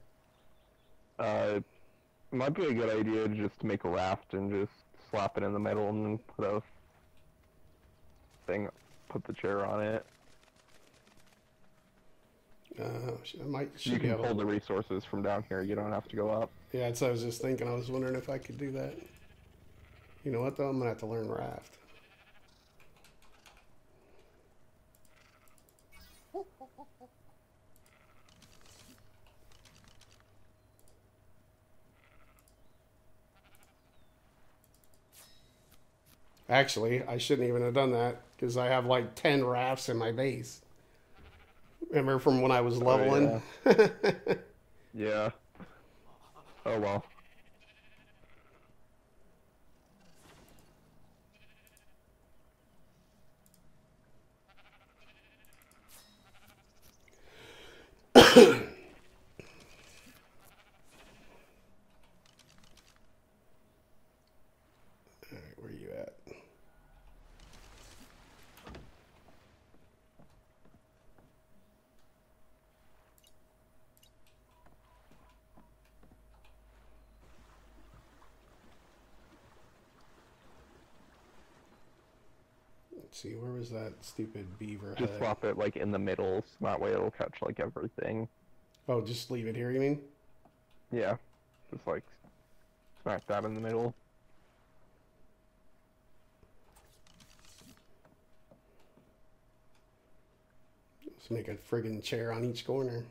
It might be a good idea just to make a raft and just slap it in the middle and then put a thing, put the chair on it. Should you can pull the resources from down here. You don't have to go up. Yeah, that's what I was just thinking. I was wondering if I could do that. You know what, though? I'm going to have to learn raft. Actually, I shouldn't even have done that because I have like 10 rafts in my base. Remember from when I was leveling? Oh, yeah. Yeah. Oh well. Alright, where you at? Let's see, where was that stupid beaver Just hut? swap it like in the middle, so that way it'll catch like everything. Oh, just leave it here, you mean? Yeah. Just like smack that in the middle. Let's make a friggin' chair on each corner.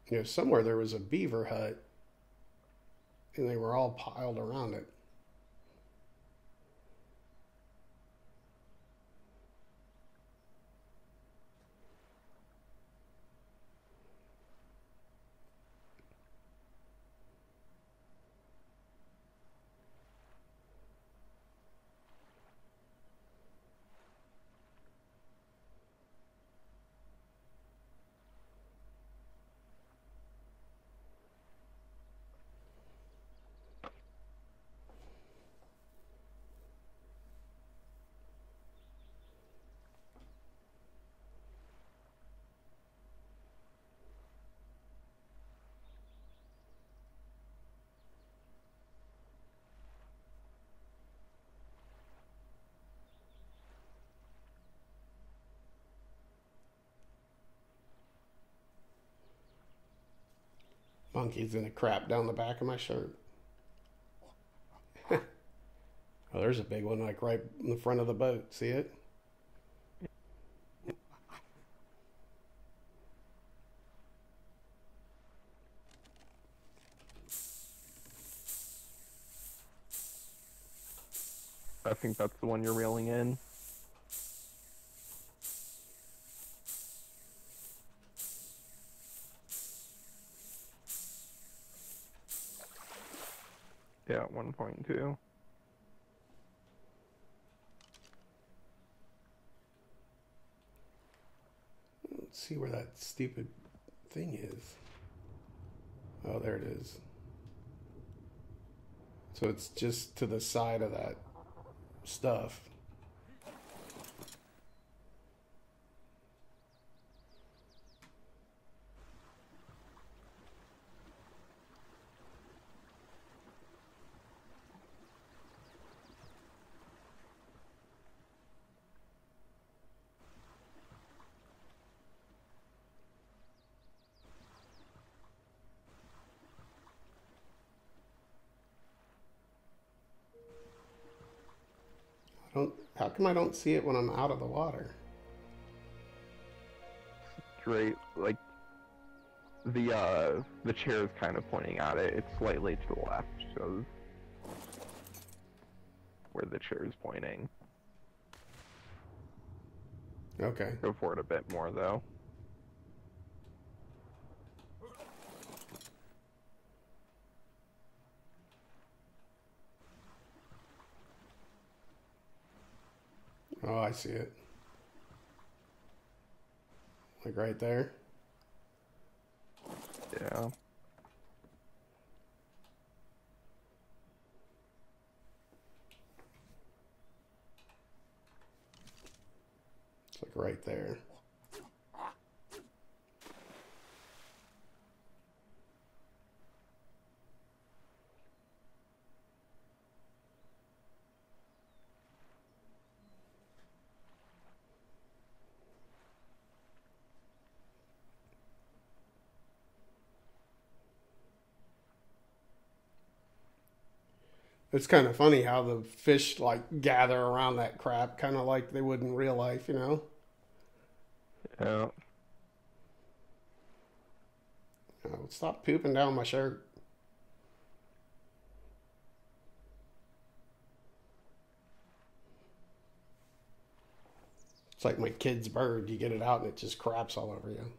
You know, somewhere there was a beaver hut, and they were all piled around it. monkey's gonna crap down the back of my shirt. Oh, there's a big one, like right in the front of the boat. See it? I think that's the one you're reeling in. Yeah, 1.2. Let's see where that stupid thing is. Oh, there it is. So it's just to the side of that stuff. I don't. How come I don't see it when I'm out of the water? Straight, like, the chair is kind of pointing at it. It's slightly to the left, shows where the chair is pointing. Okay. Go for it a bit more, though. Oh, I see it. Like right there. Yeah. It's like right there. It's kind of funny how the fish like gather around that crap, kind of like they would in real life, you know? Yeah. Oh, stop pooping down my shirt. It's like my kid's bird. You get it out and it just craps all over you.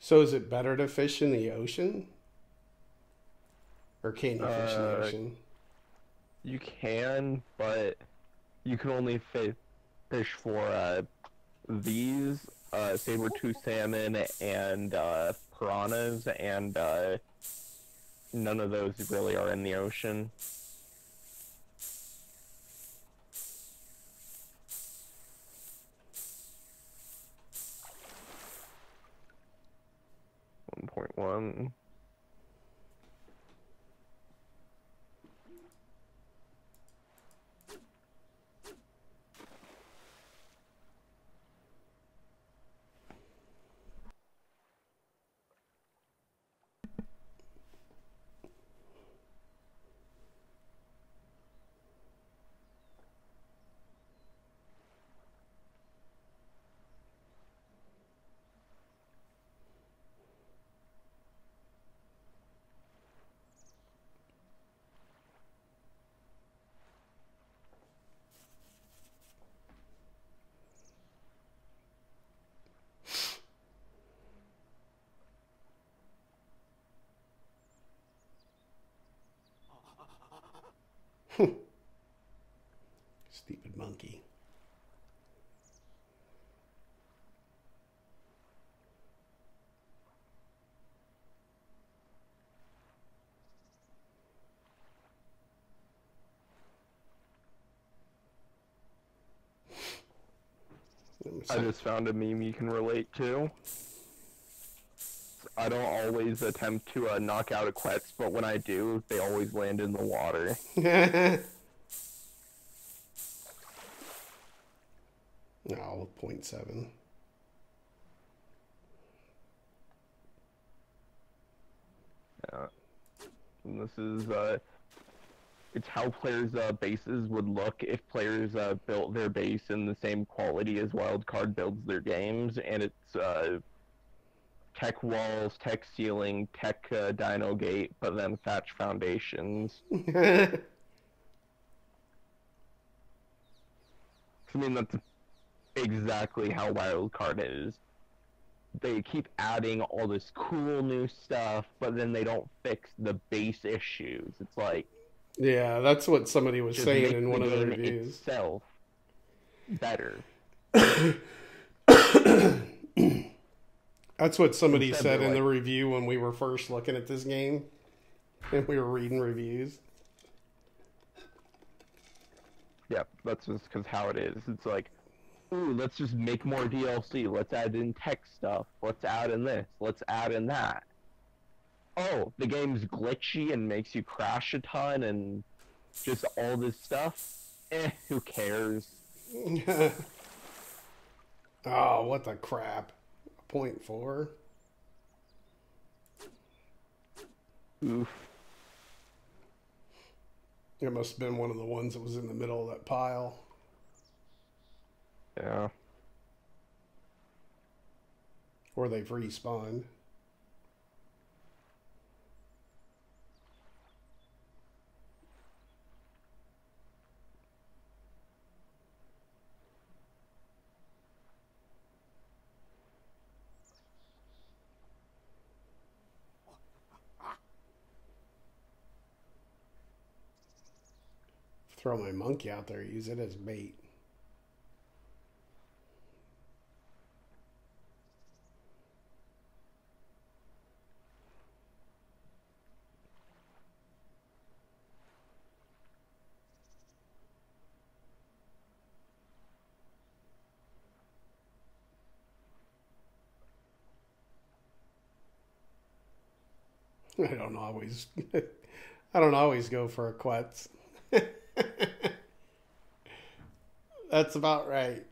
So is it better to fish in the ocean? Or can you fish in the ocean? You can, but you can only fish for these saber-tooth salmon and piranhas, and none of those really are in the ocean. .1. Stupid monkey. I just found a meme you can relate to. I don't always attempt to knock out a Quetz, but when I do, they always land in the water. No, 0.7. Yeah. And this is, it's how players' bases would look if players built their base in the same quality as Wildcard builds their games, and it's tech walls, tech ceiling, tech dino gate, but then thatch foundations. I mean, that's exactly how Wildcard is. They keep adding all this cool new stuff, but then they don't fix the base issues. It's like, yeah, that's what somebody was just saying make in one of the game reviews. itself better. That's what somebody said in the review when we were first looking at this game and we were reading reviews. Yep, that's just because how it is. It's like, ooh, let's just make more DLC. Let's add in tech stuff. Let's add in this. Let's add in that. Oh, the game's glitchy and makes you crash a ton and just all this stuff. Who cares? Oh, what the crap. 0.4. Oof. It must have been one of the ones that was in the middle of that pile. Yeah. Or they've respawned. Throw my monkey out there, use it as bait. I don't always go for a Quetz. That's about right.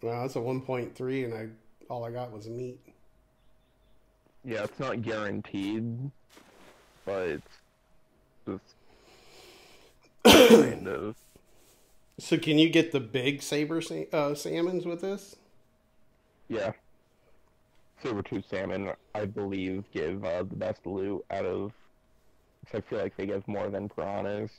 Well, that's a 1.3, and all I got was meat. Yeah, it's not guaranteed, but it's just kind of. So can you get the big saber salmons with this? Yeah. Saber-tooth salmon, I believe, give the best loot out of. I feel like they give more than piranhas.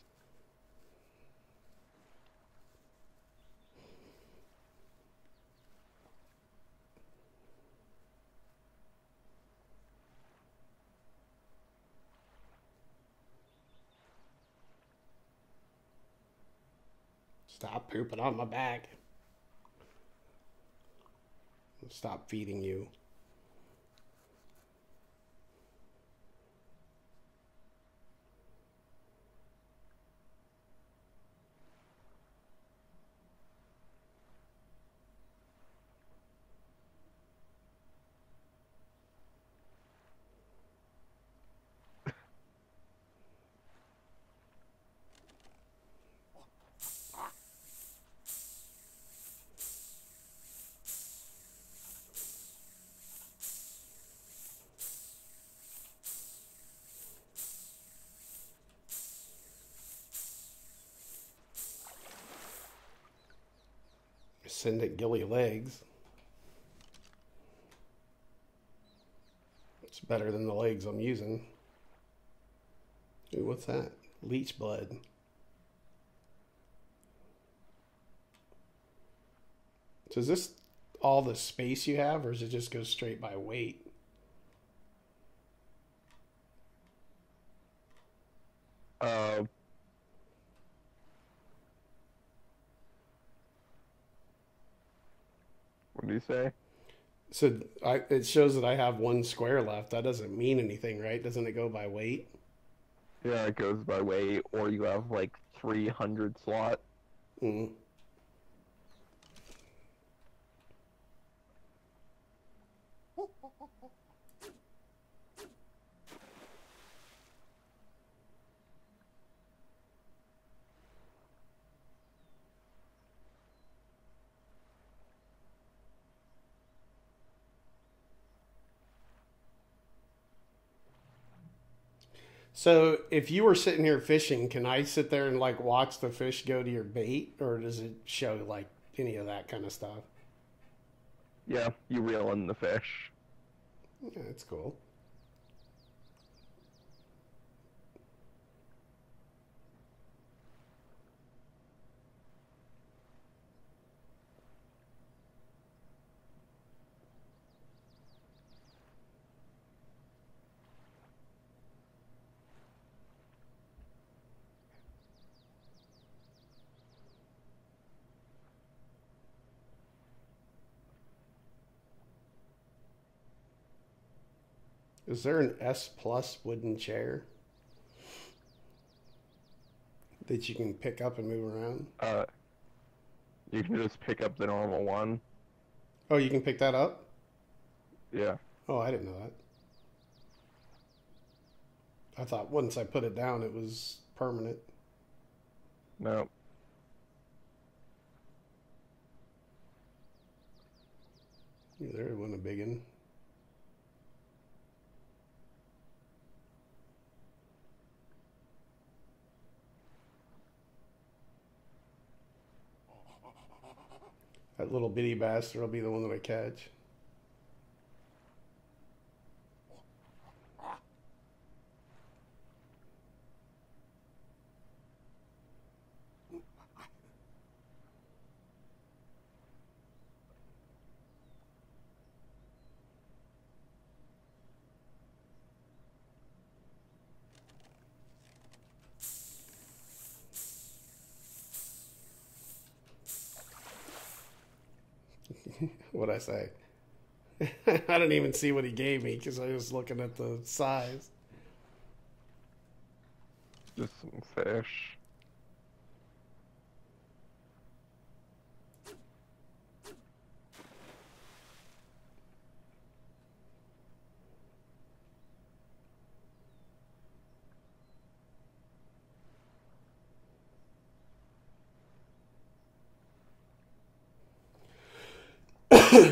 Stop pooping on my back. Stop feeding you. Send it gilly legs. It's better than the legs I'm using. Ooh, what's that? Leech blood. So is this all the space you have, or does it just go straight by weight? Uh, what do you say? So it shows that I have one square left. That doesn't mean anything, right? Doesn't it go by weight? Yeah, it goes by weight, or you have like 300 slot. Mm. So if you were sitting here fishing, can I sit there and like watch the fish go to your bait, or does it show like any of that kind of stuff? Yeah, you reel in the fish. Yeah, that's cool. Is there an S plus wooden chair that you can pick up and move around? You can just pick up the normal one. Oh, you can pick that up? Yeah. Oh, I didn't know that. I thought once I put it down, it was permanent. No. Yeah, there wasn't a big one. That little bitty bastard will be the one that I catch. What'd I say? I didn't even see what he gave me because I was looking at the size. Just some fish.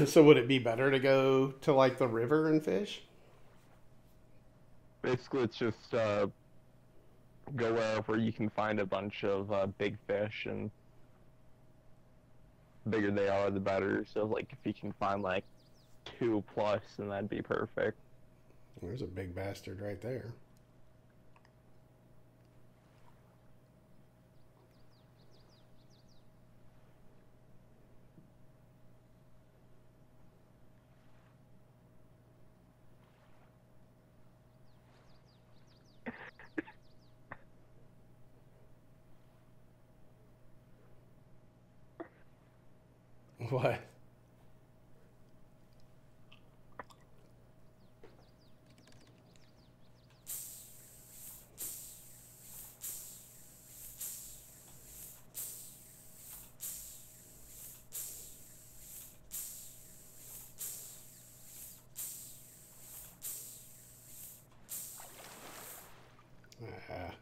So would it be better to go to like the river and fish? Basically, it's just go wherever you can find a bunch of big fish, and the bigger they are, the better. So, like, if you can find like 2 plus, then that'd be perfect. There's a big bastard right there. What? Ah.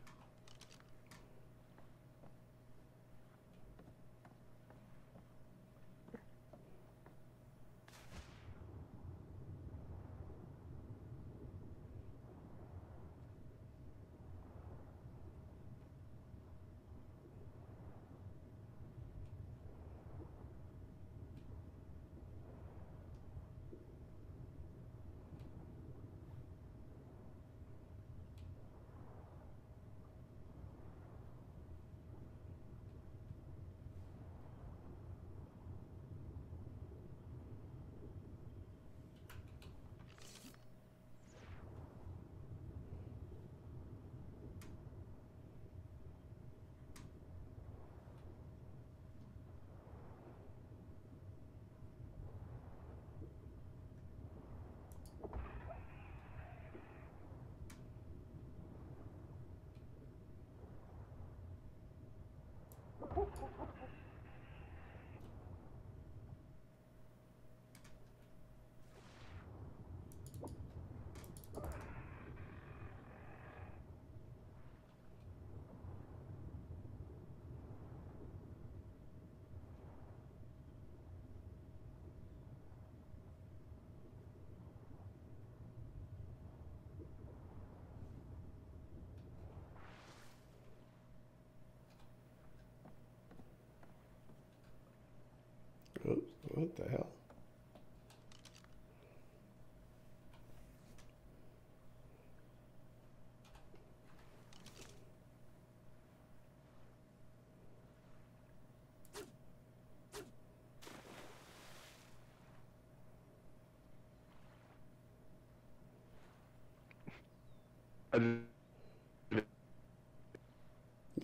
What the hell?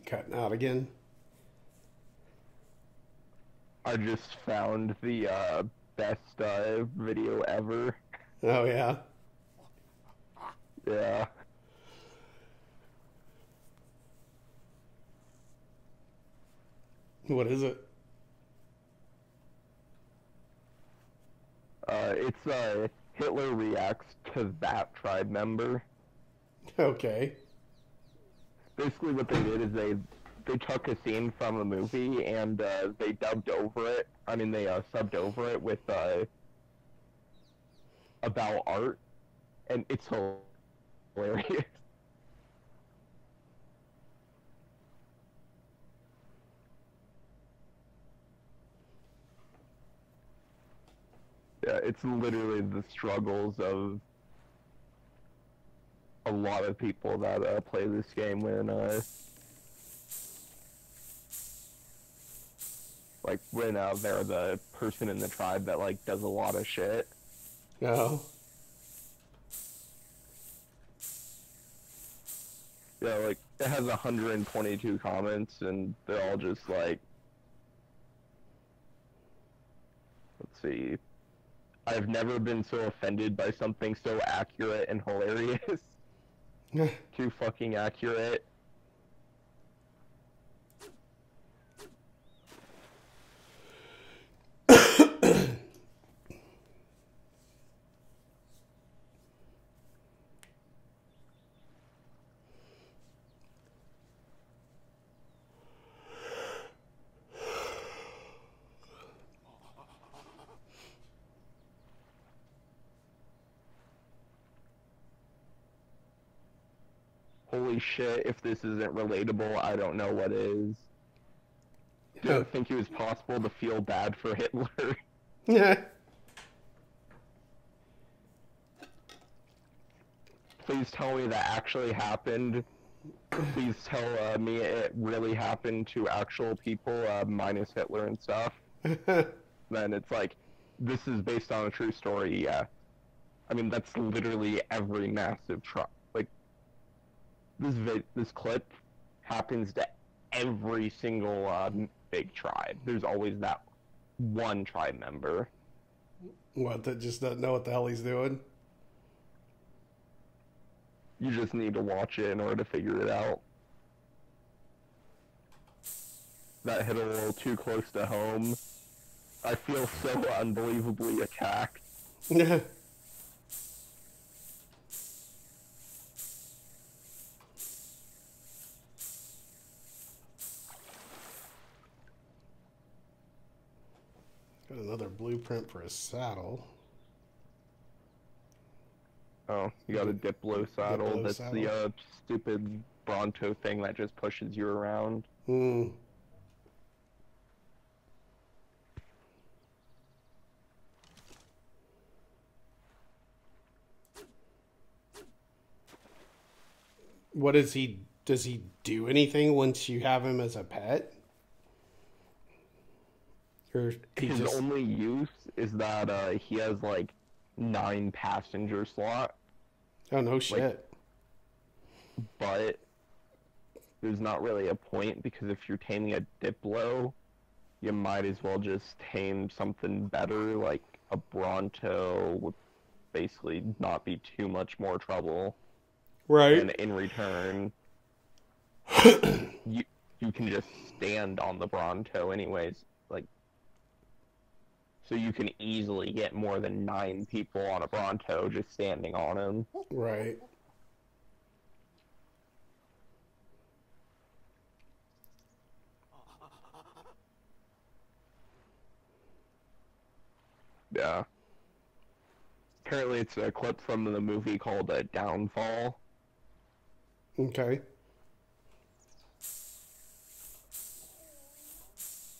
Cutting out again. I just found the best video ever. Oh yeah. Yeah. What is it? It's Hitler reacts to that tribe member. Okay. Basically, what they did is they took a scene from a movie and they dubbed over it. I mean, they subbed over it with about art, and it's hilarious. Yeah, it's literally the struggles of a lot of people that play this game when they're the person in the tribe that like does a lot of shit. No. Yeah, like it has 122 comments and they're all just like, let's see, I've never been so offended by something so accurate and hilarious. Too fucking accurate. Holy shit, if this isn't relatable, I don't know what is. Didn't think it was possible to feel bad for Hitler. Yeah. Please tell me that actually happened. Please tell me it really happened to actual people, minus Hitler and stuff. Then it's like, this is based on a true story, yeah. I mean, that's literally every massive tribe. Like, this clip happens to every single big tribe. There's always that one tribe member. What, that just doesn't know what the hell he's doing? You just need to watch it in order to figure it out. That hit a little too close to home. I feel so unbelievably attacked. Yeah. Got another blueprint for a saddle. Oh, you got a Diplo saddle. Diplo That's saddle. the stupid Bronto thing that just pushes you around. Hmm. What is he? Does he do anything once you have him as a pet? Or His only use is that he has like 9 passenger slot, oh no shit. but there's not really a point because if you're taming a Diplo, you might as well just tame something better, like a Bronto would basically not be too much more trouble. Right. And in return, you can just stand on the Bronto anyways, like, so you can easily get more than 9 people on a Bronto just standing on him. Right. Yeah. Apparently it's a clip from the movie called Downfall. Okay.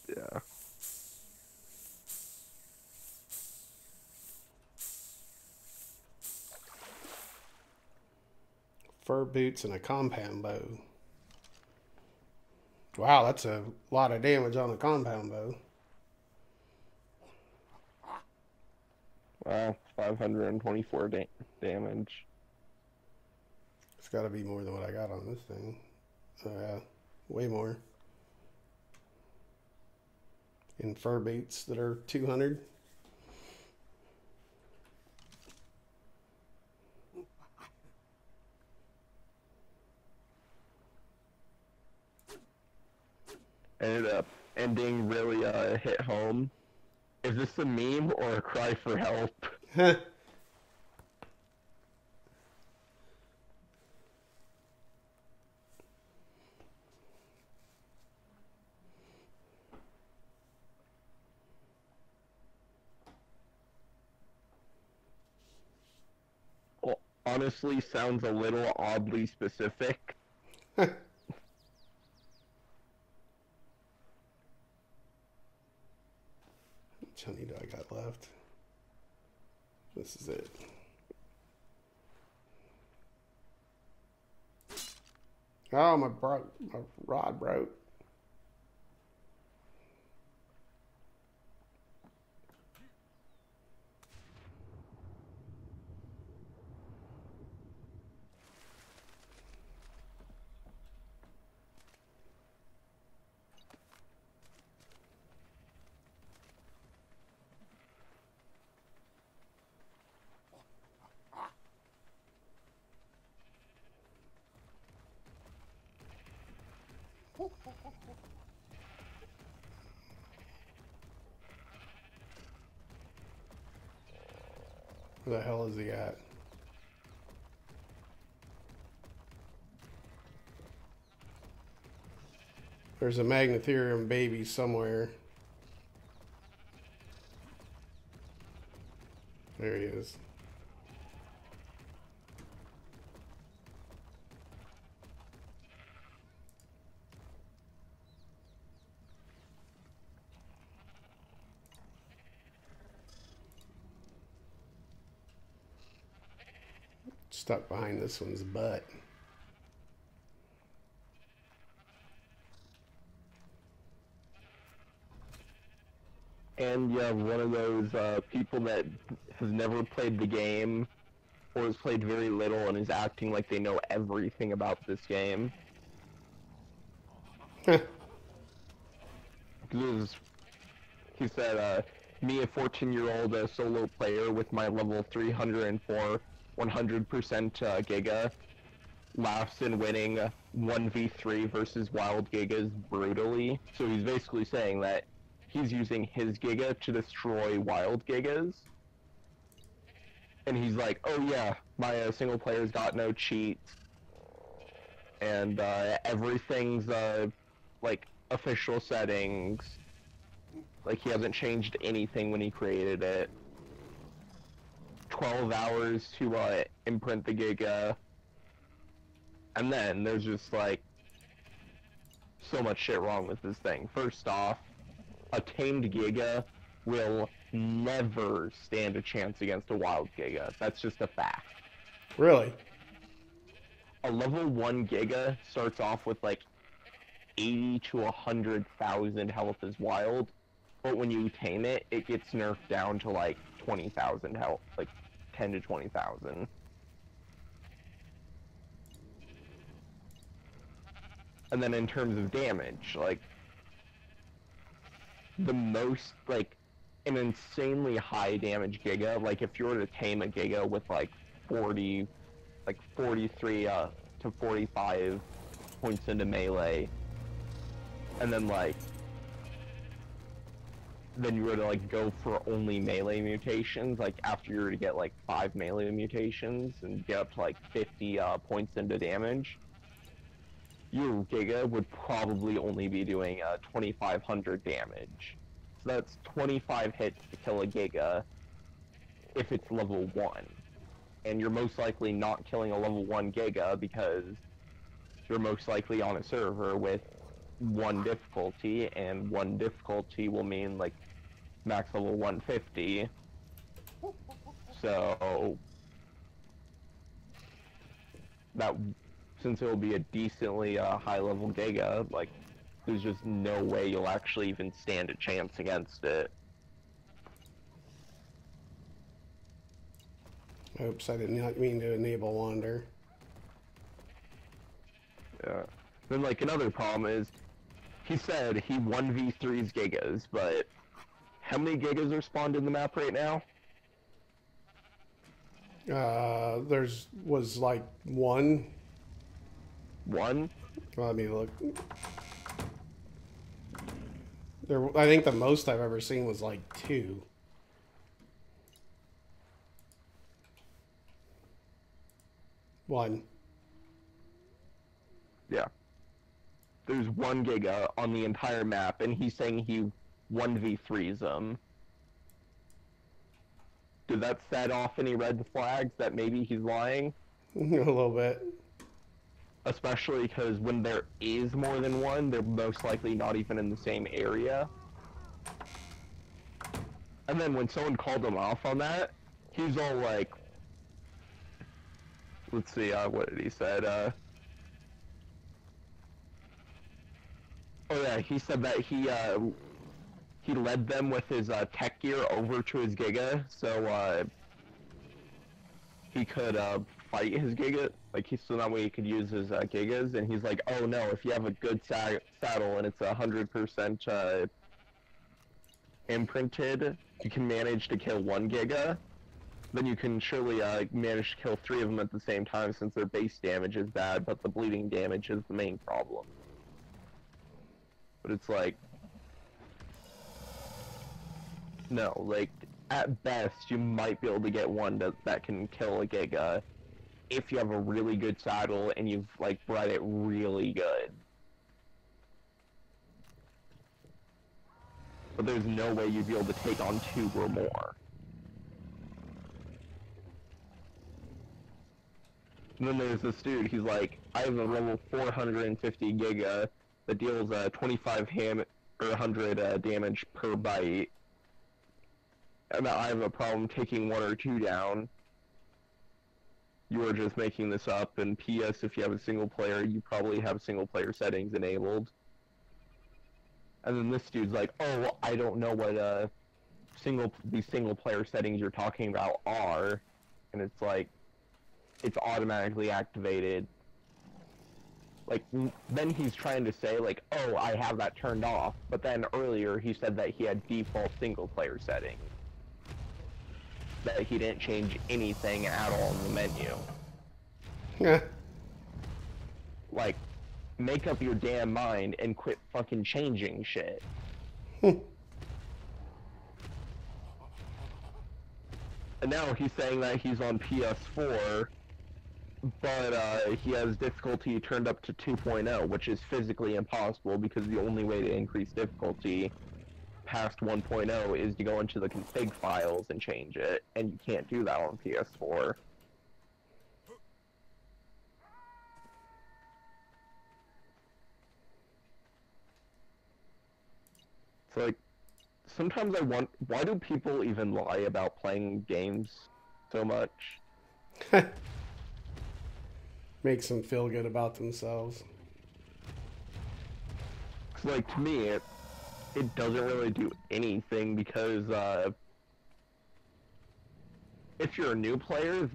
Yeah. Fur boots and a compound bow. Wow, that's a lot of damage on a compound bow. 524 damage. It's got to be more than what I got on this thing. Yeah, way more. In fur boots that are 200. Ended up ending really hit home. Is this a meme or a cry for help? Well, honestly, sounds a little oddly specific. How many do I got left? This is it. Oh, my rod broke. Where the hell is he at? There's a Magnatherium baby somewhere. There he is. Stuck behind this one's butt. And you have one of those people that has never played the game or has played very little and is acting like they know everything about this game. He said, me, a 14-year-old solo player with my level 304 100% Giga, laughs in winning 1v3 versus Wild Gigas brutally. So he's basically saying that he's using his Giga to destroy Wild Gigas. And he's like, oh yeah, my single player's got no cheats. And everything's like official settings. Like he hasn't changed anything when he created it. 12 hours to imprint the Giga. And then there's just like so much shit wrong with this thing. First off, a tamed Giga will never stand a chance against a wild Giga. That's just a fact. Really? A level 1 Giga starts off with like 80 to 100,000 health as wild, but when you tame it, it gets nerfed down to like 20,000 health, like 10 to 20,000. And then in terms of damage, like the most, like an insanely high damage Giga, like if you were to tame a Giga with like 40, like 43 to 45 points into melee, and then like then you were to like go for only melee mutations, like after you were to get like 5 melee mutations and get up to like 50 points into damage, your Giga would probably only be doing 2,500 damage. So that's 25 hits to kill a Giga if it's level 1. And you're most likely not killing a level 1 Giga because you're most likely on a server with 1 difficulty, and 1 difficulty will mean like max level 150. So that since it will be a decently high-level Giga, like, there's just no way you'll actually even stand a chance against it. Oops, I did not mean to enable wander. Yeah. Then, like, another problem is, he said he 1v3s Gigas, but how many Gigas are spawned in the map right now? Was like one. One? Let me look. I think the most I've ever seen was like 2. One. Yeah. There's 1 Giga on the entire map, and he's saying he 1v3s them. Did that set off any red flags that maybe he's lying? A little bit. Especially because when there is more than one, they're most likely not even in the same area. And then when someone called him off on that, he's all like, let's see, what did he said? Oh yeah, he said that he led them with his tech gear over to his Giga, so he could fight his Giga, like so that way he could use his Gigas. And he's like, oh no, if you have a good saddle and it's 100% imprinted, you can manage to kill 1 Giga. Then you can surely manage to kill 3 of them at the same time, since their base damage is bad, but the bleeding damage is the main problem. But it's like, no, like, at best, you might be able to get one that can kill a Giga if you have a really good saddle and you've, like, bred it really good. But there's no way you'd be able to take on 2 or more. And then there's this dude, he's like, I have a level 450 Giga that deals 25 or 100 damage per bite. And I have a problem taking 1 or 2 down. You are just making this up, and P.S. if you have a single player, you probably have single player settings enabled. And then this dude's like, oh, well, I don't know what these single player settings you're talking about are. And it's like, it's automatically activated. Like, then he's trying to say, like, oh, I have that turned off. But then earlier he said that he had default single player settings. That he didn't change anything at all in the menu. Yeah. Like, make up your damn mind and quit fucking changing shit. Hmm. And now he's saying that he's on PS4, but he has difficulty turned up to 2.0, which is physically impossible because the only way to increase difficulty past 1.0 is to go into the config files and change it, and you can't do that on PS4. It's like, sometimes I want, why do people even lie about playing games so much? Makes them feel good about themselves. 'Cause, like, to me, it doesn't really do anything, because if you're a new player,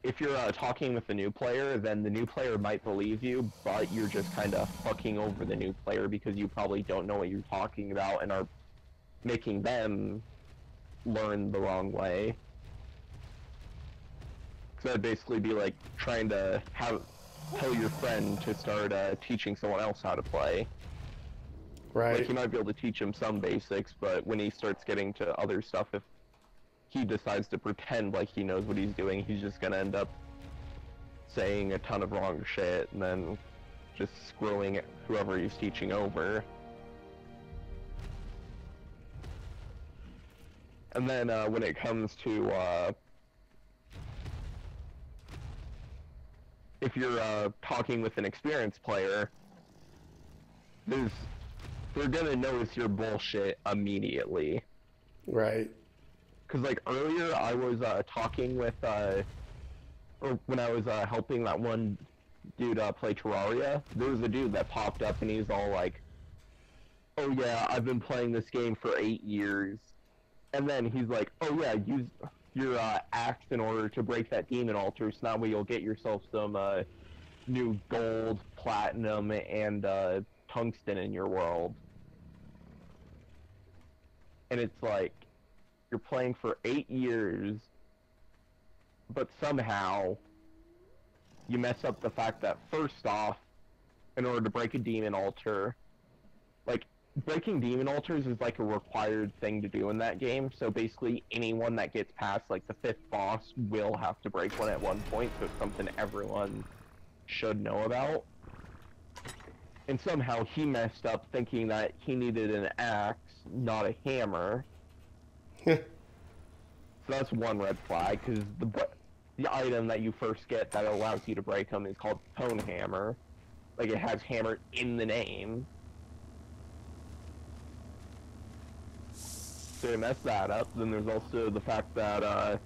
if you're talking with a new player, then the new player might believe you, but you're just kind of fucking over the new player because you probably don't know what you're talking about and are making them learn the wrong way. So that'd basically be like trying to tell your friend to start teaching someone else how to play. Right. Like, you might be able to teach him some basics, but when he starts getting to other stuff, if he decides to pretend like he knows what he's doing, he's just gonna end up saying a ton of wrong shit and then just screwing whoever he's teaching over. And then when it comes to if you're talking with an experienced player, they're gonna notice your bullshit immediately. Right. Because, like, earlier I was talking with or when I was helping that one dude play Terraria, there was a dude that popped up and he's all like, "Oh yeah, I've been playing this game for 8 years," and then he's like, "Oh yeah, use your axe in order to break that demon altar, so that way you'll get yourself some new gold, platinum, and tungsten in your world." And it's like, you're playing for 8 years, but somehow you mess up the fact that, first off, in order to break a demon altar, like, breaking demon altars is like a required thing to do in that game, so basically anyone that gets past like the 5th boss will have to break one at one point, so it's something everyone should know about. And somehow he messed up thinking that he needed an axe, not a hammer. So that's one red flag, because the item that you first get that allows you to break them is called Tone Hammer. Like, it has hammer in the name. So he messed that up. Then there's also the fact that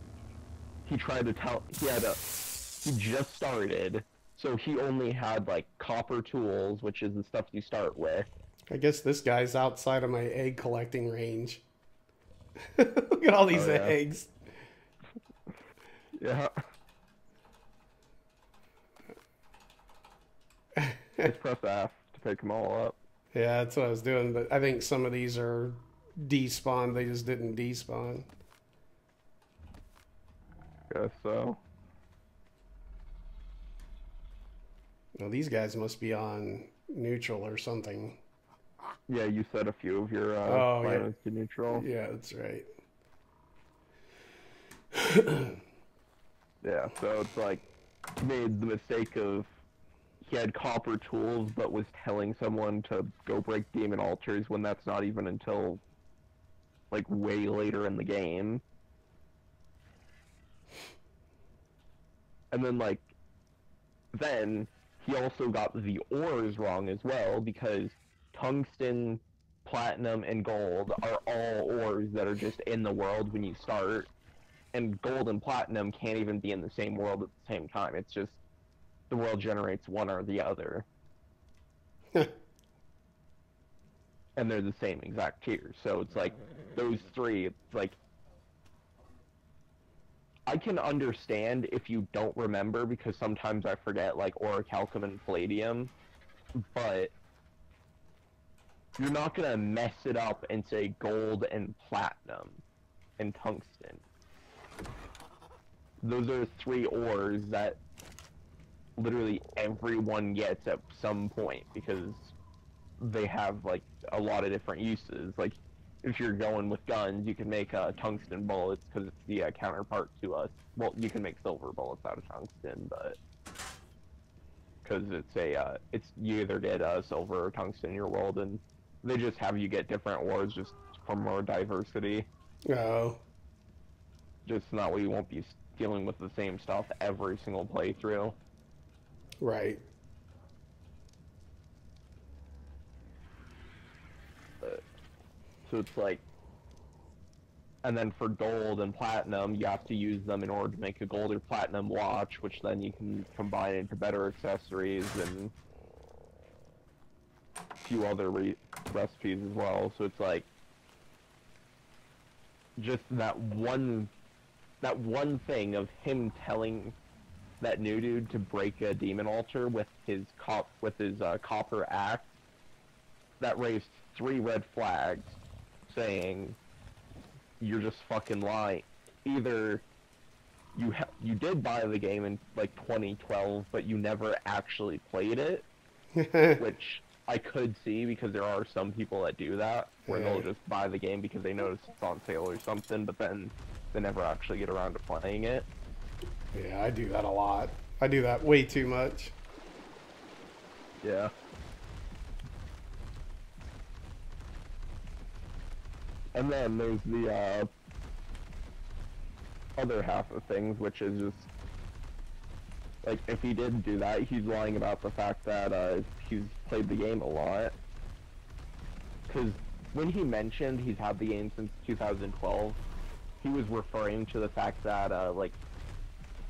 he tried to tell, he just started, so he only had like copper tools, which is the stuff you start with. I guess this guy's outside of my egg collecting range. Look at all these eggs. Yeah. Just press F to pick them all up. Yeah, that's what I was doing, but I think some of these are despawned. They just didn't despawn. Guess so. Well, these guys must be on neutral or something. Yeah, you set a few of your planets to neutral. Yeah, that's right. Yeah, so it's like, he made the mistake of, he had copper tools, but was telling someone to go break demon altars when that's not even until, like, way later in the game. And then, like, then he also got the ores wrong as well, because tungsten, platinum, and gold are all ores that are just in the world when you start, and gold and platinum can't even be in the same world at the same time. It's just, the world generates one or the other. And they're the same exact tier, so it's like, those three, it's like, I can understand if you don't remember, because sometimes I forget, like, orichalcum and palladium, but you're not gonna mess it up and say gold and platinum and tungsten. Those are 3 ores that literally everyone gets at some point, because they have, like, a lot of different uses. Like, if you're going with guns, you can make tungsten bullets, because it's the counterpart to well, you can make silver bullets out of tungsten, but because it's you either get silver or tungsten in your world, and they just have you get different ores just for more diversity. Oh. Just not where you won't be dealing with the same stuff every single playthrough. Right. So it's like, and then for gold and platinum, you have to use them in order to make a gold or platinum watch, which then you can combine into better accessories and a few other recipes as well. So it's like, just that one thing of him telling that new dude to break a demon altar with his copper axe, that raised 3 red flags, saying, you're just fucking lying. Either you did buy the game in like 2012, but you never actually played it, which I could see, because there are some people that do that, where they'll just buy the game because they notice it's on sale or something, but then they never actually get around to playing it. Yeah, I do that a lot. I do that way too much. Yeah. And then there's the other half of things, which is just, like, if he didn't do that, he's lying about the fact that he's played the game a lot. Because when he mentioned he's had the game since 2012, he was referring to the fact that, like,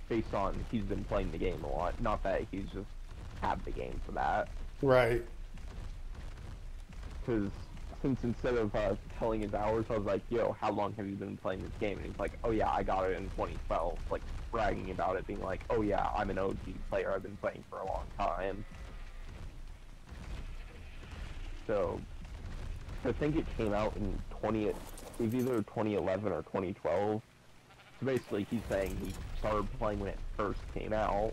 based on he's been playing the game a lot. Not that he's just had the game for that. Right. Because since instead of telling his hours, I was like, yo, how long have you been playing this game? And he's like, oh yeah, I got it in 2012. Like, bragging about it, being like, oh yeah, I'm an OG player, I've been playing for a long time. So, I think it came out in it was either 2011 or 2012. So basically, he's saying he started playing when it first came out.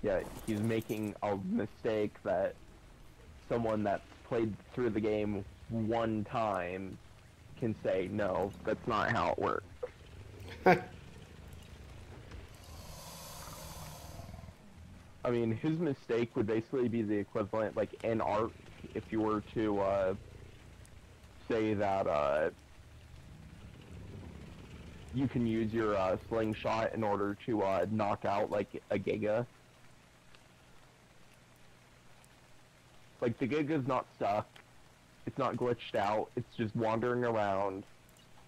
Yeah, he's making a mistake that someone that's played through the game one time can say, no, that's not how it works. I mean, his mistake would basically be the equivalent, like, in art, if you were to, say that, you can use your, slingshot in order to, knock out, like, a Giga. Like, the Giga's not stuck, it's not glitched out, it's just wandering around.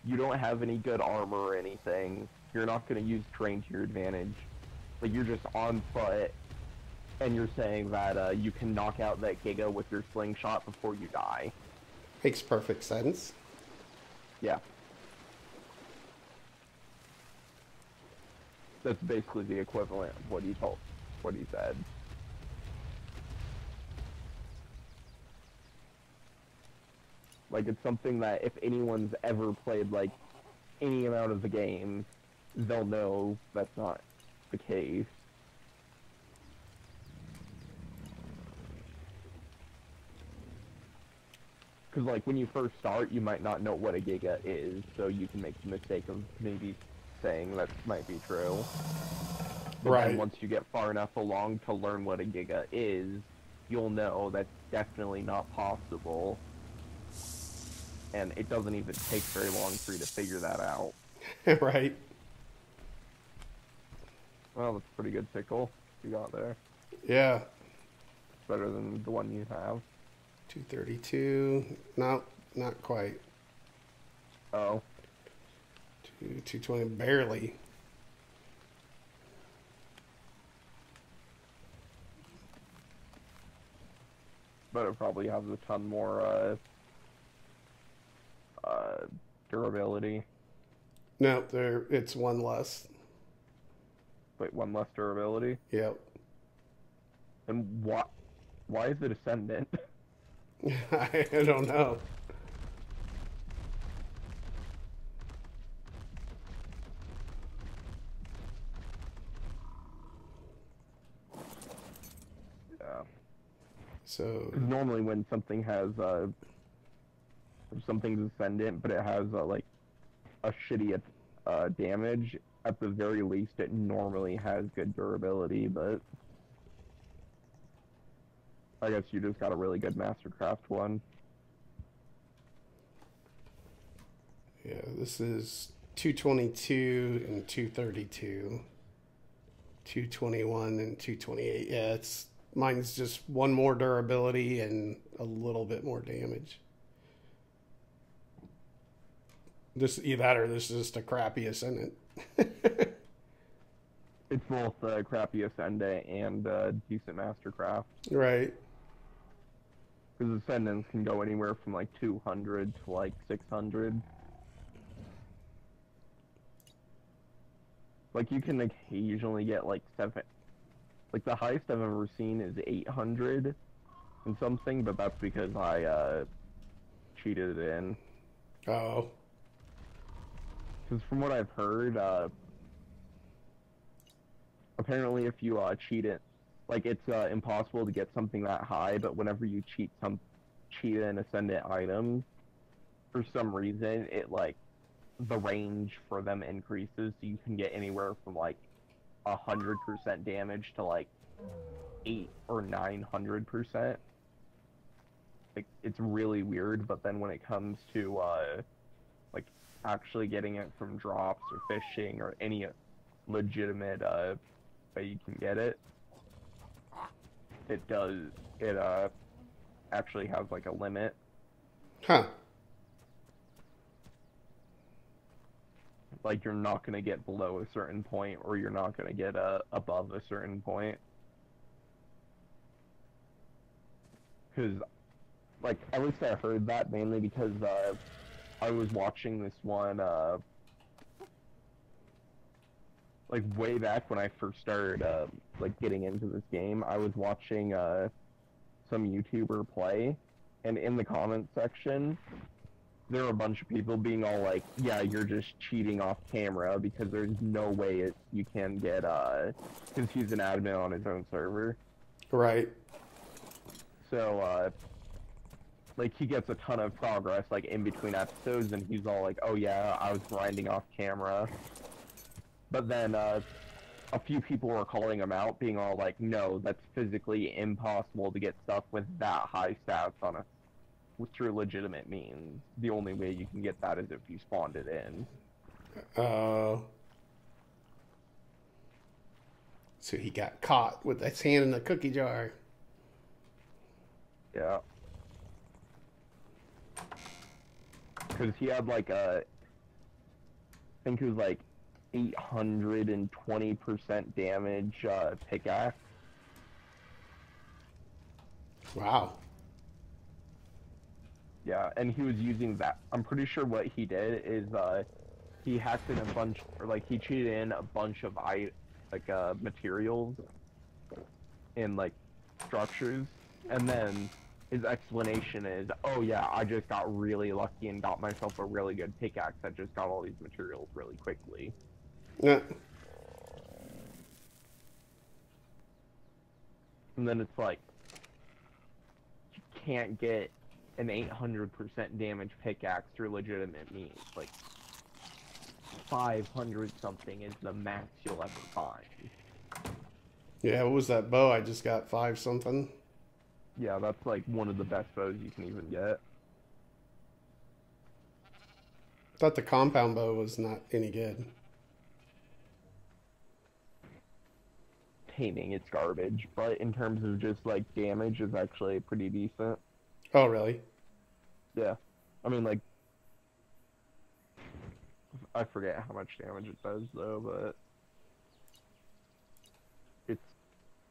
You don't have any good armor or anything. You're not going to use terrain to your advantage. Like, you're just on foot, and you're saying that you can knock out that Giga with your slingshot before you die. Makes perfect sense. Yeah. That's basically the equivalent of what he said. Like, it's something that if anyone's ever played, like, any amount of the game, they'll know that's not the case. Because, like, when you first start, you might not know what a Giga is, so you can make the mistake of maybe saying that might be true. But Right. then once you get far enough along to learn what a Giga is, you'll know that's definitely not possible. And it doesn't even take very long for you to figure that out. Right. Well, that's a pretty good pickle you got there. Yeah. It's better than the one you have. 232. No, not quite. Oh. 220, barely. But it probably has a ton more, durability. No, it's one less. Wait, one less durability? Yep. And why is it Ascendant? I don't know. Yeah. So Normally when something has, something's Ascendant, but it has, like, a shitty, damage, at the very least it normally has good durability, but I guess you just got a really good Mastercraft one. yeah, this is 222 and 232. 221 and 228. Yeah, mine's just one more durability and a little bit more damage. This either that or this is just a crappy Ascendant. It's both crappy Ascendant and decent Mastercraft. Right. Because Ascendants can go anywhere from like 200 to like 600. Like you can occasionally get like 7. Like the highest I've ever seen is 800 and something, but that's because I cheated it in. Oh. Because from what I've heard, apparently if you cheat it, like it's impossible to get something that high, but whenever you cheat an Ascendant item, for some reason it like the range for them increases, so you can get anywhere from like 100% damage to like 800 or 900%. Like it's really weird, but then when it comes to like actually getting it from drops or fishing or any legitimate way you can get it, it actually has like a limit. Huh. Like, you're not going to get below a certain point, or you're not going to get above a certain point. Because, like, at least I heard that mainly because I was watching this one, like, way back when I first started, like, getting into this game. I was watching some YouTuber play, and in the comment section, there are a bunch of people being all like, yeah, you're just cheating off camera because there's no way you can get, because he's an admin on his own server. Right. So, like, he gets a ton of progress, like, in between episodes, and he's all like, oh yeah, I was grinding off camera. But then, a few people were calling him out, being all like, no, that's physically impossible to get stuff with that high stats on a through legitimate means. The only way you can get that is if you spawned it in. So he got caught with his hand in the cookie jar. Yeah. Because he had like I think it was like 820% damage pickaxe. Wow. Yeah, and he was using that. I'm pretty sure what he did is he hacked in a bunch, or like he cheated in a bunch of materials in like structures, and then his explanation is, oh yeah, I just got really lucky and got myself a really good pickaxe that just got all these materials really quickly. Yeah. And then it's like, you can't get an 800% damage pickaxe through legitimate means. Like, 500 something is the max you'll ever find. Yeah, what was that bow? I just got 5 something. Yeah, that's like one of the best bows you can even get. Thought the compound bow was not any good. Painting, it's garbage, but in terms of just like damage, is actually pretty decent. Oh, really? Yeah. I mean, like, I forget how much damage it does though, but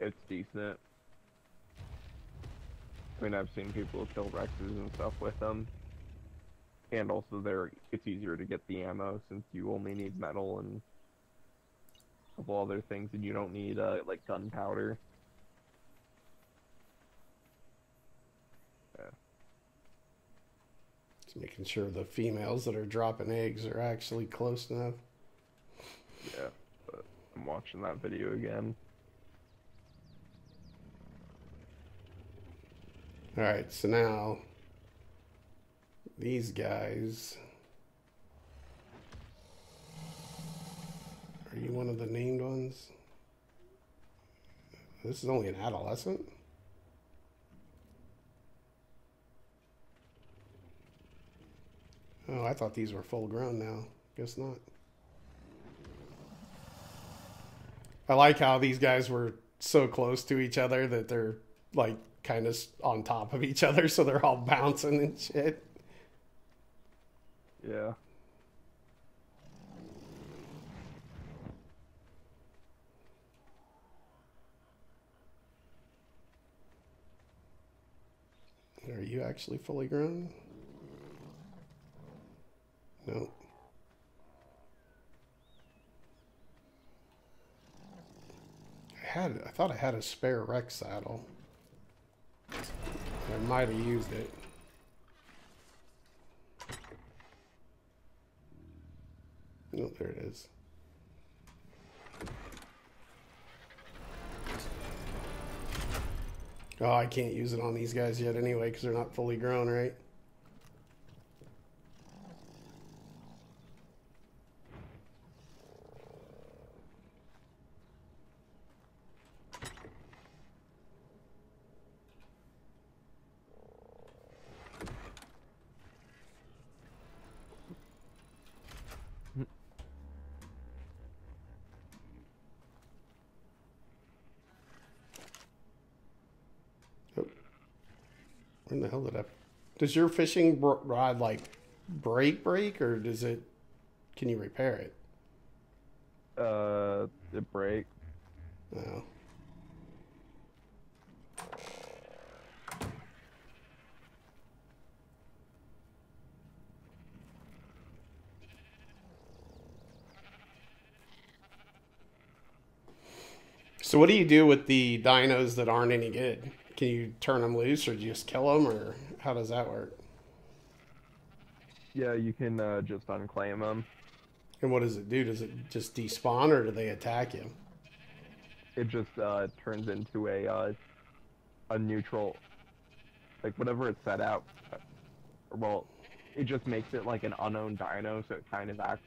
it's decent. I mean, I've seen people kill Rexes and stuff with them. And also it's easier to get the ammo since you only need metal and a couple other things, and you don't need like gunpowder. Yeah. Just making sure the females that are dropping eggs are actually close enough. Yeah, but I'm watching that video again. Alright, so now these guys. Are you one of the named ones? This is only an adolescent? Oh, I thought these were full grown now. Guess not. I like how these guys were so close to each other that they're like kind of on top of each other, so they're all bouncing and shit. Yeah. Are you actually fully grown? No. I thought I had a spare Rex saddle. I might have used it. Oh, there it is. Oh, I can't use it on these guys yet anyway because they're not fully grown, right? When the hell did I... Does your fishing rod, like, break, or does it... Can you repair it? It break. No. So what do you do with the dinos that aren't any good? Can you turn them loose, or do you just kill them, or how does that work? Yeah, you can just unclaim them. And what does it do? Does it just despawn, or do they attack you? It just turns into a neutral, like whatever it's set out. Well, it just makes it like an unknown dino, so it kind of acts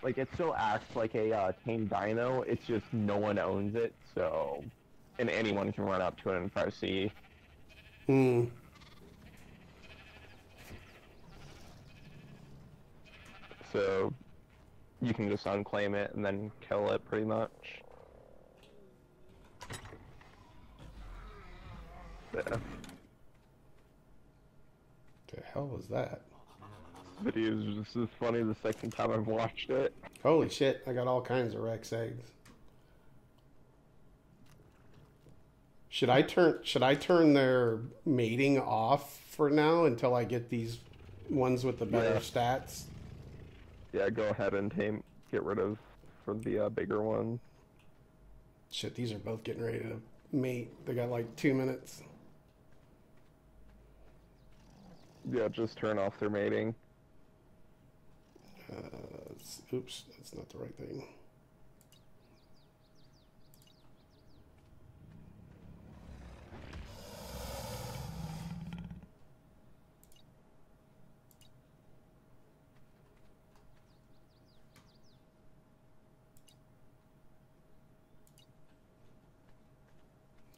like it still acts like a tame dino. It's just no one owns it, so and anyone can run up to it and press C. Hmm. So you can just unclaim it and then kill it pretty much. Yeah. The hell was that? Video is just as funny the second time I've watched it. Holy shit! I got all kinds of Rex eggs. Should I turn their mating off for now until I get these ones with the better Yeah. stats? Yeah, go ahead and get rid of for the bigger one. Shit, these are both getting ready to mate. They got like 2 minutes. Yeah, just turn off their mating. Oops, that's not the right thing.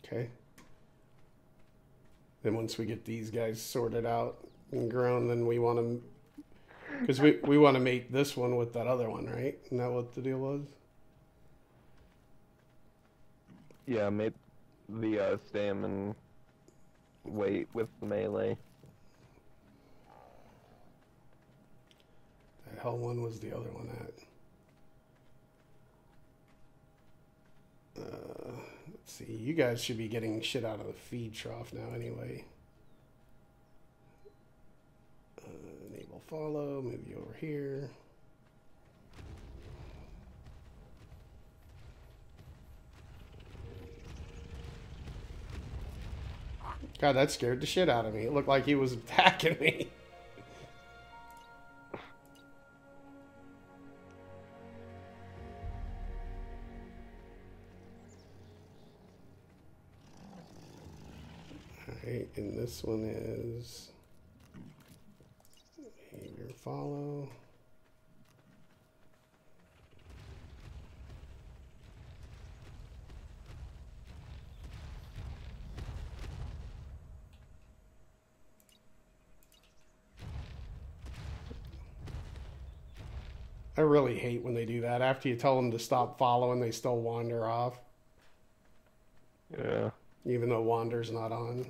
Okay. Then once we get these guys sorted out and grown, then we want to, because we want to mate this one with that other one, right? Isn't that what the deal was? Yeah, mate, the stam and wait with the melee. The hell one was the other one at? Let's see. You guys should be getting shit out of the feed trough now anyway. Enable follow. Move you over here. God, that scared the shit out of me. It looked like he was attacking me. Alright, and this one is behavior follow. I really hate when they do that. After you tell them to stop following, they still wander off. Yeah. Even though wander's not on.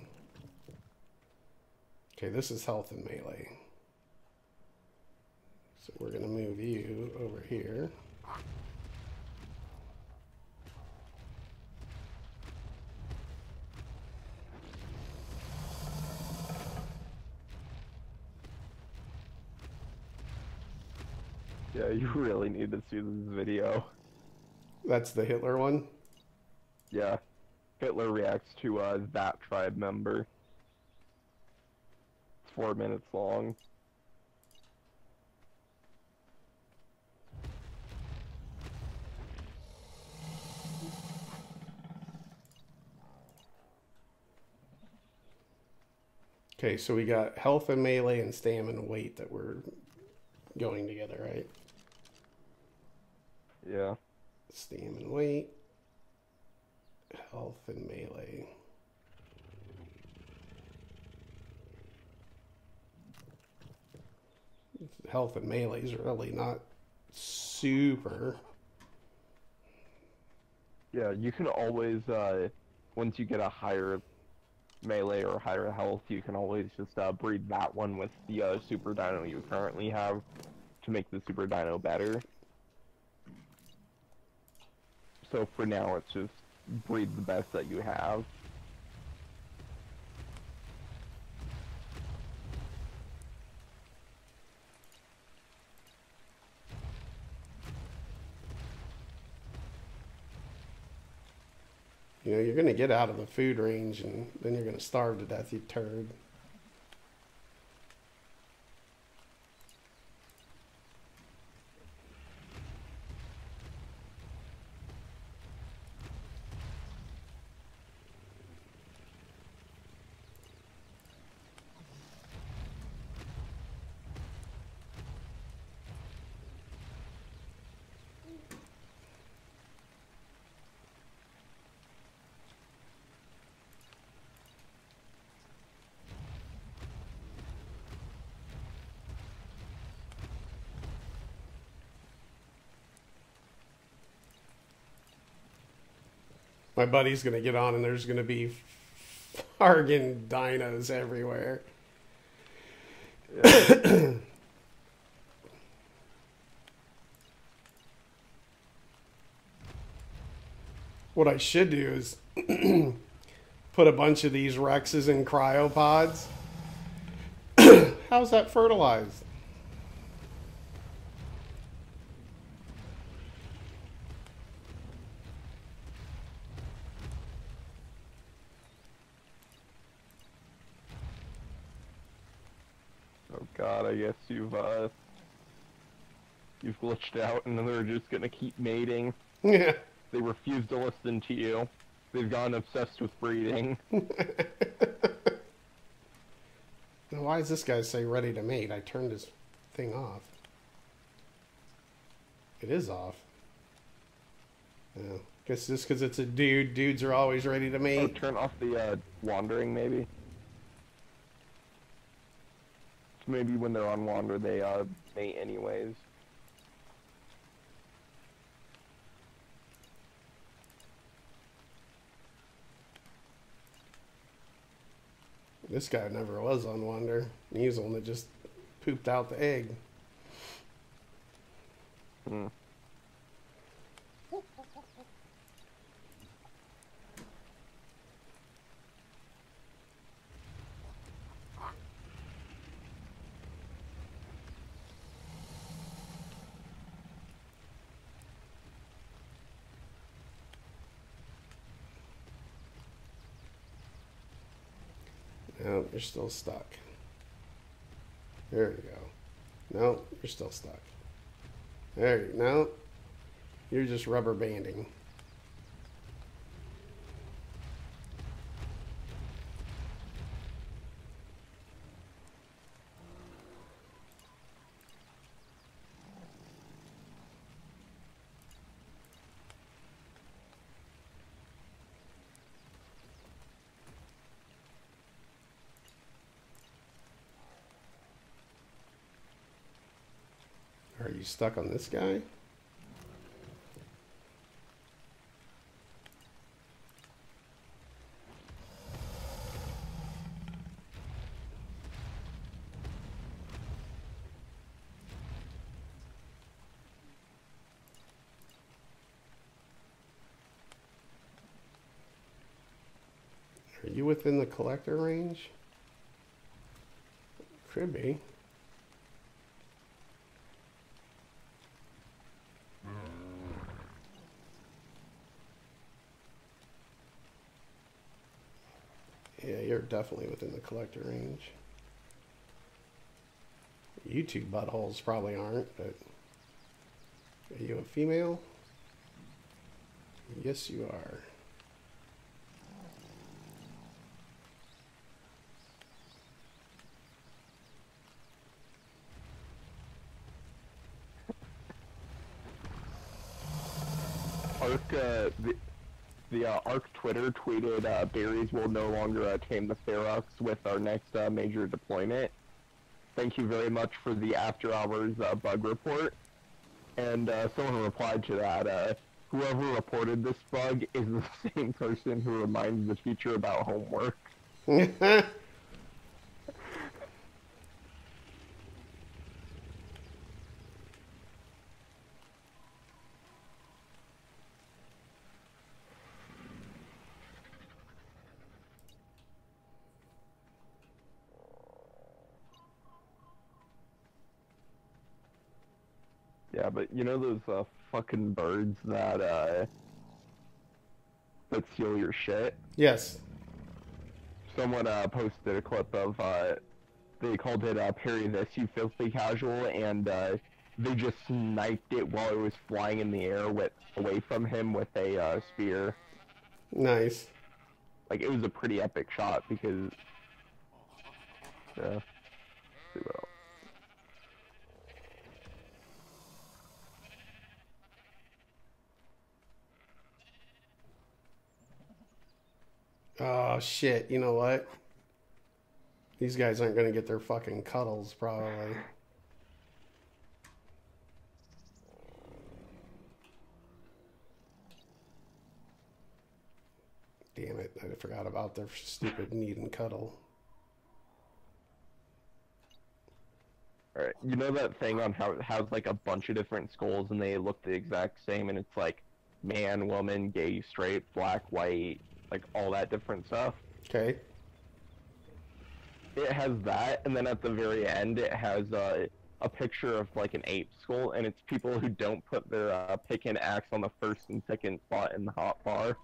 Okay, this is health and melee. So we're going to move you over here. Yeah, you really need to see this video. That's the Hitler one. Yeah. Hitler reacts to that tribe member. It's 4 minutes long. Okay, so we got health and melee and stamina and weight that we're going together, right? Yeah. Stamina and weight. Health and melee. Health and melee is really not super. Yeah, you can always, once you get a higher melee or higher health, you can always just breed that one with the super dino you currently have to make the super dino better. So for now, it's just breed the best that you have. You know, you're going to get out of the food range, and then you're going to starve to death, you turd. My buddy's going to get on, and there's going to be friggin' dinos everywhere. Yeah. What I should do is put a bunch of these Rexes in cryopods. How's that fertilized? Oh god, I guess you've glitched out and they're just gonna keep mating. Yeah. They refuse to listen to you. They've gotten obsessed with breeding. Why does this guy say ready to mate? I turned his thing off. It is off. Yeah. Guess just because it's a dude, dudes are always ready to mate. Oh, turn off the wandering, maybe. So maybe when they're on wander, they mate anyways. This guy never was on wander. He's the one that just pooped out the egg. Hmm. No, you're still stuck. There you go. No, you're still stuck. There you go. No, you're just rubber banding. Are you stuck on this guy? Are you within the collector range? Could be. Yeah, you're definitely within the collector range. You two buttholes probably aren't, but... Are you a female? Yes, you are. Arc, the Arc Twitter tweeted, berries will no longer tame the Ferox with our next major deployment. Thank you very much for the after hours bug report. And someone replied to that, whoever reported this bug is the same person who reminds the teacher about homework. Yeah, Yeah, but you know those fucking birds that steal your shit? Yes. Someone posted a clip of they called it "Parry This, You Filthy Casual," and they just sniped it while it was flying in the air away from him with a spear. Nice. Like, it was a pretty epic shot because yeah. See what else. Oh shit! You know what? These guys aren't gonna get their fucking cuddles probably. Damn it! I forgot about their stupid need and cuddle. Alright, you know that thing on how it has like a bunch of different skulls and they look the exact same and it's like man, woman, gay, straight, black, white, like all that different stuff? Okay. It has that, and then at the very end it has a picture of like an ape skull, and it's people who don't put their pick and axe on the first and second spot in the hot bar.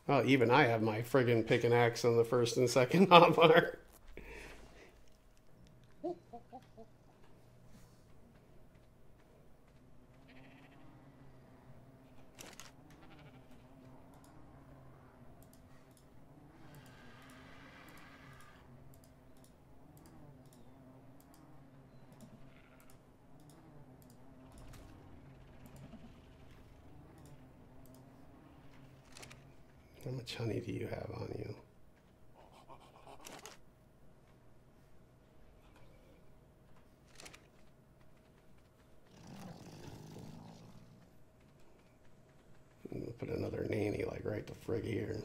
Oh, even I have my friggin' pick and axe on the first and second hotbar. How much honey do you have on you? I'm gonna put another nanny like right the frig here.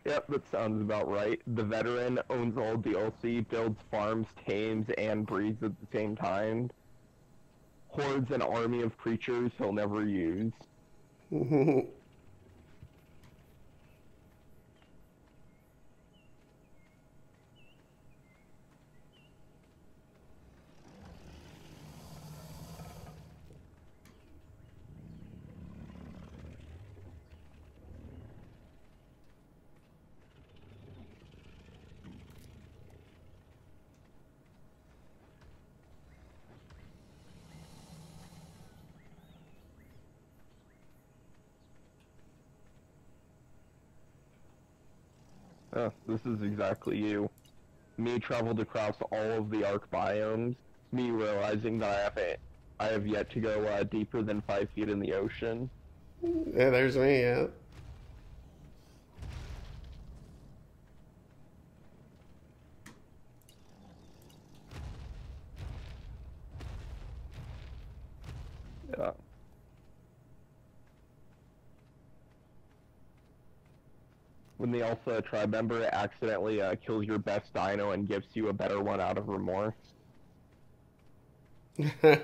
Yep, that sounds about right. The veteran owns all DLC, builds farms, tames, and breeds at the same time. Hoards an army of creatures he'll never use. This is exactly you. Me traveled across all of the Ark biomes, me realizing that I have yet to go deeper than 5 feet in the ocean. Yeah, there's me, yeah. Yeah. When the Alpha tribe member accidentally kills your best dino and gives you a better one out of remorse. Yeah,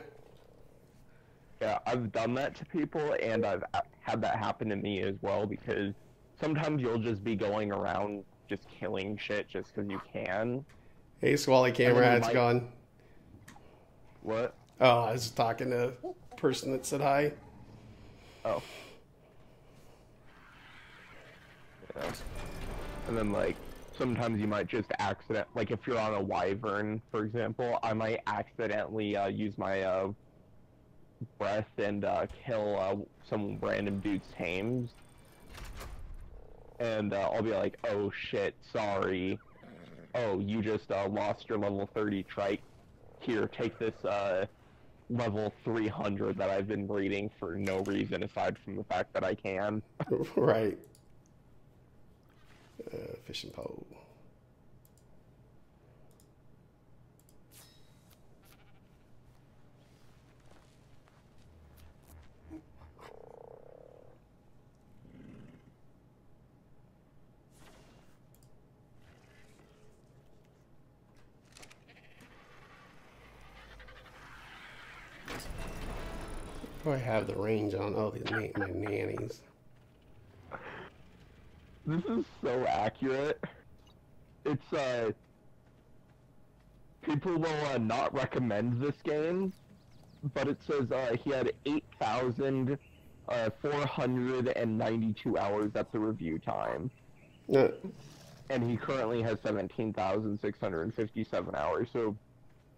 I've done that to people, and I've had that happen to me as well, because sometimes you'll just be going around just killing shit just because you can. Hey, Squally Camera, it's gone. What? Oh, I was talking to a person that said hi. Oh. Yeah. And then, like, sometimes you might just like, if you're on a wyvern, for example, I might accidentally use my breath and kill some random dude's tames. And I'll be like, oh shit, sorry. Oh, you just lost your level 30 trike. Here, take this level 300 that I've been breeding for no reason aside from the fact that I can. Right. Fishing pole. do I have the range on? Oh, my nannies. This is so accurate. It's, people will not recommend this game, but it says he had 8,492 hours at the review time. And he currently has 17,657 hours. So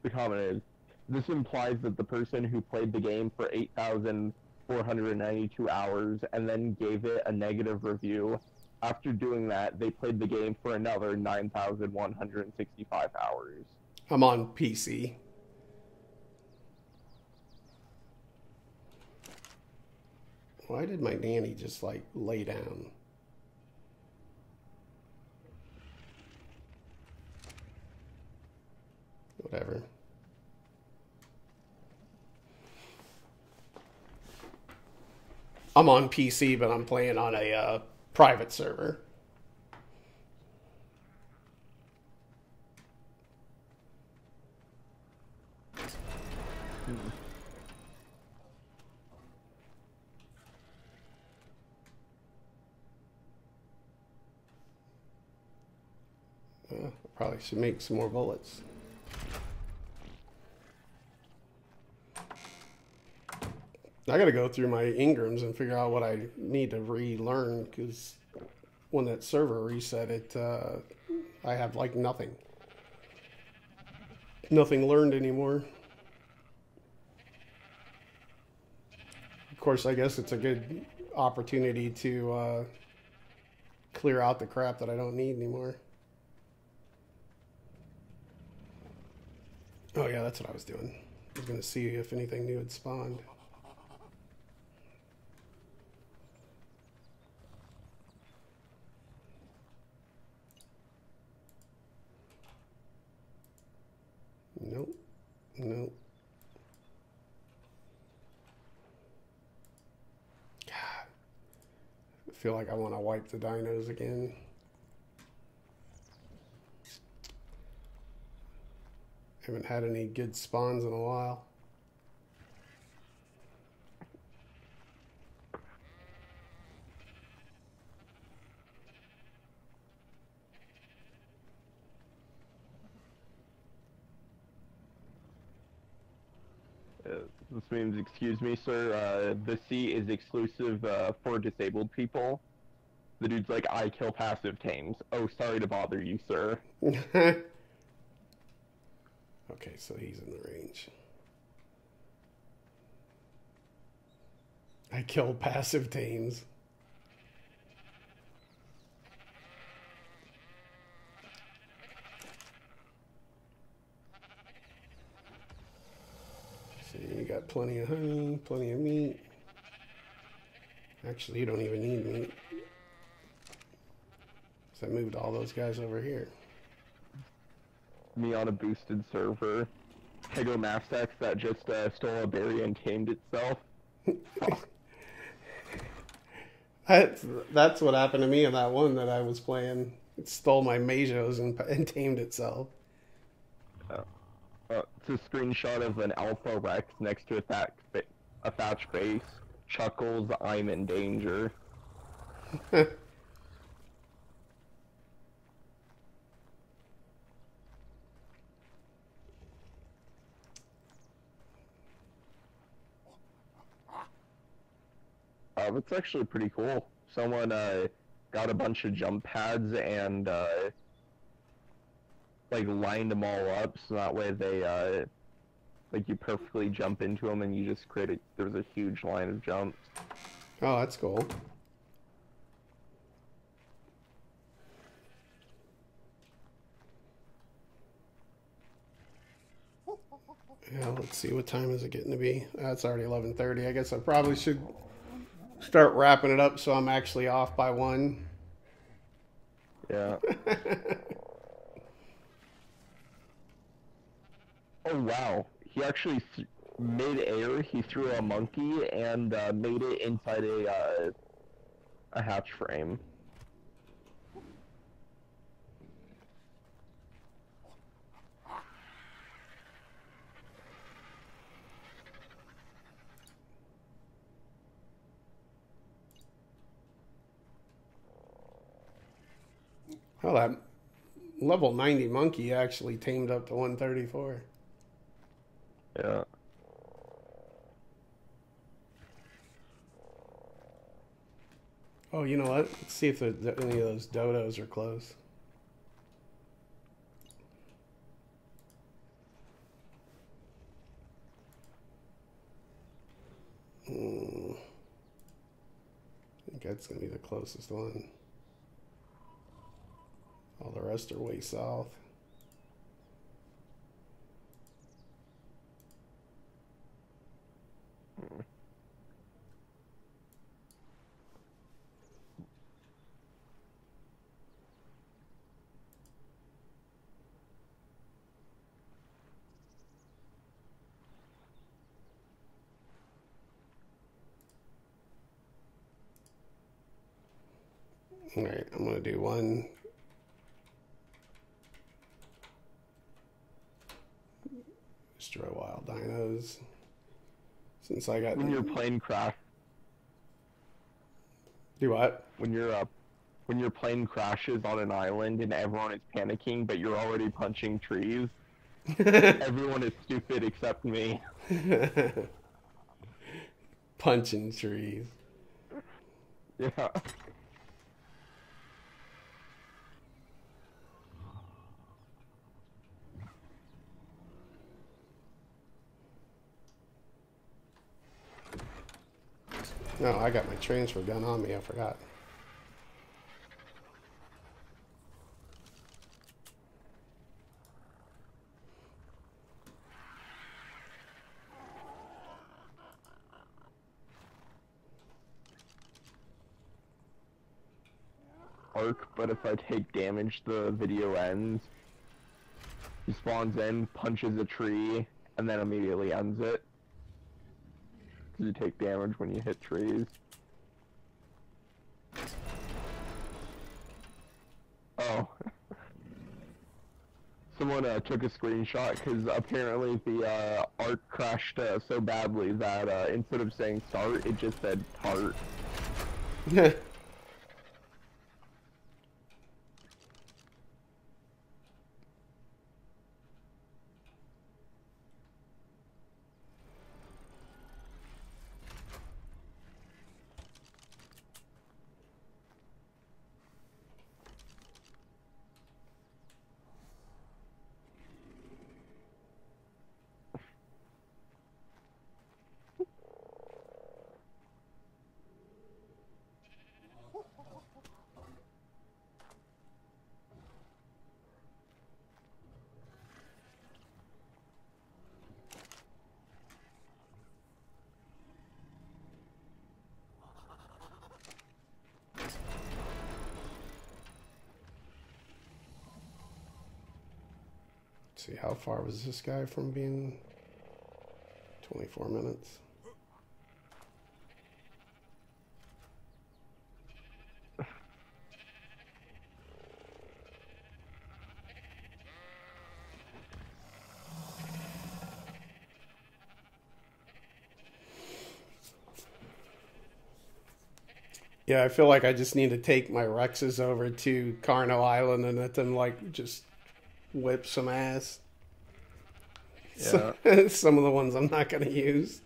the comment is, this implies that the person who played the game for 8,492 hours and then gave it a negative review, after doing that, they played the game for another 9,165 hours. I'm on PC. Why did my nanny just, like, lay down? Whatever. I'm on PC, but I'm playing on a private server. Probably should make some more bullets. I gotta go through my Ingrams and figure out what I need to relearn, because when that server reset, I have like nothing learned anymore. Of course, I guess it's a good opportunity to clear out the crap that I don't need anymore. Oh yeah, that's what I was doing. I was gonna see if anything new had spawned. Nope. Nope. God. I feel like I want to wipe the dinos again. Haven't had any good spawns in a while. This means, excuse me, sir, the C is exclusive for disabled people. The dude's like, I kill passive tames. Oh, sorry to bother you, sir. Okay, so he's in the range. I kill passive tames. So you got plenty of honey, plenty of meat. Actually, you don't even need meat. So I moved all those guys over here. Me on a boosted server. Tego Mastax that just stole a berry and tamed itself. That's what happened to me in that one that I was playing. It stole my Majos and tamed itself. It's a screenshot of an Alpha Rex next to a thatch base. Chuckles, I'm in danger. It's actually pretty cool. Someone got a bunch of jump pads and like lined them all up so that way they like you perfectly jump into them and you just create there's a huge line of jumps. Oh, that's cool. Yeah, let's see, what time is it getting to be? It's already 11:30. I guess I probably should start wrapping it up so I'm actually off by 1. Yeah. Oh wow, he actually mid-air he threw a monkey and made it inside a hatch frame. Oh, that level 90 monkey actually tamed up to 134. Yeah. Oh, you know what? Let's see if any of those dodos are close. I think that's going to be the closest one. All the rest are way south. All right, I'm going to do one. Destroy wild dinos. Since I got... When your plane crash... Do what? When your plane crashes on an island and everyone is panicking, but you're already punching trees, everyone is stupid except me. Punching trees. Yeah. No, I got my transfer gun on me. I forgot. Arc, but if I take damage, the video ends. He spawns in, punches a tree, and then immediately ends it. Because you take damage when you hit trees. Oh. Someone took a screenshot because apparently the arc crashed so badly that instead of saying start, it just said tart. See, how far was this guy from being 24 minutes? Yeah, I feel like I just need to take my Rexes over to Carno Island and let them, like, just whip some ass. Yeah. Some of the ones I'm not going to use.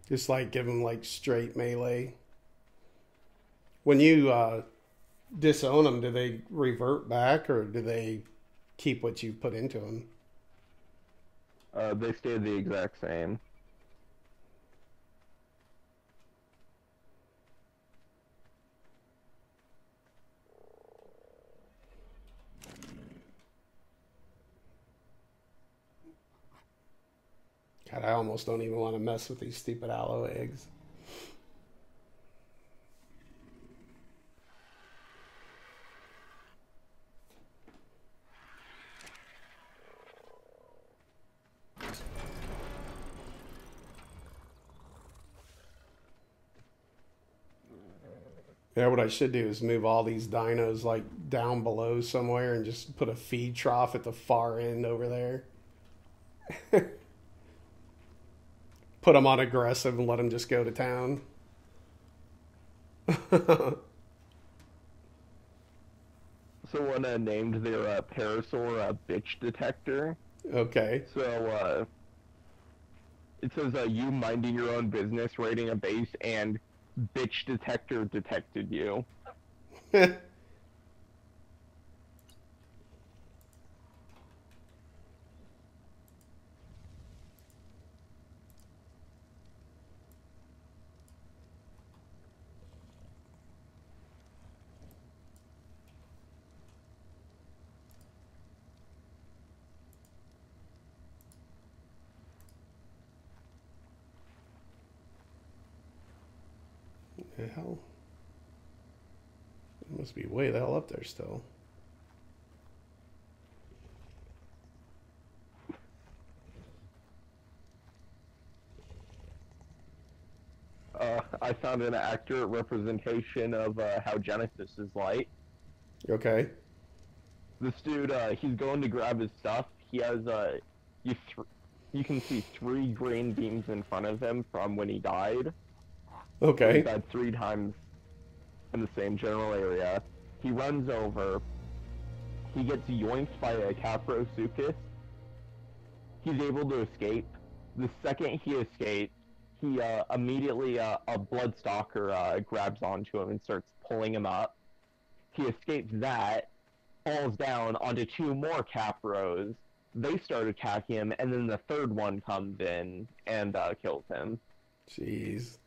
Just, like, give them, like, straight melee. When you disown them, do they revert back or do they keep what you put into them? They stay the exact same. God, I almost don't even want to mess with these stupid aloe eggs. Yeah, what I should do is move all these dinos like down below somewhere and just put a feed trough at the far end over there. Put them on aggressive and let them just go to town. Someone named their parasaur bitch detector. Okay. So it says you minding your own business, raiding a base, and bitch detector detected you. The hell? It must be way the hell up there still. I found an accurate representation of how Genesis is like. Okay. This dude, he's going to grab his stuff. He has, you can see 3 green beams in front of him from when he died. Okay. He died 3 times in the same general area. He runs over. He gets yoinked by a Caprosuchus. He's able to escape. The second he escapes, he immediately, a Bloodstalker grabs onto him and starts pulling him up. He escapes that, falls down onto 2 more Capros. They start attacking him, and then the third one comes in and kills him. Jeez.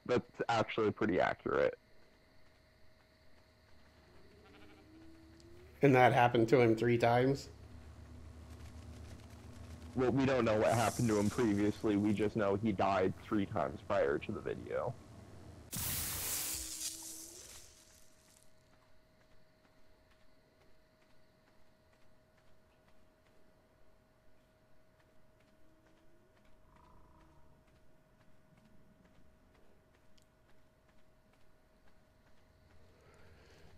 That's actually pretty accurate. And that happened to him 3 times? Well, we don't know what happened to him previously. We just know he died 3 times prior to the video.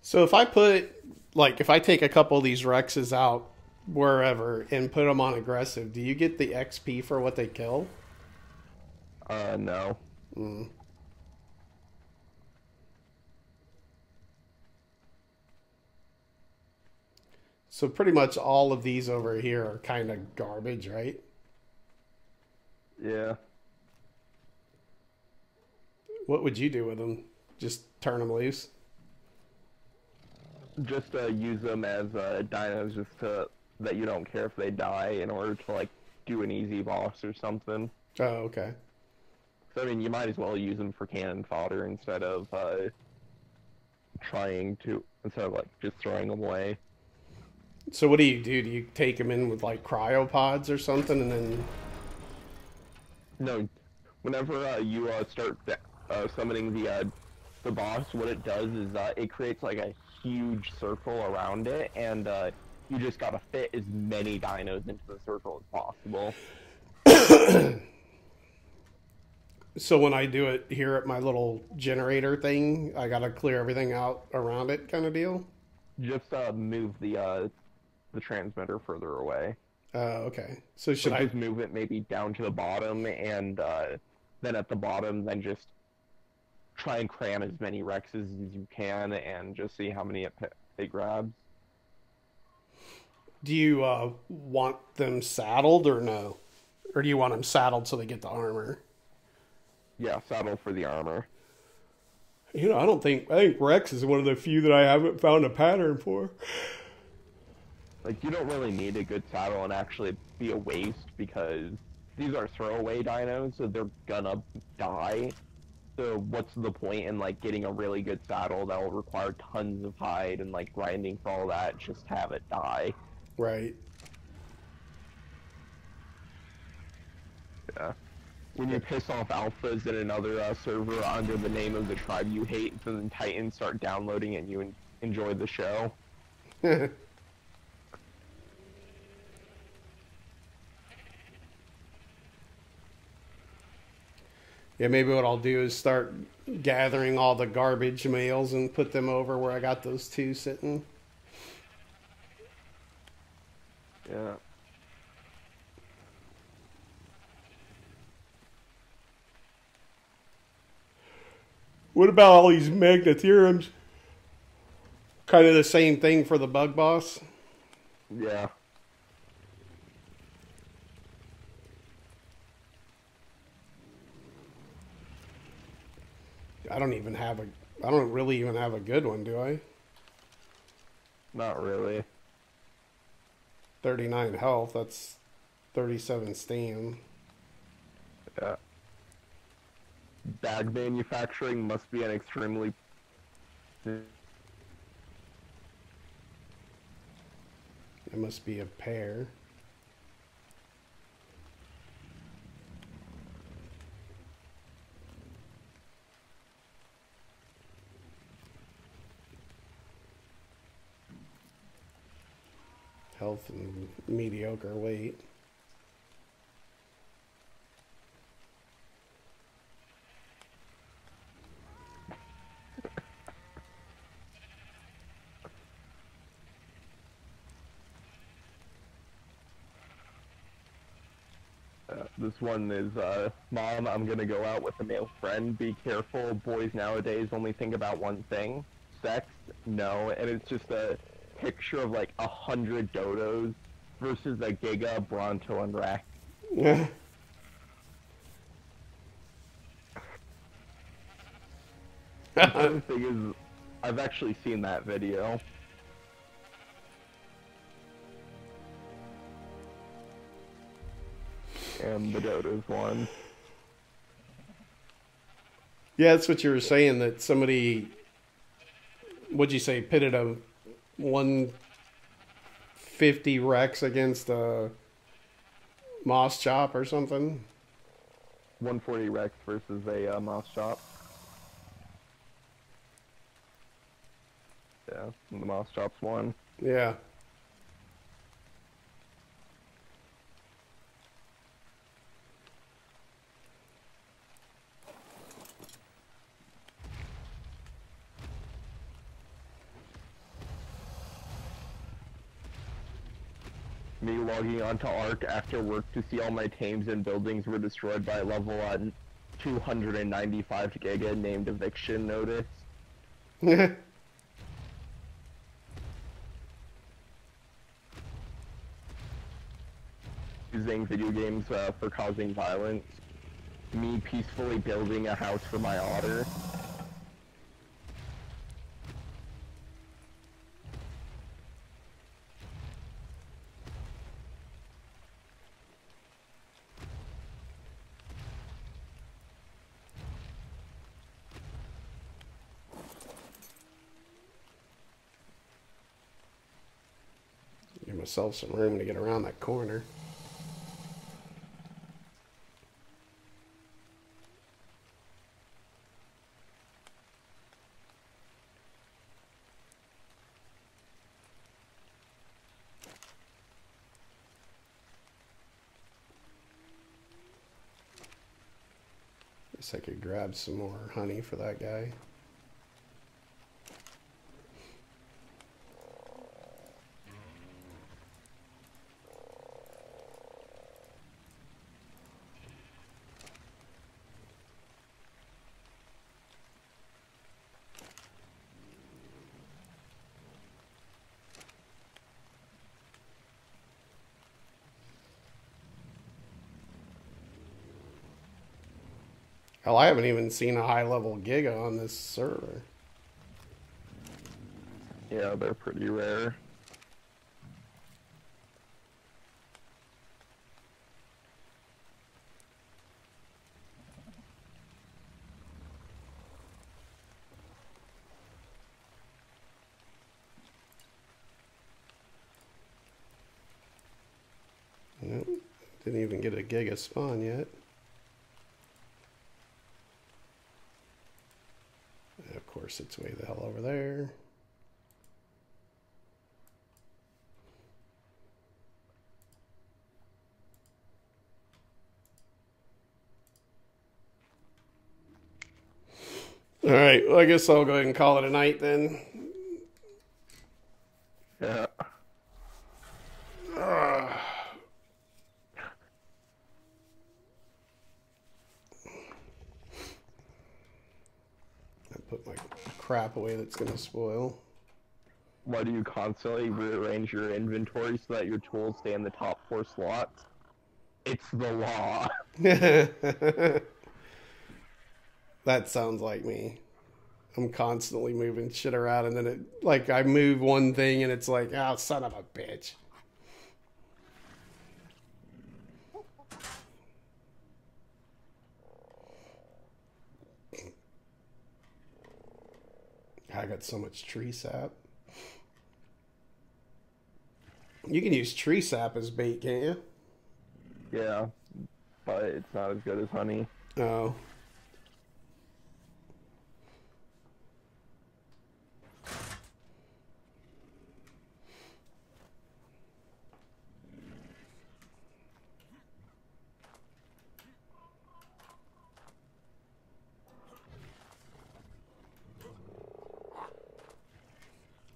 So if I put, like, if I take a couple of these Rexes out wherever and put them on aggressive, do you get the XP for what they kill? No. Mm. So pretty much all of these over here are kind of garbage, right? Yeah. What would you do with them? Just turn them loose? Just use them as dinos just to, that you don't care if they die in order to, like, do an easy boss or something. Oh, okay. So, I mean, you might as well use them for cannon fodder instead of, like, just throwing them away. So what do? Do you take them in with, like, cryopods or something and then... No, whenever you start summoning the boss, what it does is it creates, like, a huge circle around it, and you just gotta fit as many dinos into the circle as possible. So when I do it here at my little generator thing, I gotta clear everything out around it, kind of deal. Just move the transmitter further away. Okay. So should I just move it maybe down to the bottom, and then at the bottom, then just try and cram as many Rexes as you can, and just see how many it grabs. Do you want them saddled or no? Or do you want them saddled so they get the armor? Yeah, saddle for the armor. You know, I think Rex is one of the few that I haven't found a pattern for. Like, you don't really need a good saddle and actually be a waste, because these are throwaway dinos, so they're gonna die. So what's the point in, like, getting a really good saddle that will require tons of hide and, like, grinding for all that? Just have it die. Right. Yeah. When you piss off alphas in another server under the name of the tribe you hate, then Titans start downloading and you enjoy the show. Yeah, maybe what I'll do is start gathering all the garbage males and put them over where I got those 2 sitting. Yeah. What about all these magnetariums? Kind of the same thing for the bug boss. Yeah. I don't really even have a good one, do I? Not really. 39 health, that's 37 stam. Yeah. Bag manufacturing must be an extremely... It must be a pair. Health and mediocre weight. This one is, Mom, I'm gonna go out with a male friend. Be careful. Boys nowadays only think about one thing. Sex? No. And it's just a picture of like 100 dodos versus a Giga, Bronto, and Rex. Yeah. The funny thing is, I've actually seen that video. And the dodos won. Yeah, that's what you were saying, that somebody, what'd you say, pitted a 150 Rex against a Moss Chop or something? 140 Rex versus a Mouse Chop. Yeah, and the Mouse Chops won. Yeah. Me logging onto Ark after work to see all my tames and buildings were destroyed by a level on 295 Giga named Eviction Notice. Using video games for causing violence. Me peacefully building a house for my otter. Give myself some room to get around that corner. Guess I could grab some more honey for that guy. Hell, I haven't even seen a high-level Giga on this server. Yeah, they're pretty rare. Nope, didn't even get a Giga spawn yet. And of course, it's way the hell over there. All right, well, I guess I'll go ahead and call it a night then. Yeah. put my crap away that's gonna spoil. Why do you constantly rearrange your inventory so that your tools stay in the top 4 slots? It's the law. That sounds like me. I'm constantly moving shit around, and then I move one thing and it's like, oh, son of a bitch. I got so much tree sap. You can use tree sap as bait, can't you? Yeah, but it's not as good as honey. Oh.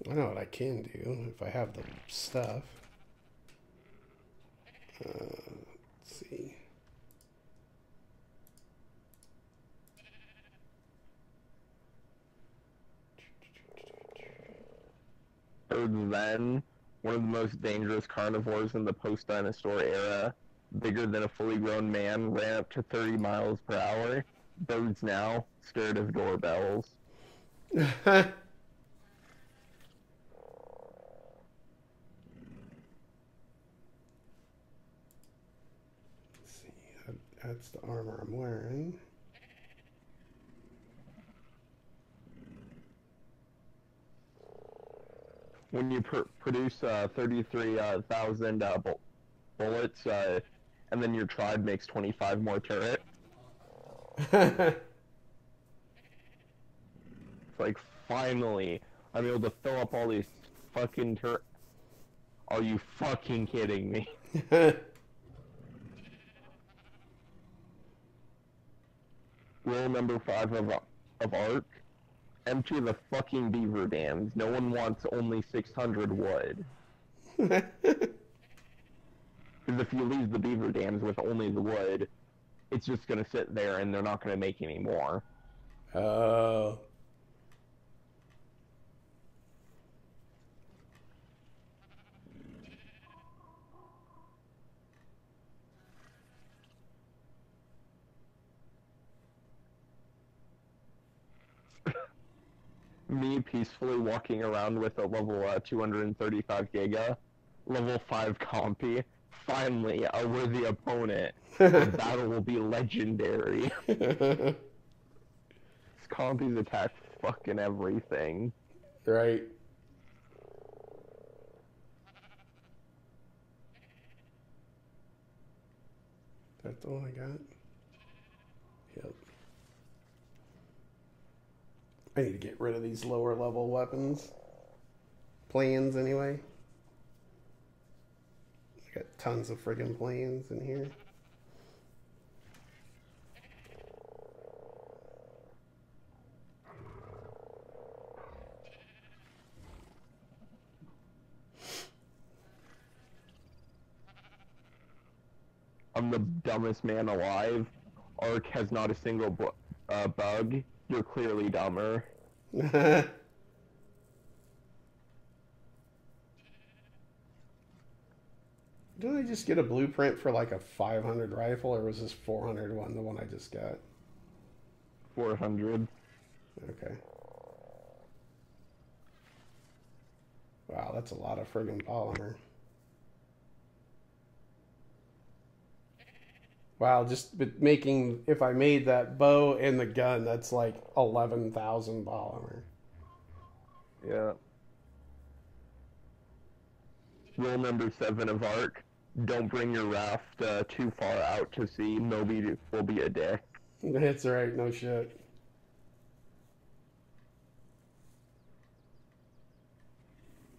I know what I can do if I have the stuff. Let's see. Then, one of the most dangerous carnivores in the post-dinosaur era, bigger than a fully grown man, ran up to 30 miles per hour. Birds now, scared of doorbells. That's the armor I'm wearing. When you produce 33,000 bullets, and then your tribe makes 25 more turrets. It's like, finally, I'm able to fill up all these fucking turrets. Are you fucking kidding me? Rule number 5 of ARK. Empty the fucking beaver dams. No one wants only 600 wood. Because if you leave the beaver dams with only the wood, it's just gonna sit there and they're not gonna make any more. Oh. Me peacefully walking around with a level 235 giga, level 5 compy. Finally, a worthy opponent. The battle will be legendary. This compy's attack fucking everything. Right. That's all I got. Yep. I need to get rid of these lower level weapons. Plans, anyway. I got tons of friggin' plans in here. I'm the dumbest man alive. ARK has not a single bug. You're clearly dumber. Didn't I just get a blueprint for like a 500 rifle, or was this 400 one, the one I just got? 400. Okay. Wow, that's a lot of friggin' polymer. Wow, just making, if I made that bow and the gun, that's like 11,000 polymer. Yeah. Rule number 7 of ARK. Don't bring your raft too far out to sea. Moby will be a dick. That's right, no shit.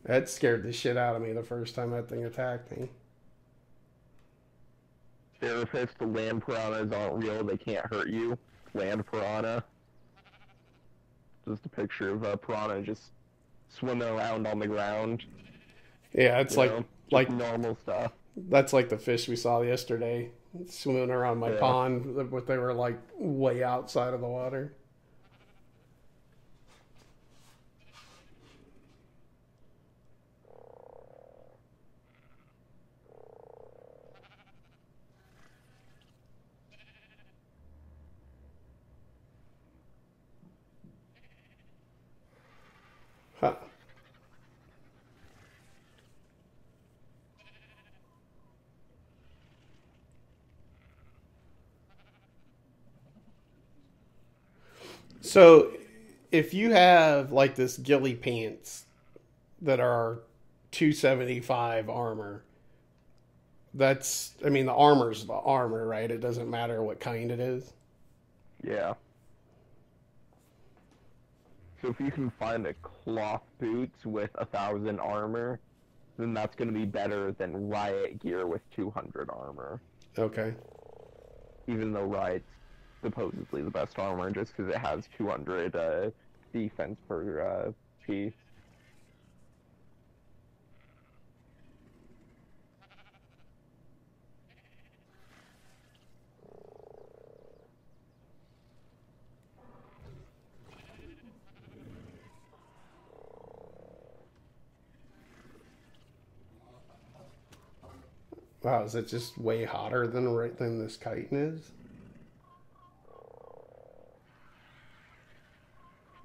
That scared the shit out of me the first time that thing attacked me. Therapists, the land piranhas aren't real. They can't hurt you. Land piranha. Just a picture of a piranha just swimming around on the ground. Yeah, it's like normal stuff. That's like the fish we saw yesterday swimming around my pond, but they were like way outside of the water. So if you have like this ghillie pants that are 275 armor, that's, I mean, the armor's the armor, right? It doesn't matter what kind it is. Yeah. So if you can find a cloth boots with 1,000 armor, then that's going to be better than riot gear with 200 armor. Okay. Even though riot's supposedly the best armor, just because it has 200 defense per piece. Wow, is it just way hotter than this chitin is?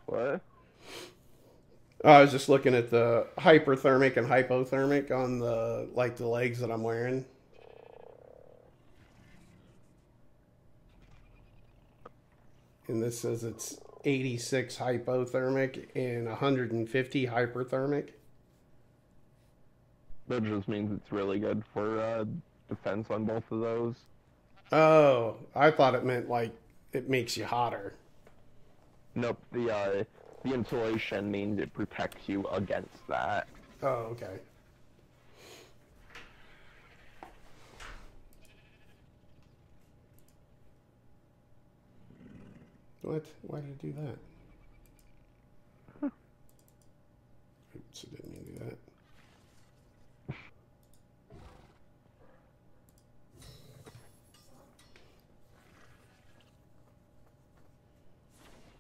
What? I was just looking at the hyperthermic and hypothermic on the like the legs that I'm wearing. And this says it's 86 hypothermic and 150 hyperthermic. That just means it's really good for defense on both of those. Oh, I thought it meant like it makes you hotter. Nope, the insulation means it protects you against that. Oh, okay. What? Why did I do that? Huh. Oops, I didn't mean to do that.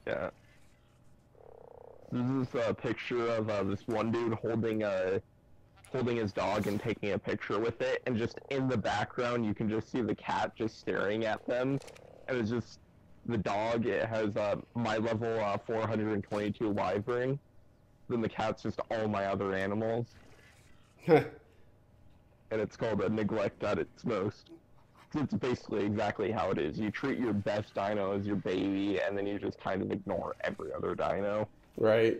Yeah. This is a picture of this one dude holding his dog and taking a picture with it, and just in the background you can just see the cat just staring at them, and it's just the dog. It has my level 422 wyvern. Then the cat's just all my other animals, and it's called a neglect at its most. It's basically exactly how it is. You treat your best dino as your baby, and then you just kind of ignore every other dino. Right.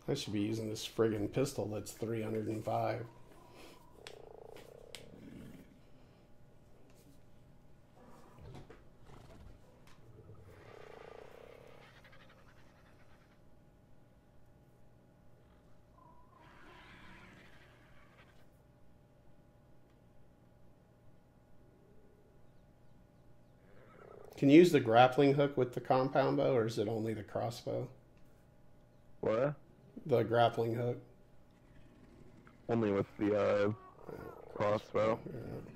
I should be using this friggin' pistol that's 305. Can you use the grappling hook with the compound bow, or is it only the crossbow? What? The grappling hook. Only with the crossbow. Yeah.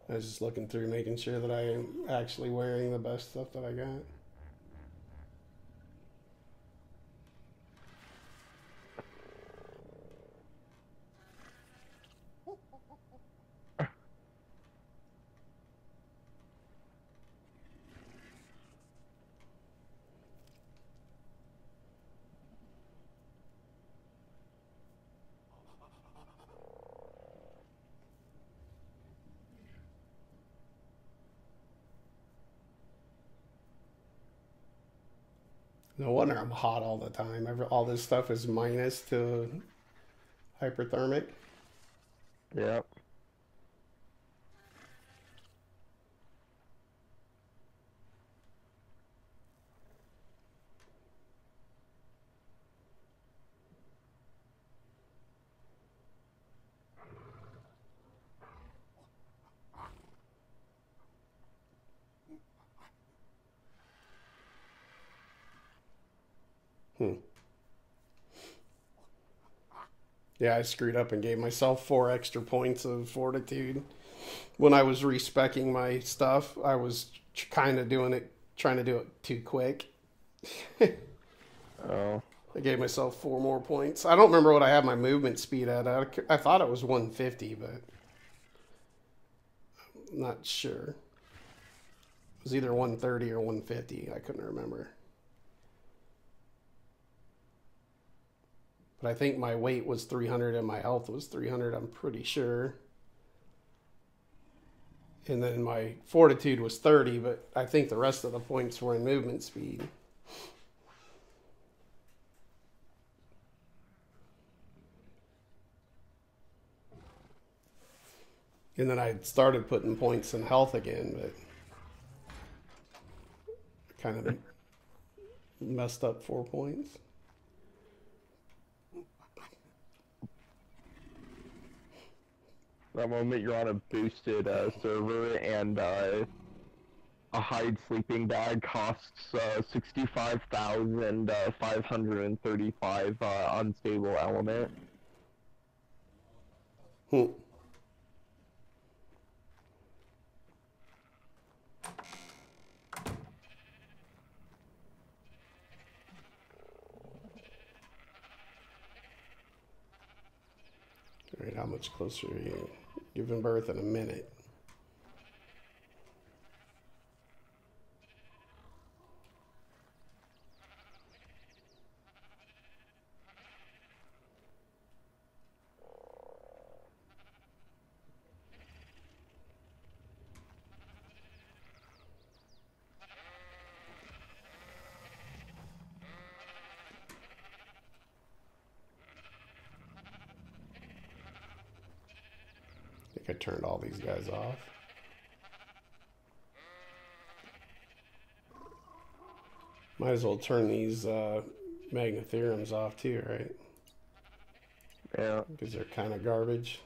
I was just looking through, making sure that I am actually wearing the best stuff that I got. No wonder I'm hot all the time. All this stuff is minus to hyperthermic. Yep. Yeah, I screwed up and gave myself 4 extra points of fortitude. When I was respecking my stuff, I was kind of trying to do it too quick. Oh. I gave myself 4 more points. I don't remember what I had my movement speed at. I thought it was 150, but I'm not sure. It was either 130 or 150. I couldn't remember. But I think my weight was 300 and my health was 300, I'm pretty sure. And then my fortitude was 30, but I think the rest of the points were in movement speed. And then I started putting points in health again, but I kind of messed up 4 points. That moment you're on a boosted server and a hide sleeping bag costs 65,535 unstable element. All right, how much closer are you? Giving birth in a minute. I think I turned all these guys off. Might as well turn these Magnatheriums off too, right? Yeah. Because they're kind of garbage.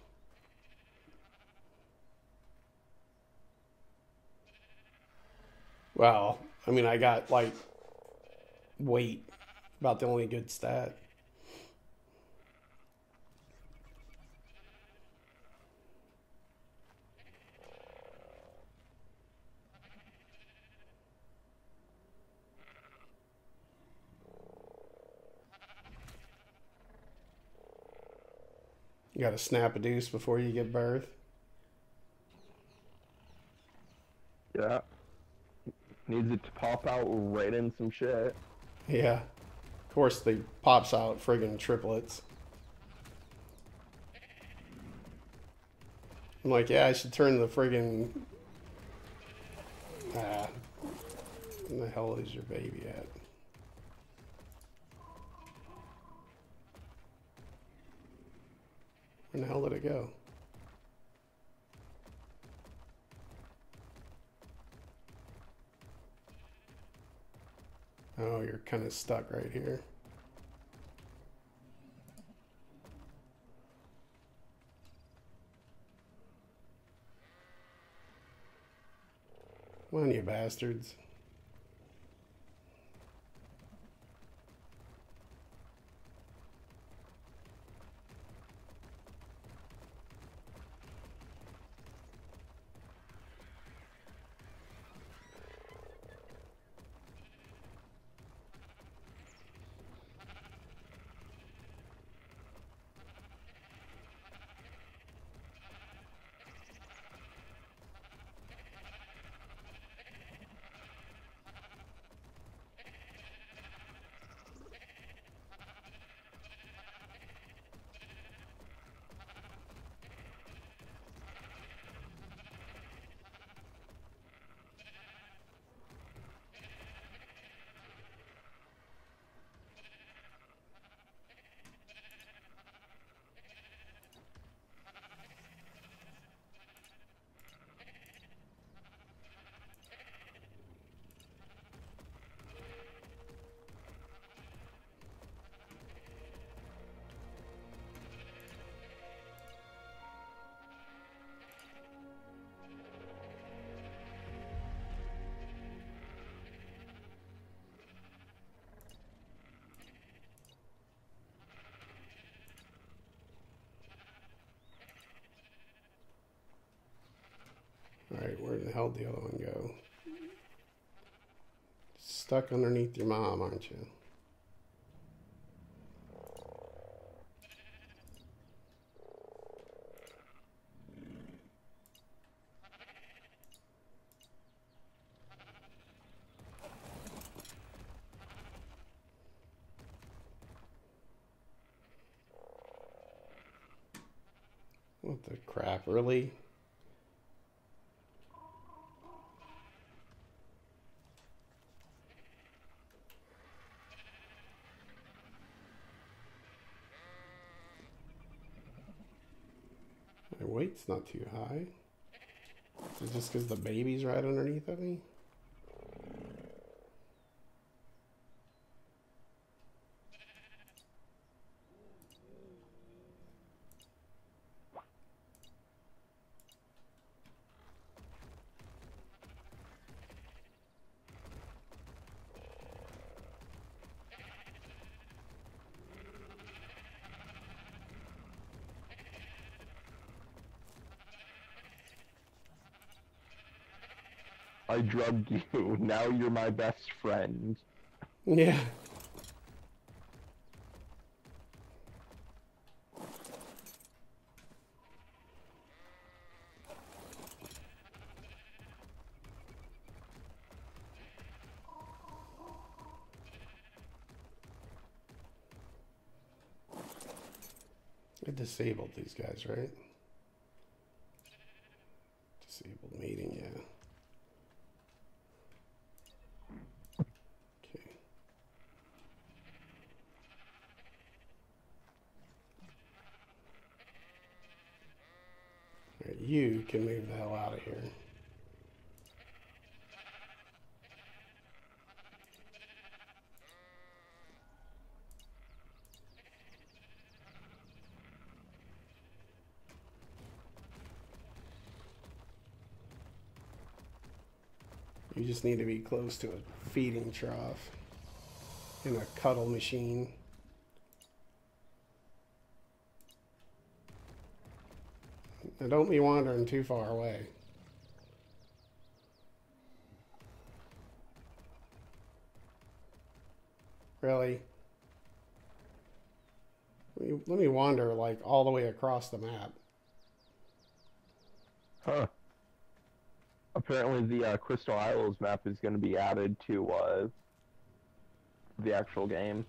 Well, I mean, I got like weight, about the only good stat. You got to snap a deuce before you give birth. Yeah. Needs it to pop out right in some shit. Yeah. Of course, they pops out friggin' triplets. I'm like, yeah, I should turn the friggin'... where the hell is your baby at? Where the hell did it go? Oh, you're kind of stuck right here. Come on, you bastards. Alright, where the hell did the other one go? Stuck underneath your mom, aren't you? What the crap, really? My weight's not too high. Is it just because the baby's right underneath of me? I drugged you. Now you're my best friend. Yeah. I disabled these guys, right? Disabled mating, yeah. Okay. Alright, you can move the hell out of here. You just need to be close to a feeding trough and a cuddle machine. Now don't be wandering too far away. Really? Let me wander like all the way across the map. Huh. Apparently the Crystal Isles map is going to be added to the actual game.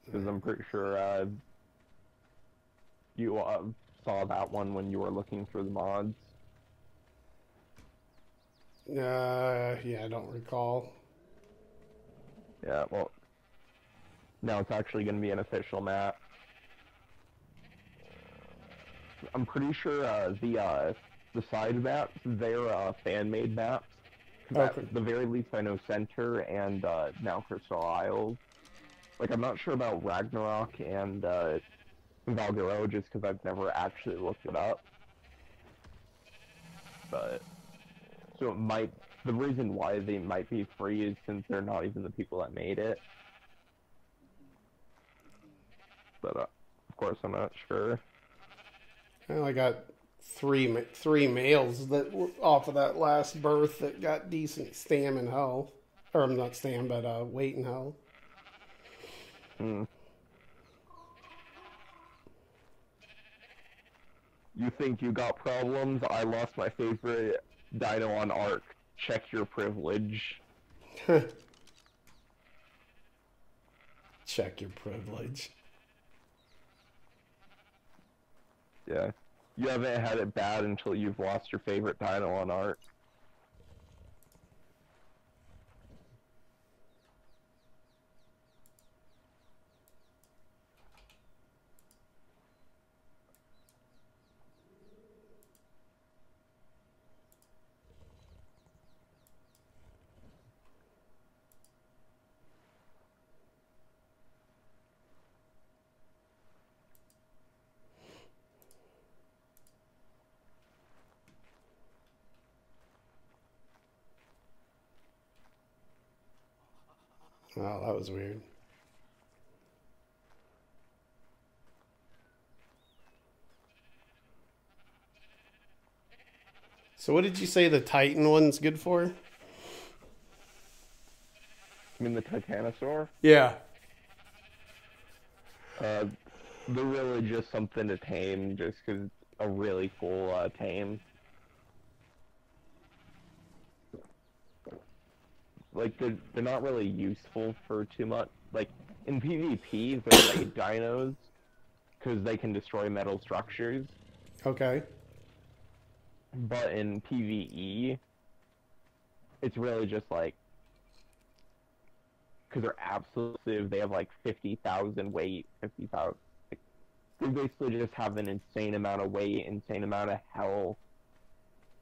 Because I'm pretty sure you saw that one when you were looking through the mods. Yeah, I don't recall. Yeah, well, now it's actually going to be an official map. I'm pretty sure the side maps, they're fan-made maps. Okay. At the very least, I know Center and now Crystal Isles. Like, I'm not sure about Ragnarok and Valgaro just because I've never actually looked it up. But, so it might, the reason why they might be free is since they're not even the people that made it. But, of course, I'm not sure. Well, I got three males that were off of that last birth that got decent stam and health. Or not stam, but weight and health. Hmm. You think you got problems? I lost my favorite dino on Ark. Check your privilege. Check your privilege. Yeah. You haven't had it bad until you've lost your favorite dino on Ark. Wow, that was weird. So what did you say the Titan one's good for? You mean the Titanosaur? Yeah. They're really just something to tame, just because it's a really cool tame. Like, they're not really useful for too much. Like, in PvP, they're raid dinos because they can destroy metal structures. Okay. But in PvE, it's really just like, because they're absolute, they have like 50,000 weight, 50,000. Like, they basically just have an insane amount of weight, insane amount of health,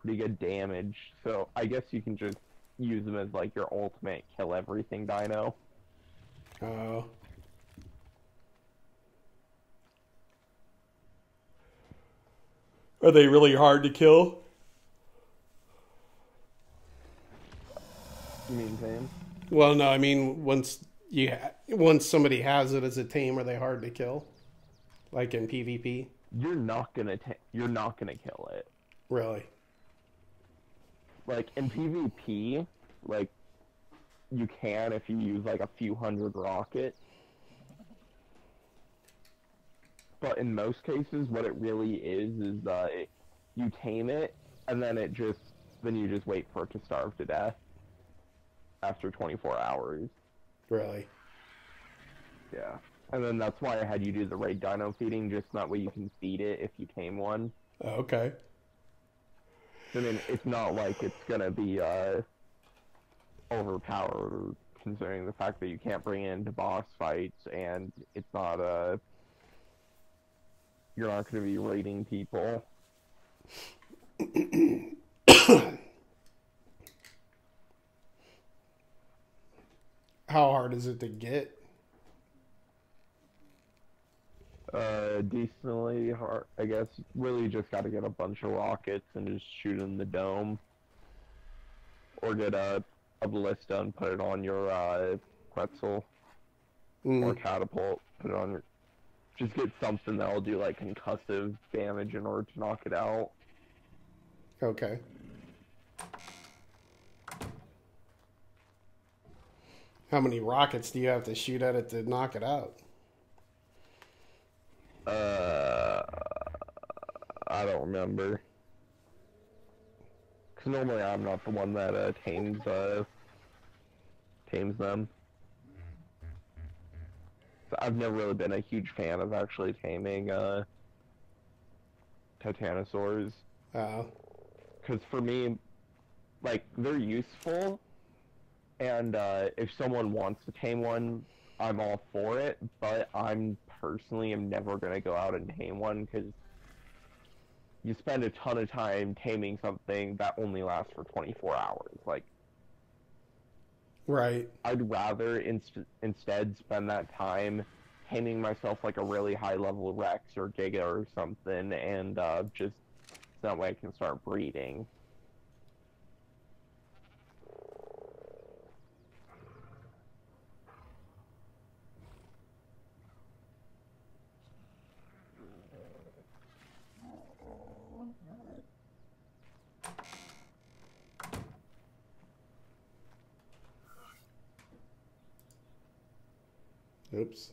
pretty good damage. So I guess you can just use them as like your ultimate kill everything dino. Oh. Are they really hard to kill? You mean Sam? Well, no, I mean once somebody has it as a team, are they hard to kill? Like in PvP? You're not gonna kill it. Really? Like in PvP, like you can if you use like a few hundred rockets. But in most cases, what it really is you tame it, and then you just wait for it to starve to death after 24 hours. Really? Yeah. And then that's why I had you do the raid dino feeding, just that way you can feed it if you tame one. Oh, okay. I mean, it's not like it's gonna be overpowered, considering the fact that you can't bring it into boss fights, and it's not you're not gonna be raiding people. How hard is it to get? Decently hard, I guess. Really just gotta get a bunch of rockets and just shoot in the dome. Or get a ballista and put it on your, pretzel. Or catapult, put it on your... Just get something that'll do, like, concussive damage in order to knock it out. Okay. How many rockets do you have to shoot at it to knock it out? I don't remember. Because normally I'm not the one that tames them. So I've never really been a huge fan of actually taming titanosaurs. Oh. Because for me, like, they're useful, and if someone wants to tame one, I'm all for it, but I'm personally am never going to go out and tame one, because you spend a ton of time taming something that only lasts for 24 hours. Like, Right. I'd rather instead spend that time taming myself like a really high-level Rex or Giga or something, and just that way I can start breeding. Oops.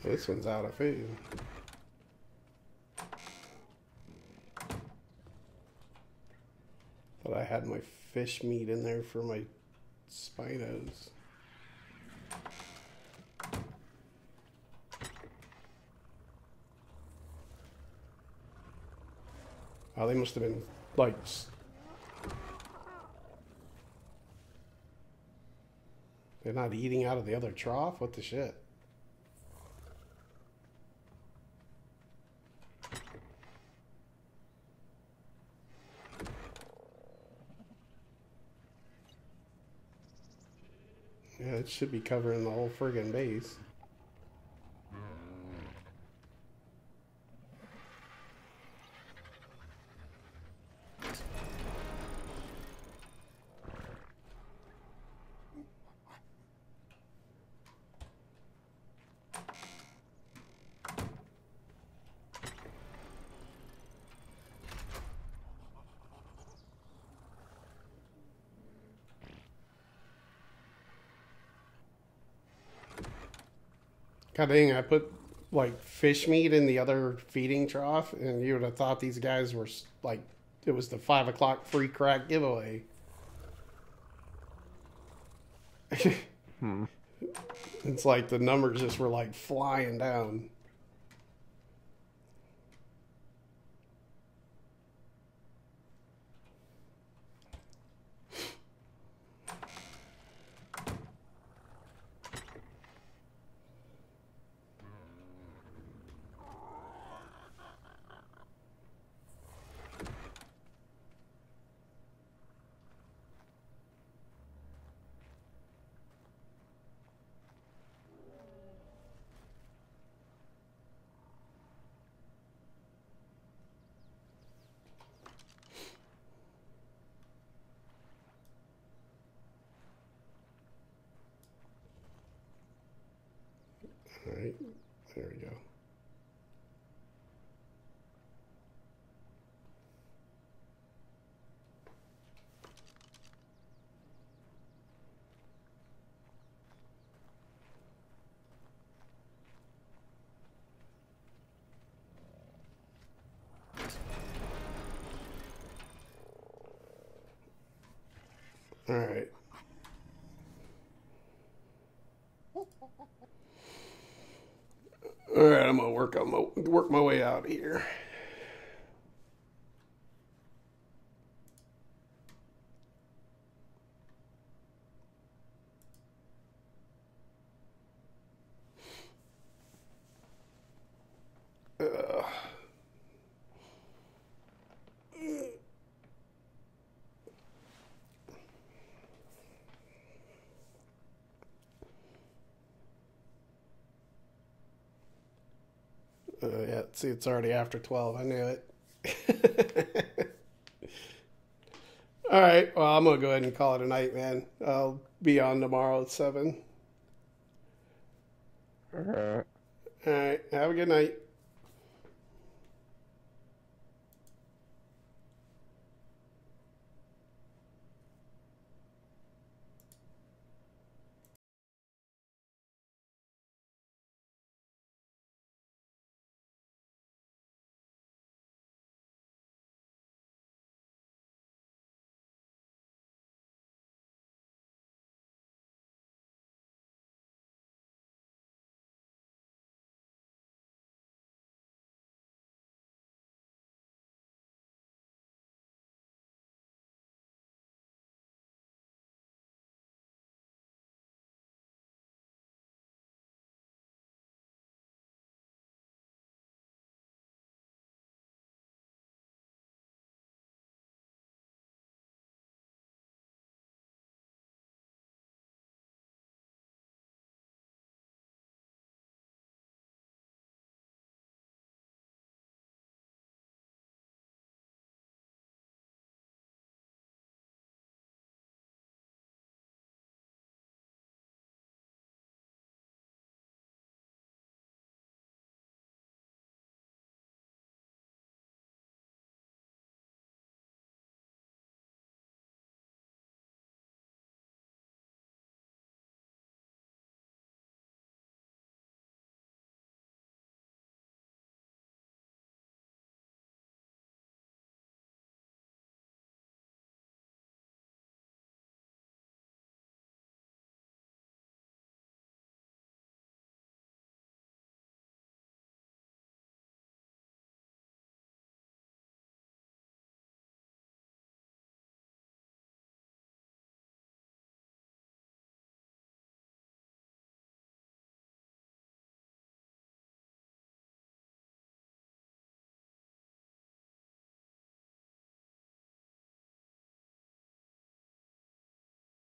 This one's out of food. Thought I had my fish meat in there for my Spinos. Oh, they must have been like... They're not eating out of the other trough? What the shit? Yeah, it should be covering the whole friggin' base. God dang, I put like fish meat in the other feeding trough, and you would have thought these guys were like, it was the 5 o'clock free crack giveaway. It's like the numbers just were like flying down. All right, there we go. All right. All right, I'm gonna work my way out here. Yeah, see, it's already after 12. I knew it. All right, well, I'm going to go ahead and call it a night, man. I'll be on tomorrow at 7. Alright. All right, have a good night.